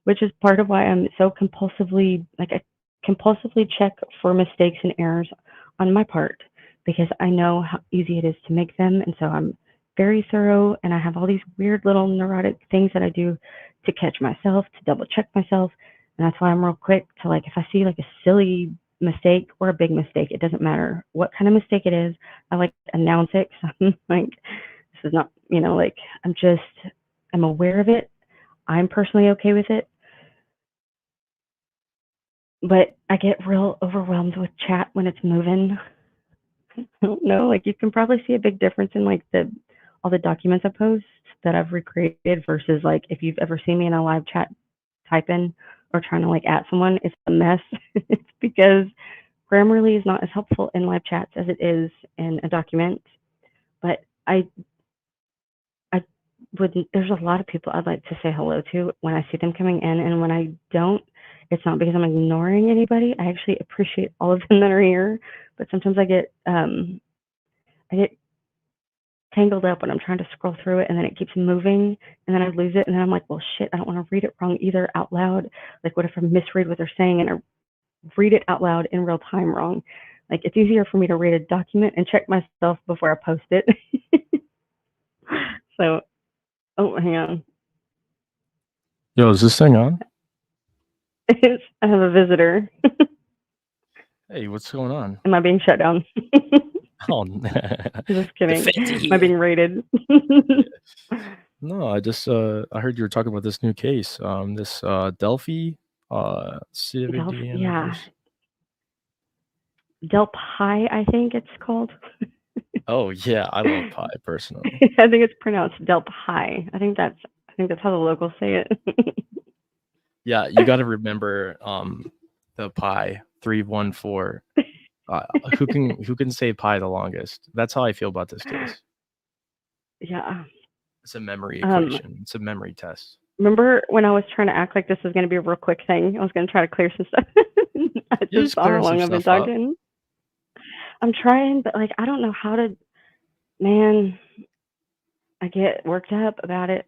which is part of why I'm so compulsively, like, I compulsively check for mistakes and errors on my part, because I know how easy it is to make them. And so I'm very thorough, and I have all these weird little neurotic things that I do to catch myself, to double check myself. And that's why I'm real quick to, like, if I see like a silly mistake or a big mistake, it doesn't matter what kind of mistake it is, I like to announce it. So I'm like, this is not, like, I'm aware of it. I'm personally okay with it. but I get real overwhelmed with chat when it's moving. I don't know, like you can probably see a big difference in like all the documents I post that I've recreated versus like if you've ever seen me in a live chat typing or trying to like at someone, it's a mess. It's because Grammarly is not as helpful in live chats as it is in a document. But I would, there's a lot of people I'd like to say hello to when I see them coming in, and when I don't, it's not because I'm ignoring anybody. I actually appreciate all of them that are here, but sometimes I get tangled up when I'm trying to scroll through it, and then it keeps moving, and then I lose it, and then I'm like, well, shit, I don't want to read it wrong either out loud. Like, what if I misread what they're saying and I read it out loud in real time wrong? Like, it's easier for me to read a document and check myself before I post it. So, oh, hang on. Yo, is this thing on? I have a visitor. Hey, what's going on? Am I being shut down? Oh, Just kidding. fancy Am I being raided? no, I heard you were talking about this new case. This Delphi, Delphi, CVD yeah. Delphi, I think it's called. Oh yeah, I love pie personally. I think it's pronounced Delphi. I think that's how the locals say it. Yeah, you got to remember the pi 314. Who can say pi the longest? That's how I feel about this case. Yeah. It's a memory equation. It's a memory test. Remember when I was trying to act like this was going to be a real quick thing? I was going to try to clear some stuff. I just saw how long I've been talking. I'm trying, but like I don't know how to. Man, I get worked up about it.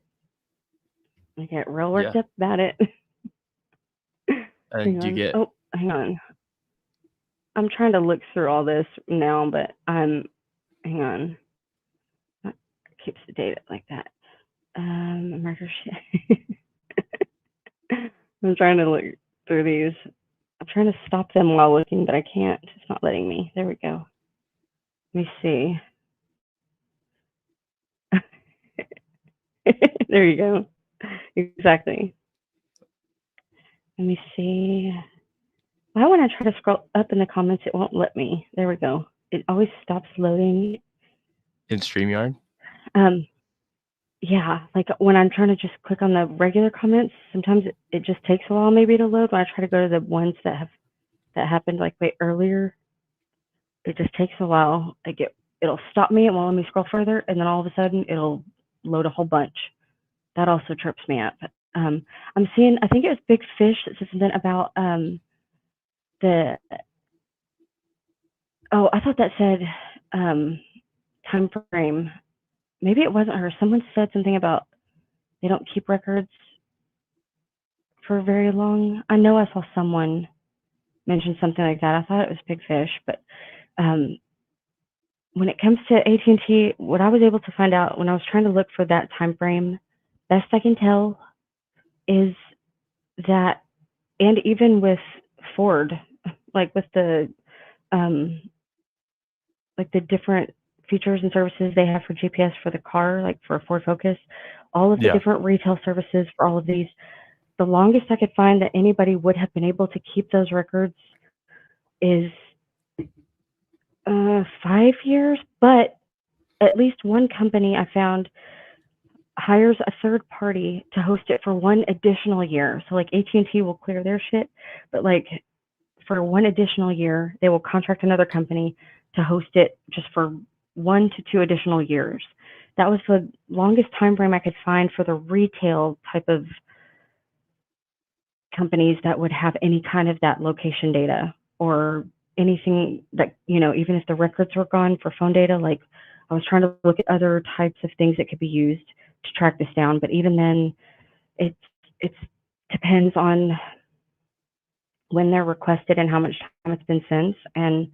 I get real worked up about it. And you get. Oh, hang on. I'm trying to look through all this now, but hang on. It keeps the data like that. Murder shit. I'm trying to look through these. I'm trying to stop them while looking, but I can't. It's not letting me. There we go. Let me see. There you go. Exactly. Let me see. Why when I try to scroll up in the comments, it won't let me. There we go. It always stops loading. In StreamYard? Yeah, like when I'm trying to just click on the regular comments, sometimes it just takes a while maybe to load. When I try to go to the ones that happened like way earlier, it just takes a while. It'll stop me, it won't let me scroll further, and then all of a sudden it'll load a whole bunch. That also trips me up. I'm seeing, I think it was Big Fish that said something about I thought that said time frame. Maybe it wasn't her. Someone said something about they don't keep records for very long. I know I saw someone mention something like that. I thought it was Big Fish, but when it comes to AT&T, what I was able to find out when I was trying to look for that time frame, best I can tell, is that, and even with Ford, like with the different features and services they have for GPS for the car, like for Ford Focus, all of the different retail services for all of these, the longest I could find that anybody would have been able to keep those records is 5 years, but at least one company I found hires a third party to host it for one additional year. So like AT&T will clear their shit, but like for one additional year, they will contract another company to host it just for 1 to 2 additional years. That was the longest time frame I could find for the retail type of companies that would have any kind of that location data or anything that, even if the records were gone for phone data, like I was trying to look at other types of things that could be used to track this down. But even then, it depends on when they're requested and how much time it's been since. And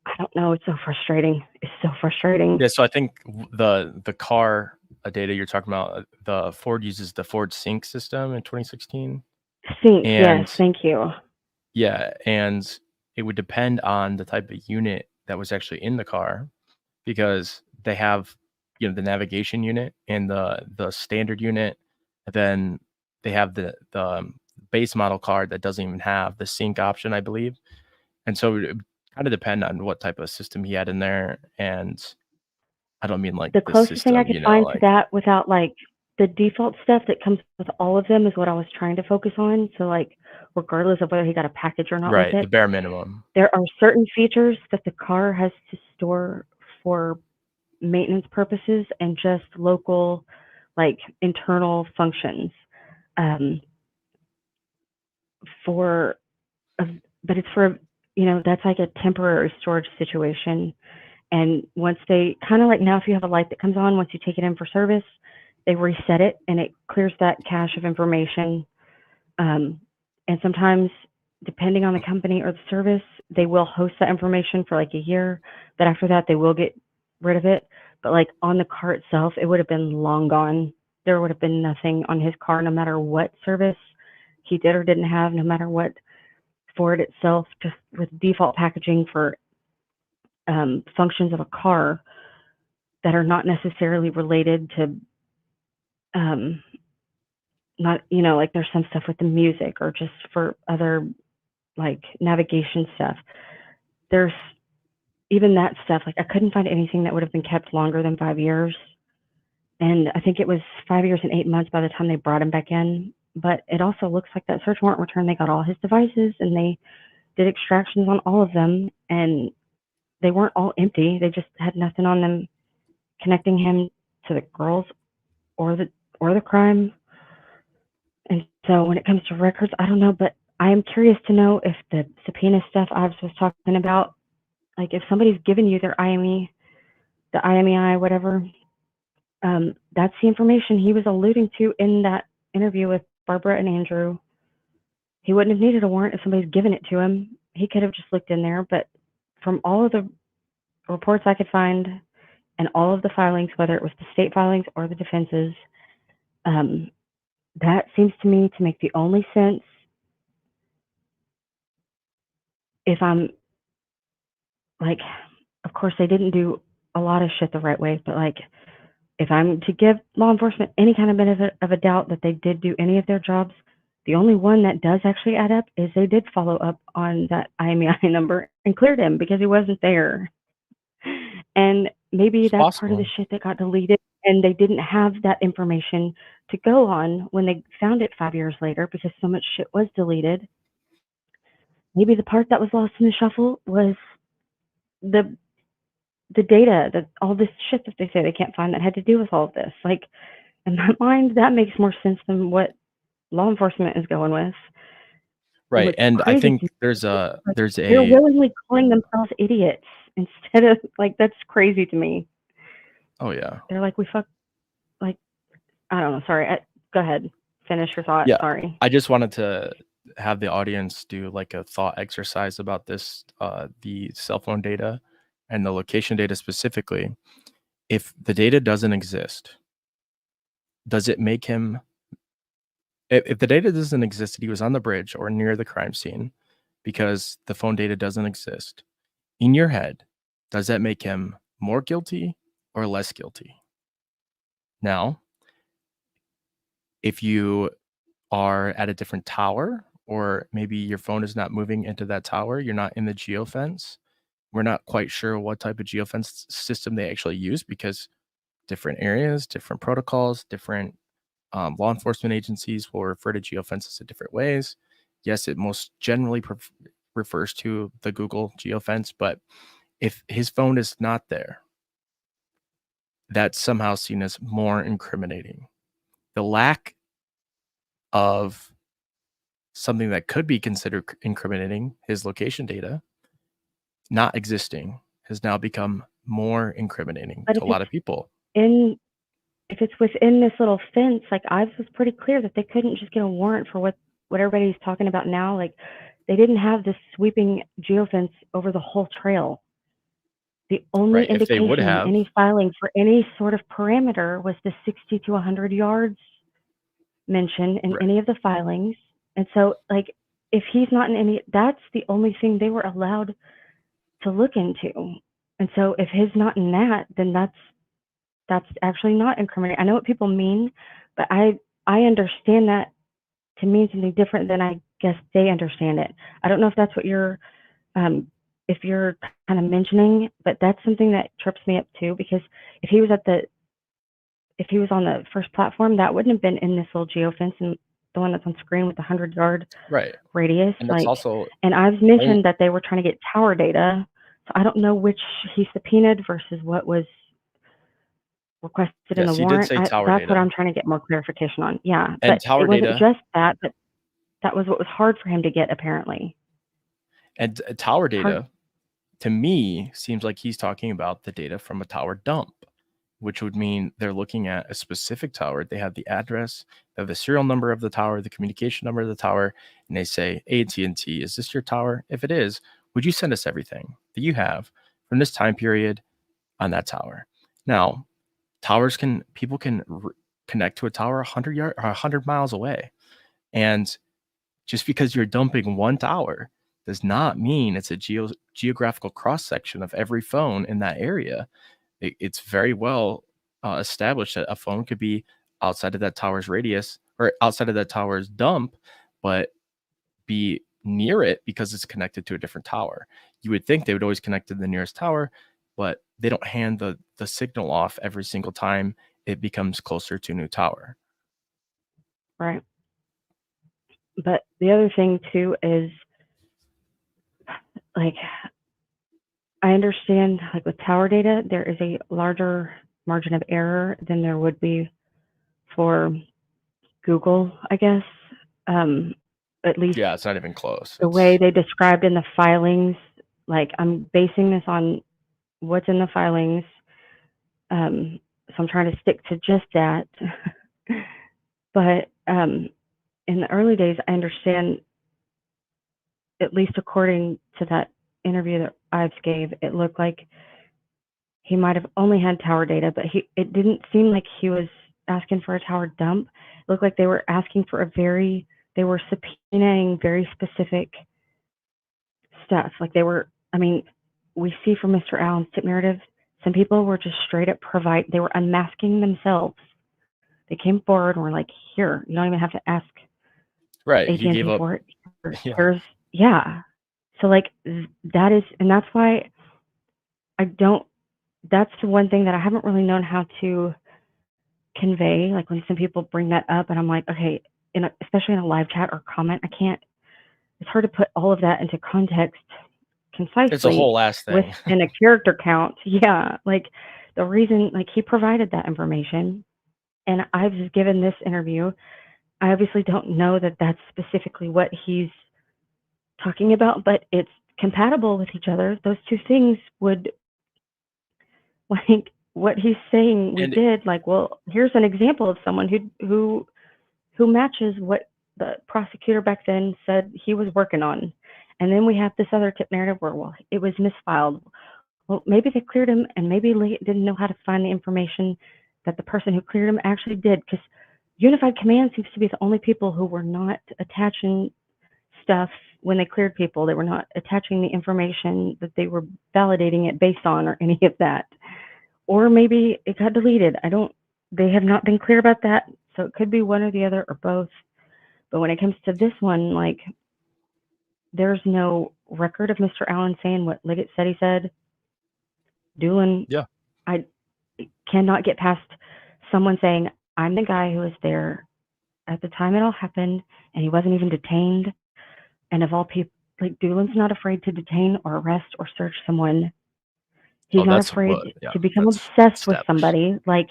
I don't know. It's so frustrating. It's so frustrating. Yeah, so I think the car data you're talking about, the Ford uses the Ford Sync system in 2016. Sync, yes, thank you. Yeah, and it would depend on the type of unit that was actually in the car, because they have, the navigation unit and the standard unit, and then they have the base model card that doesn't even have the sync option, I believe. And so it would kind of depend on what type of system he had in there. And I don't mean like The the closest thing I system, could you know, find to like that without like the default stuff that comes with all of them is what I was trying to focus on. So like, regardless of whether he got a package or not with right, the it, bare minimum. there are certain features that the car has to store for maintenance purposes and just local, like internal functions. For, but it's for, you know, that's like a temporary storage situation. And once they kind of like now, if you have a light that comes on, once you take it in for service, they reset it and it clears that cache of information. And sometimes, depending on the company or the service, they will host that information for like a year. But after that, they will get rid of it. But like on the car itself, it would have been long gone. There would have been nothing on his car, no matter what service he did or didn't have, no matter what for it itself, just with default packaging for functions of a car that are not necessarily related to not, you know, like there's some stuff with the music or just for other like navigation stuff. There's even that stuff, like I couldn't find anything that would have been kept longer than 5 years. And I think it was 5 years and 8 months by the time they brought him back in. But it also looks like that search warrant return, they got all his devices and they did extractions on all of them. And they weren't all empty. They just had nothing on them connecting him to the girls or the crime. And so when it comes to records, I don't know, but I am curious to know if the subpoena stuff Ives was talking about, like if somebody's given you their IME, the IMEI, whatever, that's the information he was alluding to in that interview with Barbara and Andrew. He wouldn't have needed a warrant if somebody's given it to him. He could have just looked in there, but from all of the reports I could find and all of the filings, whether it was the state filings or the defense's, that seems to me to make the only sense if I'm like, of course, they didn't do a lot of shit the right way, but like, if I'm to give law enforcement any kind of benefit of a doubt that they did do any of their jobs, the only one that does actually add up is they did follow up on that IMEI number and cleared him because he wasn't there. And maybe It's that's part of possible. the shit that got deleted and they didn't have that information to go on when they found it 5 years later because so much shit was deleted. Maybe the part that was lost in the shuffle was the data, that all this shit that they say they can't find that had to do with all of this. Like, in my mind, that makes more sense than what law enforcement is going with. Right. What's And I crazy think to me there's is a like there's they're a willingly calling themselves idiots instead of like that's crazy to me. oh yeah. They're like we fuck like I don't know. Sorry. Go ahead. Finish your thought. Yeah. Sorry. I just wanted to have the audience do like a thought exercise about this, the cell phone data and the location data specifically. If the data doesn't exist, does it make him if the data doesn't exist that he was on the bridge or near the crime scene because the phone data doesn't exist, in your head, does that make him more guilty or less guilty? Now, if you are at a different tower, or maybe your phone is not moving into that tower, you're not in the geofence. We're not quite sure what type of geofence system they actually use because different areas, different protocols, different law enforcement agencies will refer to geofences in different ways. Yes, it most generally refers to the Google geofence, but if his phone is not there, that's somehow seen as more incriminating. The lack of something that could be considered incriminating, his location data, not existing, has now become more incriminating But to a lot of people. if it's within this little fence, like Ives was pretty clear that they couldn't just get a warrant for what everybody's talking about now. Like they didn't have this sweeping geofence over the whole trail. The only Right. If they would indication in have, any filing for any sort of parameter was the 60 to 100 yards mentioned in right, any of the filings. And so, like, if he's not in any, that's the only thing they were allowed to look into. And so, if he's not in that, then that's actually not incriminating. I know what people mean, but I understand that to mean something different than I guess they understand it. I don't know if that's what you're if you're kind of mentioning, but that's something that trips me up too, because if he was on the first platform, that wouldn't have been in this little geofence and the one that's on screen with the 100-yard Right. radius. And that's also and Ives mentioned that they were trying to get tower data. So I don't know which he subpoenaed versus what was requested in the yes, he did warrant. say tower That's data. what I'm trying to get more clarification on. Yeah, And but tower it wasn't data, just that, but that was what was hard for him to get, apparently. and tower data, Hard. to me, seems like he's talking about the data from a tower dump, which would mean they're looking at a specific tower. They have the address, they have the serial number of the tower, the communication number of the tower, and they say, AT&T, is this your tower? If it is, would you send us everything that you have from this time period on that tower? Now, people can connect to a tower 100 miles away. And just because you're dumping one tower does not mean it's a geographical cross-section of every phone in that area. It's very well established that a phone could be outside of that tower's radius or outside of that tower's dump, but be near it because it's connected to a different tower. You would think they would always connect to the nearest tower, but they don't hand the signal off every single time it becomes closer to a new tower. Right. But the other thing too is, like, I understand, like, with tower data, there is a larger margin of error than there would be for Google, I guess. At least Yeah, it's not even close. the way they described in the filings, like, I'm basing this on what's in the filings. So I'm trying to stick to just that. But in the early days, I understand, at least according to that interview that Ives gave, it looked like he might have only had tower data, but it didn't seem like he was asking for a tower dump. It looked like they were asking for they were subpoenaing very specific stuff. Like we see from Mr. Allen's tip narrative, some people were just straight up they were unmasking themselves. They came forward and were like, here, you don't even have to ask Right. He gave AT&T up. for it. Yeah. Yeah. So like that is, and that's why that's the one thing that I haven't really known how to convey. Like when some people bring that up and I'm like, okay, especially in a live chat or comment, it's hard to put all of that into context concisely. It's a whole last thing. Within a character count. Yeah. Like the reason, like he provided that information and I've just given this interview. I obviously don't know that that's specifically what he's talking about, but it's compatible with each other. Those two things would, like, what he's saying we did, like, well, here's an example of someone who matches what the prosecutor back then said he was working on. And then we have this other tip narrative where, well, it was misfiled. Well, maybe they cleared him and maybe Lee didn't know how to find the information that the person who cleared him actually did, because Unified Command seems to be the only people who were not attaching stuff when they cleared people. They were not attaching the information that they were validating it based on or any of that. Or maybe it got deleted. They have not been clear about that. So it could be one or the other or both. But when it comes to this one, like, there's no record of Mr. Allen saying what Liggett said he said. Doolin, yeah. I cannot get past someone saying, I'm the guy who was there at the time it all happened, and he wasn't even detained. And of all people, like, Doolin's not afraid to detain or arrest or search someone. He's not afraid to become obsessed with somebody. Like,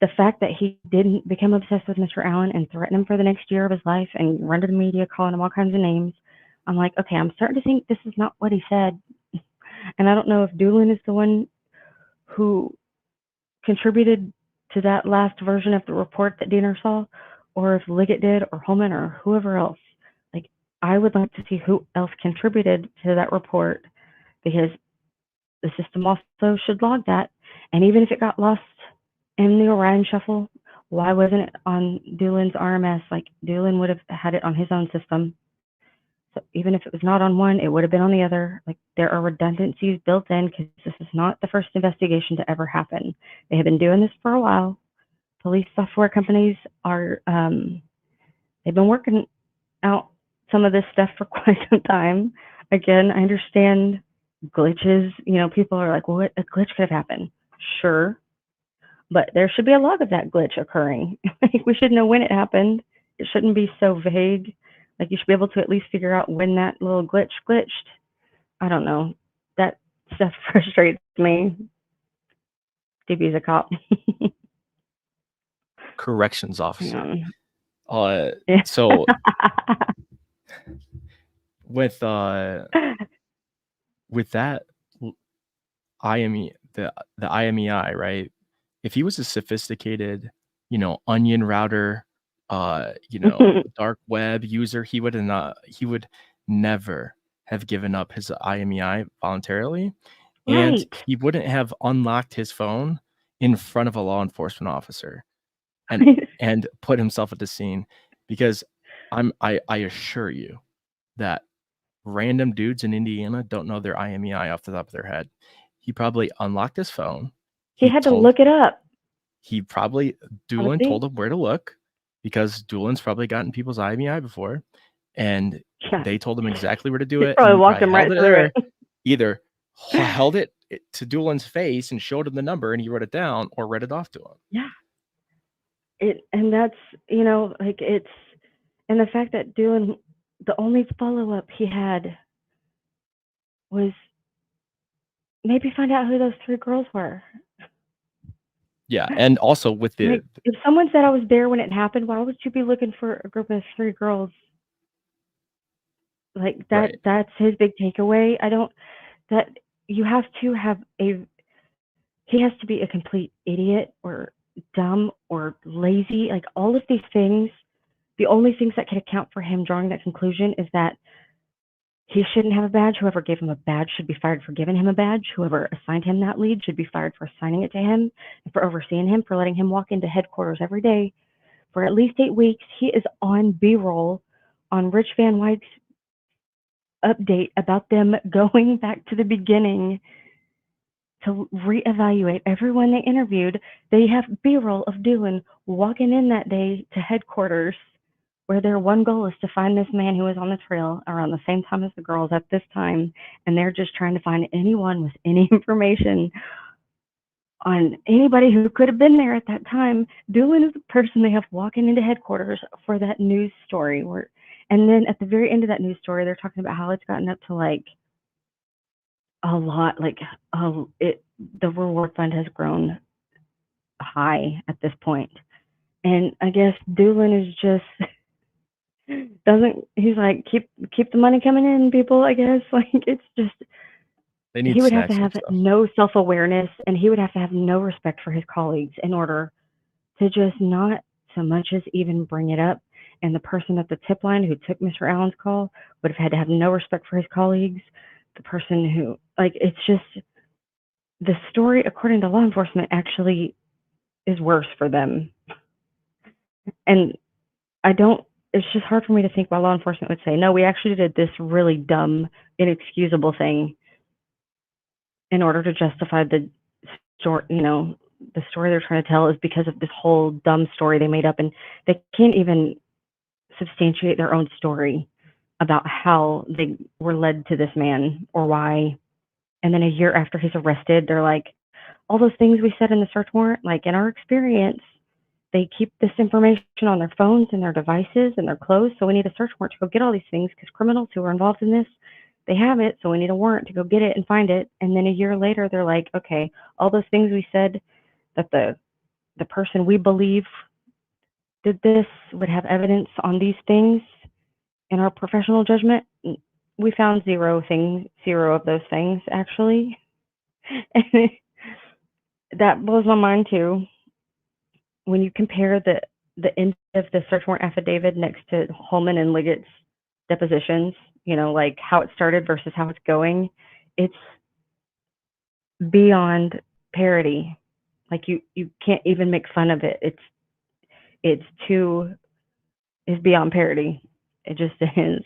the fact that he didn't become obsessed with Mr. Allen and threaten him for the next year of his life and run to the media calling him all kinds of names, I'm like, okay, I'm starting to think this is not what he said. And I don't know if Doolin is the one who contributed to that last version of the report that Diener saw, or if Liggett did, or Holman, or whoever else. Like, I would like to see who else contributed to that report, because the system also should log that. And even if it got lost in the Orion shuffle, why wasn't it on Doolin's RMS? Like, Doolin would have had it on his own system. So even if it was not on one, it would have been on the other. Like, there are redundancies built in, because this is not the first investigation to ever happen. They have been doing this for a while. Police software companies are They've been working out some of this stuff for quite some time. Again, I understand glitches. You know, people are like, well, a glitch could have happened. Sure. But there should be a log of that glitch occurring. We should know when it happened. It shouldn't be so vague. Like, you should be able to at least figure out when that little glitch glitched. I don't know. That stuff frustrates me. DB's a cop. Corrections officer. Yeah. So with that IME, the IMEI, right? If he was a sophisticated, onion router, dark web user, he would never have given up his IMEI voluntarily, and Right. he wouldn't have unlocked his phone in front of a law enforcement officer and put himself at the scene, because I assure you that random dudes in Indiana don't know their IMEI off the top of their head. He probably unlocked his phone. He had to look it up. Doolin told him where to look, because Doolin's probably gotten people's IMEI before, and they told him exactly where to do it. Probably walked him right through it. Either held it to Doolin's face and showed him the number and he wrote it down, or read it off to him. Yeah. And that's, it's, and the fact that Doolin, the only follow-up he had was maybe find out who those 3 girls were. Yeah, and also with the... Like, if someone said I was there when it happened, why would you be looking for a group of 3 girls? Like, that's his big takeaway. You have to have he has to be a complete idiot or dumb or lazy. Like, all of these things, the only things that can account for him drawing that conclusion is that he shouldn't have a badge. Whoever gave him a badge should be fired for giving him a badge. Whoever assigned him that lead should be fired for assigning it to him and for overseeing him, for letting him walk into headquarters every day for at least 8 weeks. He is on B-roll on Rich Van Wyck's update about them going back to the beginning to reevaluate everyone they interviewed. They have B-roll of Doolin walking in that day to headquarters, where their one goal is to find this man who was on the trail around the same time as the girls at this time, and they're just trying to find anyone with any information on anybody who could have been there at that time. Doolin is the person they have walking into headquarters for that news story. And then at the very end of that news story, they're talking about how it's gotten up to like a lot, like the reward fund has grown high at this point. And I guess Doolin is just he's like, keep the money coming in, people, I guess. Like, it's just, he would have to have no self-awareness, and he would have to have no respect for his colleagues in order to just not so much as even bring it up. And the person at the tip line who took Mr. Allen's call would have had to have no respect for his colleagues. The person who, like, it's just, the story, according to law enforcement, actually is worse for them. And it's just hard for me to think why law enforcement would say, no, we actually did this really dumb, inexcusable thing in order to justify the story. The story they're trying to tell is because of this whole dumb story they made up, and they can't even substantiate their own story about how they were led to this man or why. And then a year after he's arrested, they're like, all those things we said in the search warrant, like, in our experience, they keep this information on their phones and their devices and their clothes, so we need a search warrant to go get all these things, because criminals who are involved in this, they have it, so we need a warrant to go get it and find it. And then a year later, they're like, okay, all those things we said that the person we believe did this would have evidence on these things in our professional judgment. We found zero of those things, actually. And that blows my mind, too. When you compare the end of the search warrant affidavit next to Holman and Liggett's depositions, like how it started versus how it's going, it's beyond parody. Like, you can't even make fun of it. It's beyond parody. It just is.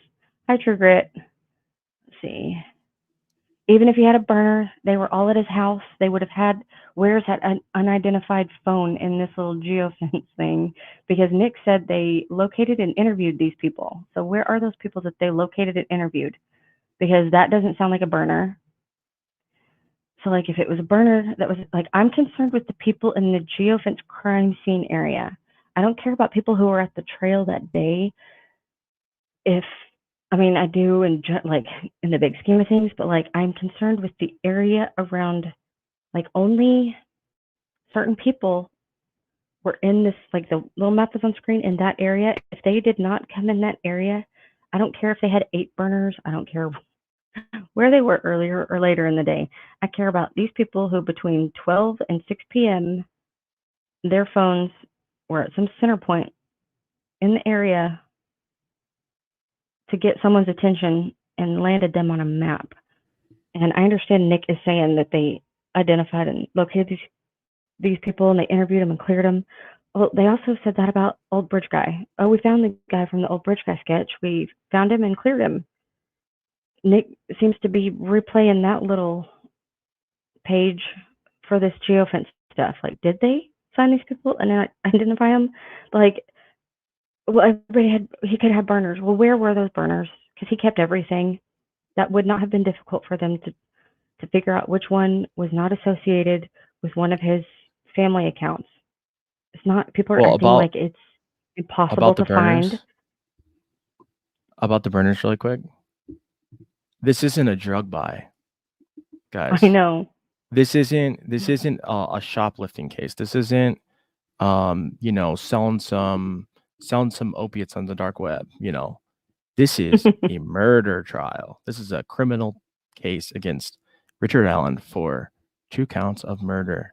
Hi, True Grit. Let's see. even if he had a burner, they were all at his house. They would have had, where's that unidentified phone in this little geofence thing? Because Nick said they located and interviewed these people. So where are those people that they located and interviewed? Because that doesn't sound like a burner. So like if it was a burner, that was like, I'm concerned with the people in the geofence crime scene area. I don't care about people who were at the trail that day. I do in like in the big scheme of things, but like I'm concerned with the area around, like only certain people were in this, like the little map that's on screen in that area. If they did not come in that area, I don't care if they had 8 burners. I don't care where they were earlier or later in the day. I care about these people who between 12 and 6 p.m., their phones were at some center point in the area to get someone's attention and landed them on a map. And I understand Nick is saying that they identified and located these people and they interviewed them and cleared them. Well, they also said that about Old Bridge Guy. Oh, we found the guy from the Old Bridge Guy sketch. We found him and cleared him. Nick seems to be replaying that little page for this geofence stuff. Like, did they find these people and identify them? Like, well, he could have burners. Well, where were those burners? Because he kept everything. That would not have been difficult for them to figure out which one was not associated with one of his family accounts. It's not, people are acting like it's impossible to find. About the burners really quick. This isn't a drug buy, guys. I know. This isn't a shoplifting case. This isn't selling some opiates on the dark web, This is a murder trial. This is a criminal case against Richard Allen for 2 counts of murder.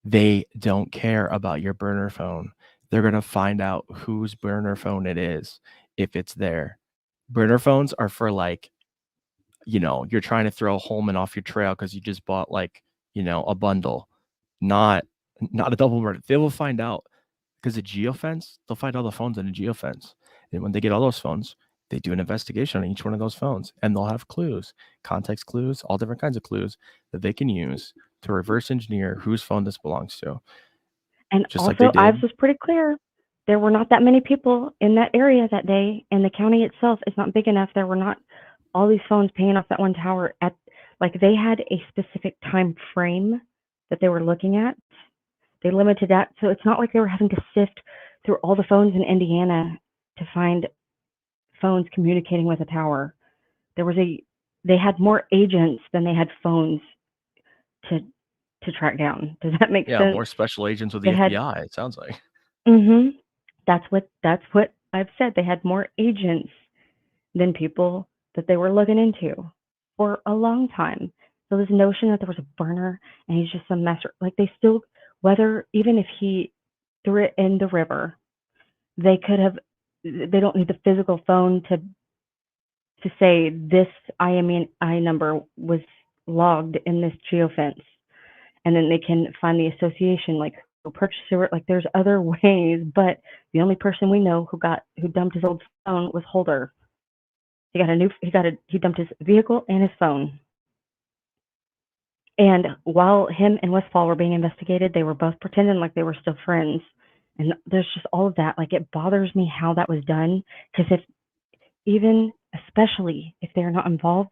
They don't care about your burner phone. They're going to find out whose burner phone it is if it's there. Burner phones are for like, you're trying to throw Holman off your trail because you just bought like, a bundle, not a double murder. They will find out because the geofence, they'll find all the phones in the geofence. And when they get all those phones, they do an investigation on each one of those phones and they'll have clues, context clues, all different kinds of clues that they can use to reverse engineer whose phone this belongs to. And just also, like Ives was pretty clear. There were not that many people in that area that day, and the county itself is not big enough. There were not all these phones paying off that one tower at, like, they had a specific time frame that they were looking at. They limited that, so it's not like they were having to sift through all the phones in Indiana to find phones communicating with a tower. They had more agents than they had phones to track down. Does that make sense? Yeah, more special agents with the FBI, it sounds like. That's what I've said. They had more agents than people that they were looking into for a long time. So this notion that there was a burner and he's just some master, like they still, even if he threw it in the river, they don't need the physical phone to say this IMEI number was logged in this geofence. And then they can find the association, like who purchased it. Like there's other ways, but the only person we know who dumped his old phone was Holder. He dumped his vehicle and his phone. And while him and Westfall were being investigated, they were both pretending like they were still friends. And there's just all of that. Like it bothers me how that was done, because especially if they're not involved,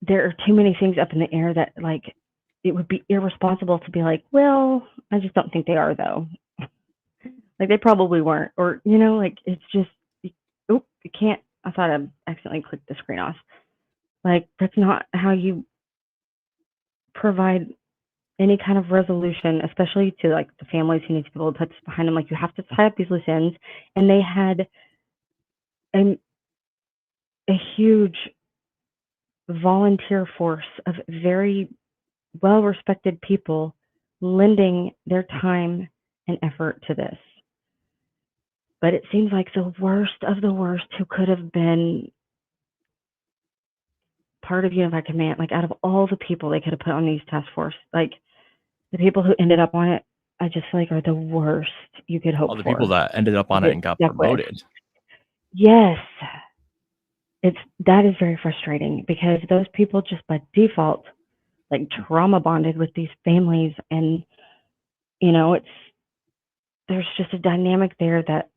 there are too many things up in the air that, like, it would be irresponsible to be like, well, I just don't think they are, though. Like, they probably weren't. Or, like, it's just, you can't. I thought I accidentally clicked the screen off. Like, that's not how you provide any kind of resolution, especially to, like, the families who need to be able to put this behind them. Like, you have to tie up these loose ends. And they had a huge volunteer force of very well-respected people lending their time and effort to this. But it seems like the worst of the worst who could have been part of Unified Command, like out of all the people they could have put on these task force, like the people who ended up on it, I just feel like are the worst you could hope for. All the people that ended up on it and got promoted. Yes. that is very frustrating, because those people just by default like trauma bonded with these families, and there's just a dynamic there that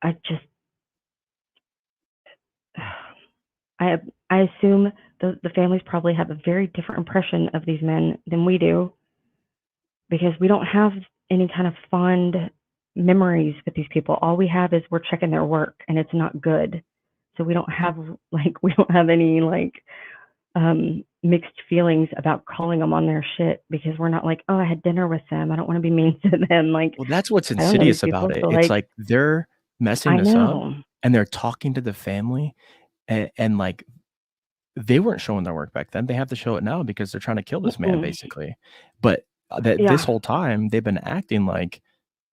I just I assume the families probably have a very different impression of these men than we do, because we don't have any kind of fond memories with these people. All we have is we're checking their work, and it's not good. So we don't have any mixed feelings about calling them on their shit, because we're not like, oh, I had dinner with them, I don't want to be mean to them. Like, Well, that's what's I don't know these insidious about people, it. so It's like, like they're messing I this up know. and they're talking to the family, and like they weren't showing their work back then. They have to show it now because they're trying to kill this man, basically. But that this Yeah, whole time they've been acting like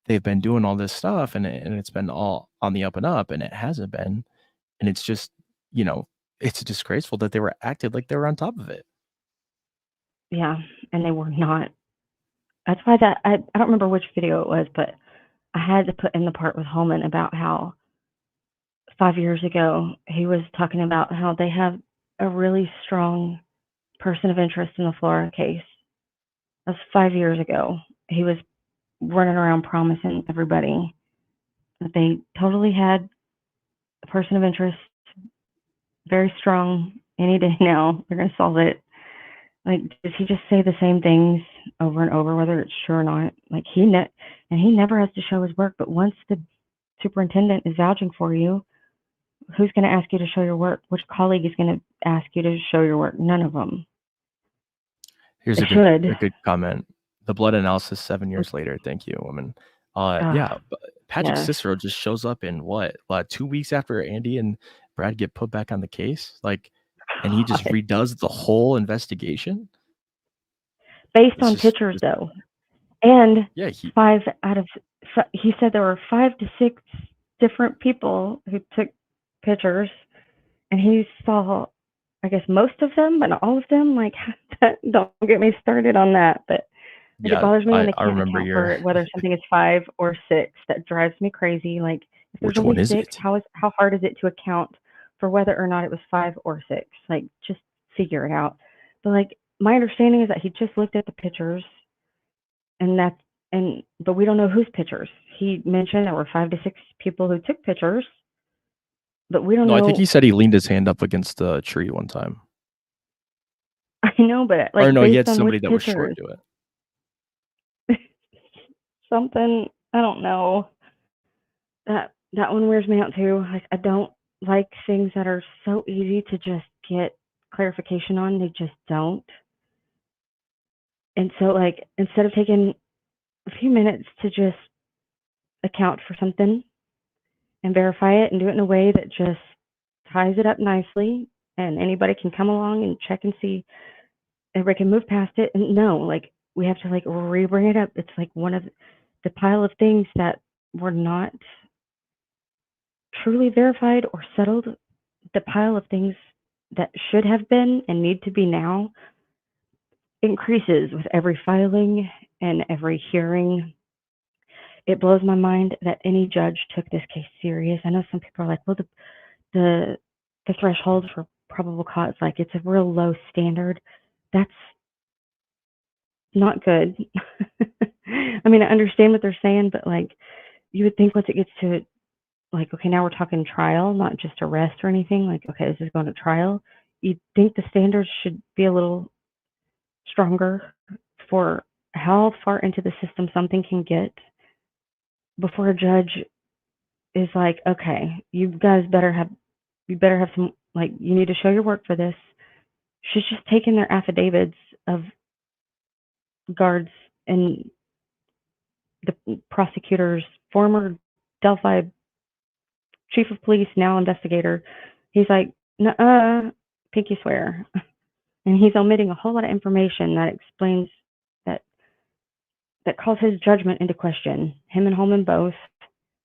they've been doing all this stuff, and it's been all on the up and up, and it hasn't been. And it's just, it's disgraceful that they were acted like they were on top of it. yeah, and they were not. That's why I don't remember which video it was, but I had to put in the part with Holman about how 5 years ago he was talking about how they have a really strong person of interest in the Flora case. That was 5 years ago. He was running around promising everybody that they totally had a person of interest, very strong. Any day now, they're going to solve it. Like, does he just say the same things over and over, whether it's true or not? Like, he never has to show his work. But once the superintendent is vouching for you, who's going to ask you to show your work? Which colleague is going to ask you to show your work? None of them. Here's They a should. good comment. The blood analysis 7 years later. Thank you, woman. Yeah, Patrick Yes. Cicero just shows up in what, 2 weeks after Andy and Brad get put back on the case, and he just redoes the whole investigation Based on pictures, though. And yeah, he said there were 5 to 6 different people who took pictures, and he saw, I guess, most of them, but not all of them. Like, don't get me started on that. But like, it bothers me when they can't account for whether something is 5 or 6. That drives me crazy. Like, if there's only 6, how hard is it to account for whether or not it was 5 or 6? Like, just figure it out. But like, my understanding is that he just looked at the pictures, but we don't know whose pictures. He mentioned there were 5 to 6 people who took pictures, but we don't know. I think he said he leaned his hand up against the tree one time. I know, but like, or no, he had based on somebody which that was short pictures? do it. Something, I don't know. That one wears me out too. Like, I don't like things that are so easy to just get clarification on. They just don't. And so, like, instead of taking a few minutes to just account for something and verify it and do it in a way that just ties it up nicely, and anybody can come along and check and see, everybody can move past it. And no, like, we have to like re-bring it up. It's like one of the pile of things that were not truly verified or settled. The pile of things that should have been and need to be now increases with every filing and every hearing. It blows my mind that any judge took this case serious. I know some people are like, well, the threshold for probable cause, like, it's a real low standard. That's not good. I mean, I understand what they're saying, but like, you would think once it gets to like, okay, now we're talking trial, not just arrest or anything. Like, okay, this is going to trial. You'd think the standards should be a little stronger for how far into the system something can get before a judge is like, okay, you guys better have some, like, you need to show your work for this. She's just taken their affidavits of guards and the prosecutor's former Delphi chief of police, now investigator. He's like, nuh-uh, pinky swear. And he's omitting a whole lot of information that explains that calls his judgment into question. Him and Holman both.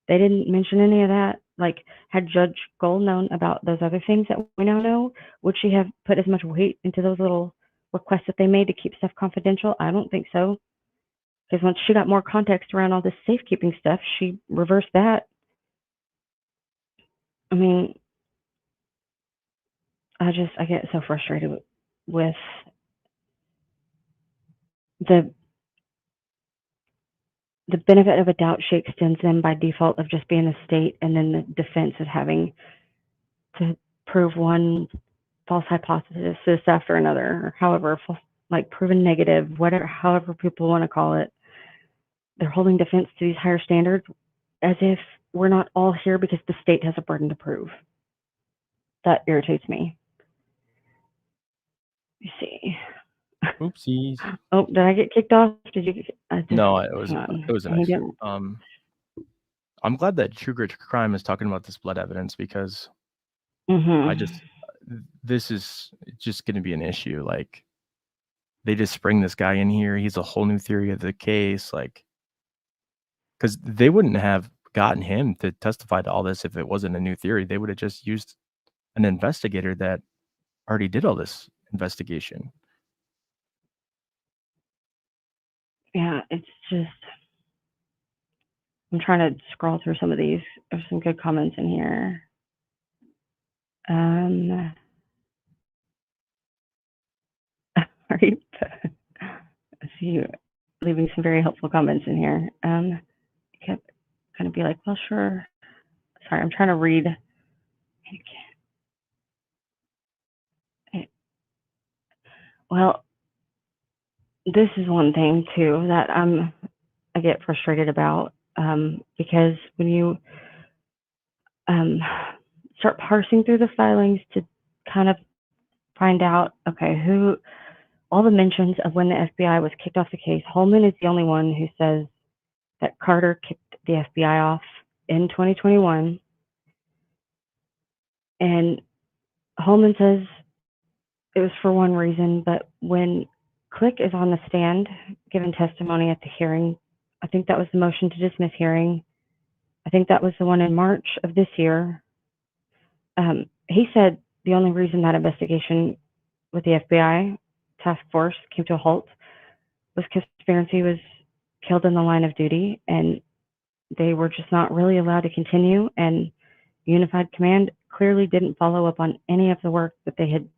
They didn't mention any of that. Like, had Judge Gold known about those other things that we now know, would she have put as much weight into those little requests that they made to keep stuff confidential? I don't think so. Because once she got more context around all this safekeeping stuff, she reversed that. I mean, I get so frustrated with the benefit of a doubt she extends them by default of just being a state, and then the defense of having to prove one false hypothesis after another, or however, like proven negative, whatever, however people want to call it. They're holding defense to these higher standards as if we're not all here because the state has a burden to prove. That irritates me. You see. Oopsies. Oh, did I get kicked off? Did you? No, it was an accident. I'm glad that True Grit Crime is talking about this blood evidence, because this is just going to be an issue. Like, they just bring this guy in here. He's a whole new theory of the case. Like, because they wouldn't have gotten him to testify to all this if it wasn't a new theory. They would have just used an investigator that already did all this investigation. Yeah, it's just, I'm trying to scroll through some of these. There's some good comments in here. Are you, I see you leaving some very helpful comments in here. I kept kind of be like, well, sure. Sorry, I'm trying to read. Well, this is one thing too that I get frustrated about, because when you start parsing through the filings to kind of find out, okay, who, all the mentions of when the FBI was kicked off the case, Holman is the only one who says that Carter kicked the FBI off in 2021. And Holman says it was for one reason, but when Click is on the stand giving testimony at the hearing, I think that was the motion to dismiss hearing. I think that was the one in March of this year. He said the only reason that investigation with the FBI task force came to a halt was because Transparency was killed in the line of duty, and they were just not really allowed to continue. And Unified Command clearly didn't follow up on any of the work that they had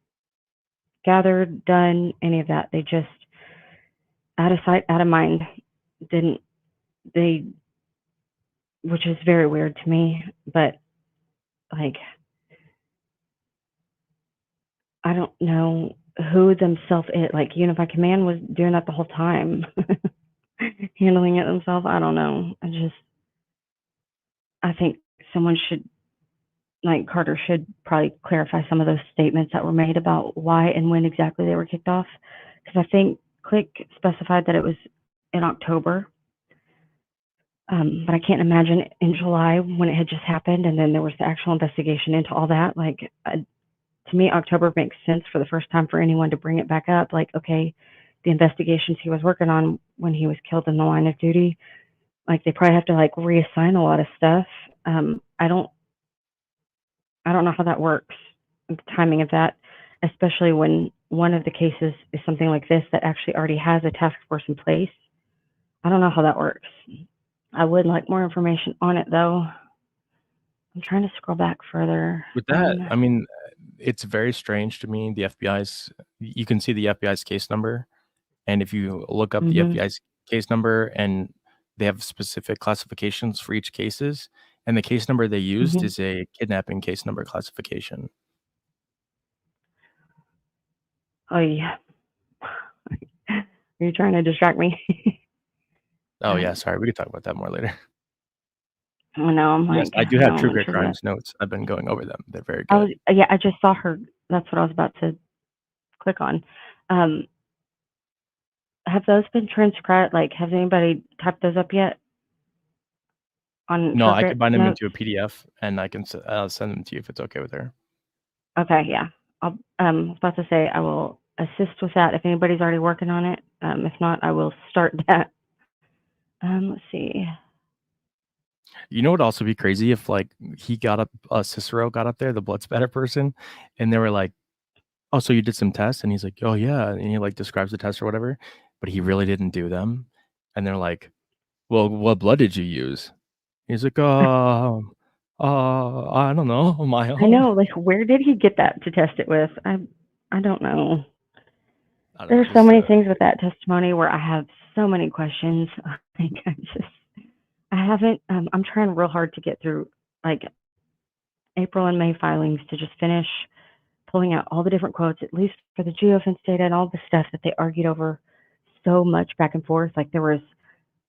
gathered, done, any of that. They just, out of sight, out of mind, didn't they, which is very weird to me, but like, I don't know who themselves, like Unified Command was doing that the whole time, handling it themselves. I don't know. I think someone should, like Carter should probably clarify some of those statements that were made about why and when exactly they were kicked off. Because I think Click specified that it was in October. But I can't imagine in July when it had just happened and then there was the actual investigation into all that. Like, to me, October makes sense for the first time for anyone to bring it back up. Like, okay, the investigations he was working on when he was killed in the line of duty, like they probably have to like reassign a lot of stuff. I don't know how that works, the timing of that, especially when one of the cases is something like this that actually already has a task force in place. I don't know how that works. I would like more information on it, though. I'm trying to scroll back further. With that, I mean, it's very strange to me. You can see the FBI's case number, and if you look up the FBI's case number, and they have specific classifications for each cases, and the case number they used is a kidnapping case number classification. Oh, yeah. Are you trying to distract me? Oh, yeah. Sorry. We could talk about that more later. Oh, no, I'm like, yes, I do have True Grit Crimes notes. I've been going over them. They're very good. I just saw her. That's what I was about to click on. Have those been transcribed? Like, has anybody typed those up yet? No, I can bind them into a PDF, and I can send them to you if it's okay with her. Okay, yeah. I was about to say I will assist with that if anybody's already working on it. If not, I will start that. Let's see. You know what would also be crazy if like Cicero got up there, the blood spatter person, and they were like, "Oh, so you did some tests?" And he's like, "Oh yeah," and he like describes the test or whatever, but he really didn't do them. And they're like, "Well, what blood did you use?" He's like, "Oh, I don't know, my own. I know, like, where did he get that to test it with? I don't know. I don't know. There's so many things with that testimony where I have so many questions. Like, I haven't, I'm trying real hard to get through like April and May filings to just finish pulling out all the different quotes, at least for the geofence data and all the stuff that they argued over so much back and forth. Like there was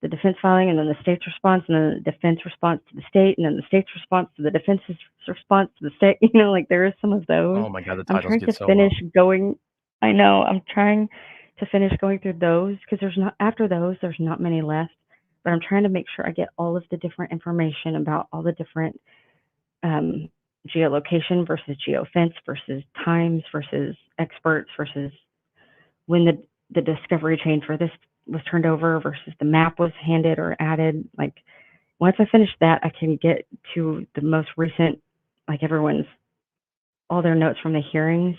the defense filing and then the state's response and then the defense response to the state and then the state's response to the defense's response to the state. You know, like there is some of those. Oh my god, the I'm titles trying get to so finish long. going. I know. I'm trying to finish going through those because there's not after those. There's not many left. But I'm trying to make sure I get all of the different information about all the different um, geolocation versus geofence versus times versus experts versus when the discovery chain for this was turned over versus the map was handed or added. Like once I finish that, I can get to the most recent, like everyone's all their notes from the hearings.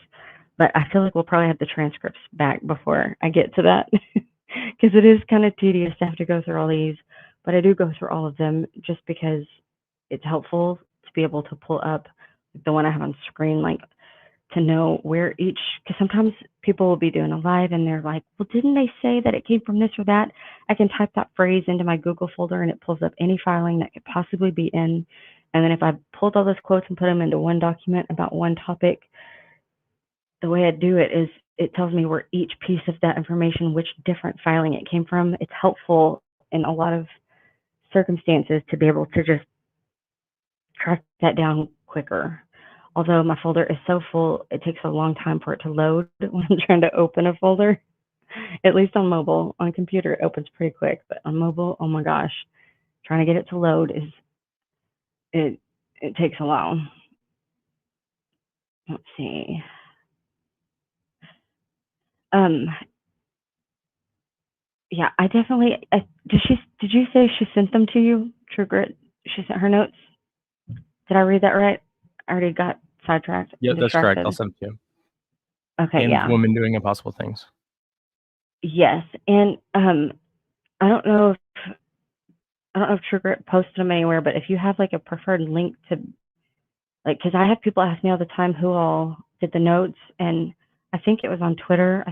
But I feel like we'll probably have the transcripts back before I get to that because it is kind of tedious to have to go through all these. But I do go through all of them just because it's helpful to be able to pull up the one I have on screen, like to know where each, because sometimes people will be doing a live and they're like, well, didn't they say that it came from this or that? I can type that phrase into my Google folder and it pulls up any filing that could possibly be in. And then if I pulled all those quotes and put them into one document about one topic, the way I do it is it tells me where each piece of that information, which different filing it came from. It's helpful in a lot of circumstances to be able to just track that down quicker. Although my folder is so full, it takes a long time for it to load when I'm trying to open a folder. At least on mobile. On computer, it opens pretty quick, but on mobile, oh my gosh, trying to get it to load is it takes a while. Let's see. Um, yeah, I definitely. Did you say she sent them to you, True Grit? She sent her notes. Did I read that right? I already got sidetracked, Yeah, that's correct. distracted. I'll send it to you. Okay, And yeah, women doing impossible things. yes, and I don't know if True Grit posted them anywhere, but if you have like a preferred link to, like, because I have people ask me all the time who all did the notes, and I think it was on Twitter.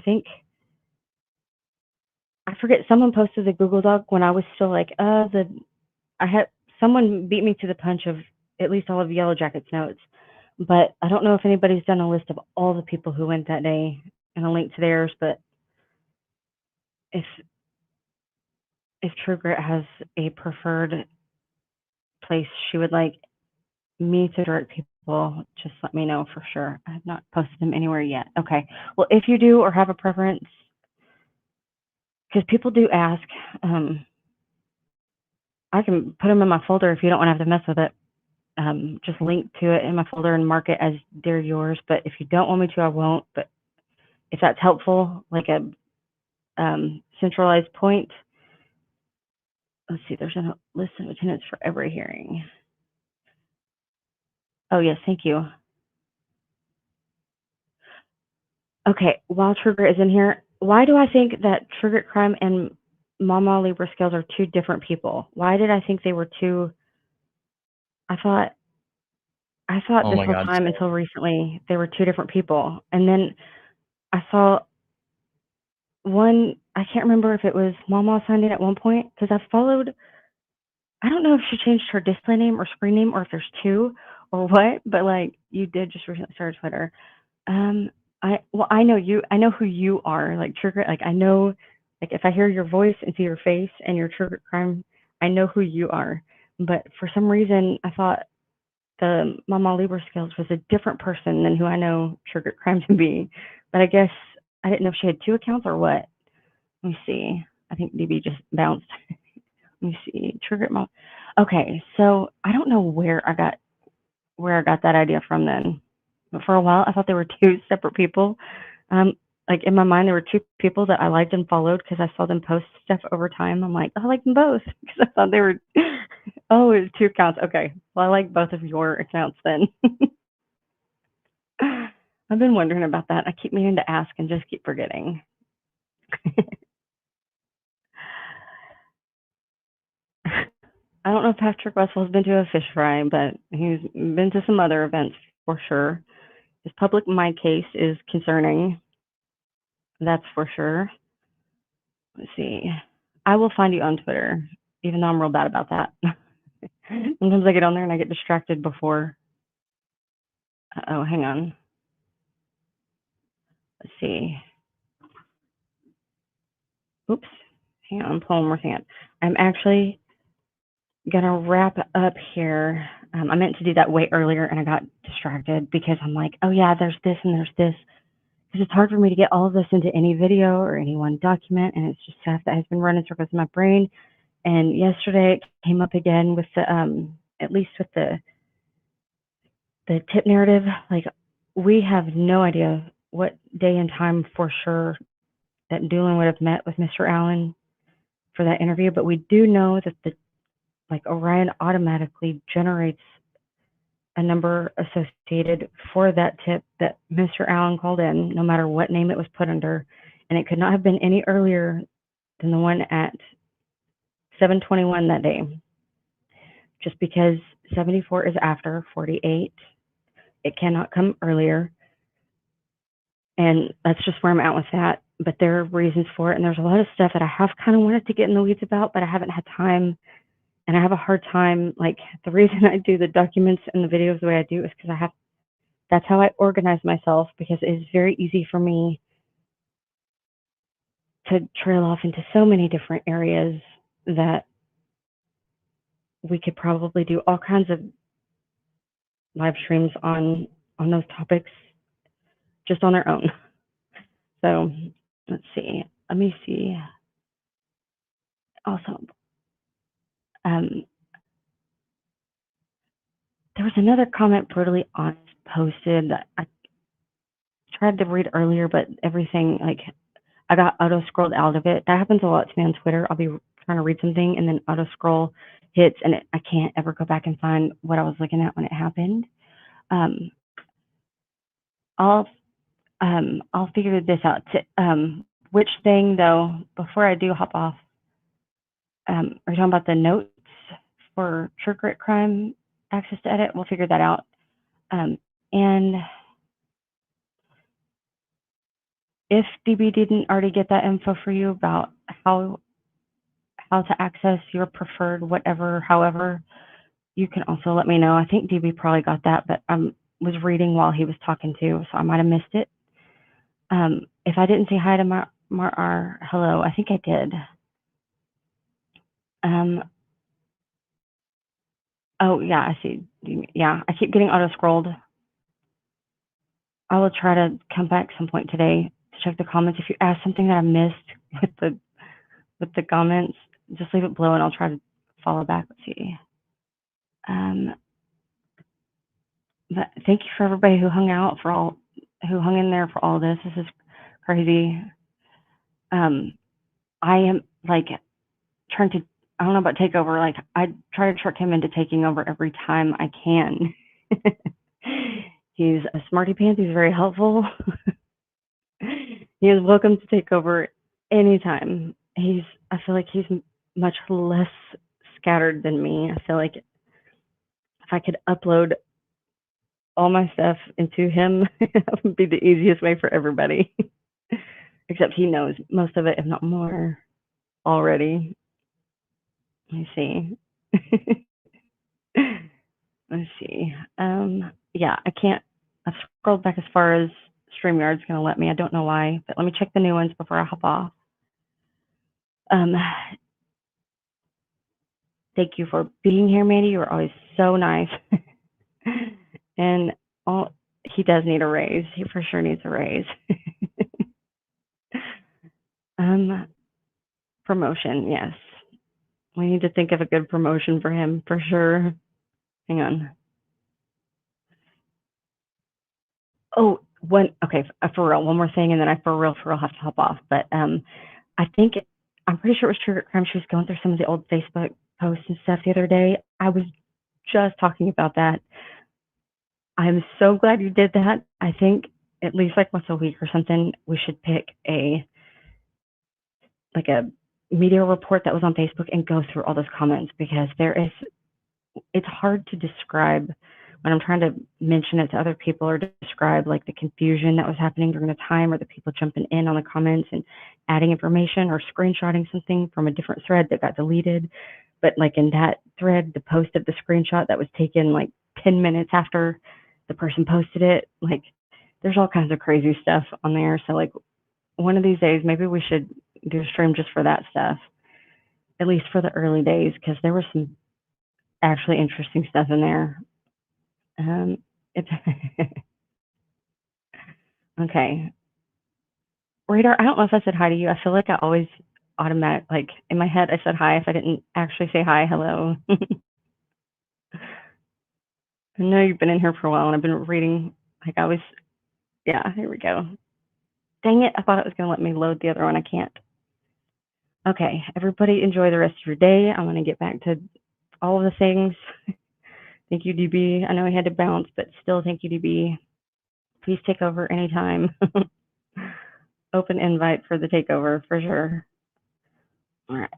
I forget, someone posted the Google Doc when I was still like, I had someone beat me to the punch of at least all of Yellow Jacket's notes, but I don't know if anybody's done a list of all the people who went that day and a link to theirs. But if True Grit has a preferred place she would like me to direct people, just let me know for sure. I have not posted them anywhere yet. Okay. Well, if you do or have a preference, because people do ask, I can put them in my folder if you don't want to have to mess with it. Just link to it in my folder and mark it as they're yours. But if you don't want me to, I won't. But if that's helpful, like a centralized point, let's see, there's a list of attendance for every hearing. Oh, yes, thank you. Okay, while Trigger is in here, why do I think that Trigger Crime and Mama Libra Scales are two different people? Why did I think they were two? I thought Oh this my whole god. time until recently they were two different people. And then I saw one, I can't remember if it was Mama signed in at one point because I followed, I don't know if she changed her display name or screen name or if there's two or what, but like you did just recently start Twitter. I know you. I know who you are. Like Trigger. Like I know. Like if I hear your voice and see your face and your Trigger Crime, I know who you are. But for some reason, I thought the Mama Libra Skills was a different person than who I know Trigger Crime to be. But I guess I didn't know if she had two accounts or what. Let me see. I think DB just bounced. Let me see. Trigger Mom. Okay, so I don't know where I got that idea from then. But for a while, I thought they were two separate people. Like in my mind, there were two people that I liked and followed because I saw them post stuff over time. I'm like, I like them both because I thought they were. Oh, it was two accounts. Okay, well, I like both of your accounts then. I've been wondering about that. I keep meaning to ask and just keep forgetting. I don't know if Patrick Russell's been to a fish fry, but he's been to some other events for sure. His public mind case is concerning. That's for sure. Let's see. I will find you on Twitter, even though I'm real bad about that. Sometimes I get on there and I get distracted before. Oh, hang on. Let's see. Oops. Hang on, I'm pulling one more thing up. I'm actually gonna wrap up here. I meant to do that way earlier and I got distracted because I'm like, oh yeah, there's this and there's this. Because it's hard for me to get all of this into any video or any one document, and it's just stuff that has been running circles in my brain. And yesterday it came up again with the at least with the tip narrative. Like, we have no idea what day and time for sure that Doolin would have met with Mr. Allen for that interview, but we do know that Orion automatically generates a number associated for that tip that Mr. Allen called in, no matter what name it was put under, and it could not have been any earlier than the one at 7:21 that day. Just because 74 is after 48, it cannot come earlier, and that's just where I'm at with that. But there are reasons for it, and there's a lot of stuff that I have kind of wanted to get in the weeds about, but I haven't had time. And I have a hard time, like, the reason I do the documents and the videos the way I do is because that's how I organize myself, because it is very easy for me to trail off into so many different areas that we could probably do all kinds of live streams on those topics just on their own. So let's see. Let me see. Also, there was another comment Brutally Honest posted that I tried to read earlier, but everything, like, I got auto scrolled out of it. That happens a lot to me on Twitter. I'll be trying to read something and then auto scroll hits, and I can't ever go back and find what I was looking at when it happened. I'll figure this out. Which thing though? Before I do hop off, are you talking about the notes for True Grit Crime access to edit? We'll figure that out. And if DB didn't already get that info for you about how to access your preferred whatever, however, you can also let me know. I think DB probably got that, but I was reading while he was talking too, so I might have missed it. If I didn't say hi to Mar hello, I think I did. Oh yeah, I see. Yeah, I keep getting auto scrolled. I will try to come back some point today to check the comments. If you ask something that I missed with the comments, just leave it below and I'll try to follow back. Let's see. But thank you for everybody who hung in there for all this. This is crazy. I am like trying to, I don't know about takeover. Like, I try to trick him into taking over every time I can. He's a smarty pants. He's very helpful. He is welcome to take over anytime. I feel like he's much less scattered than me. I feel like if I could upload all my stuff into him, that would be the easiest way for everybody. Except he knows most of it, if not more, already. Let me see. Let's see. Yeah, I've scrolled back as far as StreamYard's going to let me. I don't know why, but let me check the new ones before I hop off. Thank you for being here, Mandy. You were always so nice. And he does need a raise. He for sure needs a raise. Promotion, yes. We need to think of a good promotion for him for sure. Hang on. Oh, okay, for real, one more thing, and then I for real have to hop off. But I'm pretty sure it was Trigger Crime. She was going through some of the old Facebook posts and stuff the other day. I was just talking about that. I'm so glad you did that. I think at least like once a week or something, we should pick a media report that was on Facebook and go through all those comments, because it's hard to describe when I'm trying to mention it to other people or describe like the confusion that was happening during the time, or the people jumping in on the comments and adding information or screenshotting something from a different thread that got deleted. But like in that thread, the post of the screenshot that was taken like 10 minutes after the person posted it, like there's all kinds of crazy stuff on there. So like one of these days, maybe we should do a stream just for that stuff, at least for the early days, because there was some actually interesting stuff in there. It's okay. Radar, I don't know if I said hi to you. I feel like I always automatic, like in my head, I said hi if I didn't actually say hi, hello. I know you've been in here for a while, and I've been reading, like I was, yeah, here we go. Dang it, I thought it was going to let me load the other one. I can't. Okay, everybody enjoy the rest of your day. I'm going to get back to all of the things. Thank you, DB. I know I had to bounce, but still thank you, DB. Please take over anytime. Open invite for the takeover for sure. All right.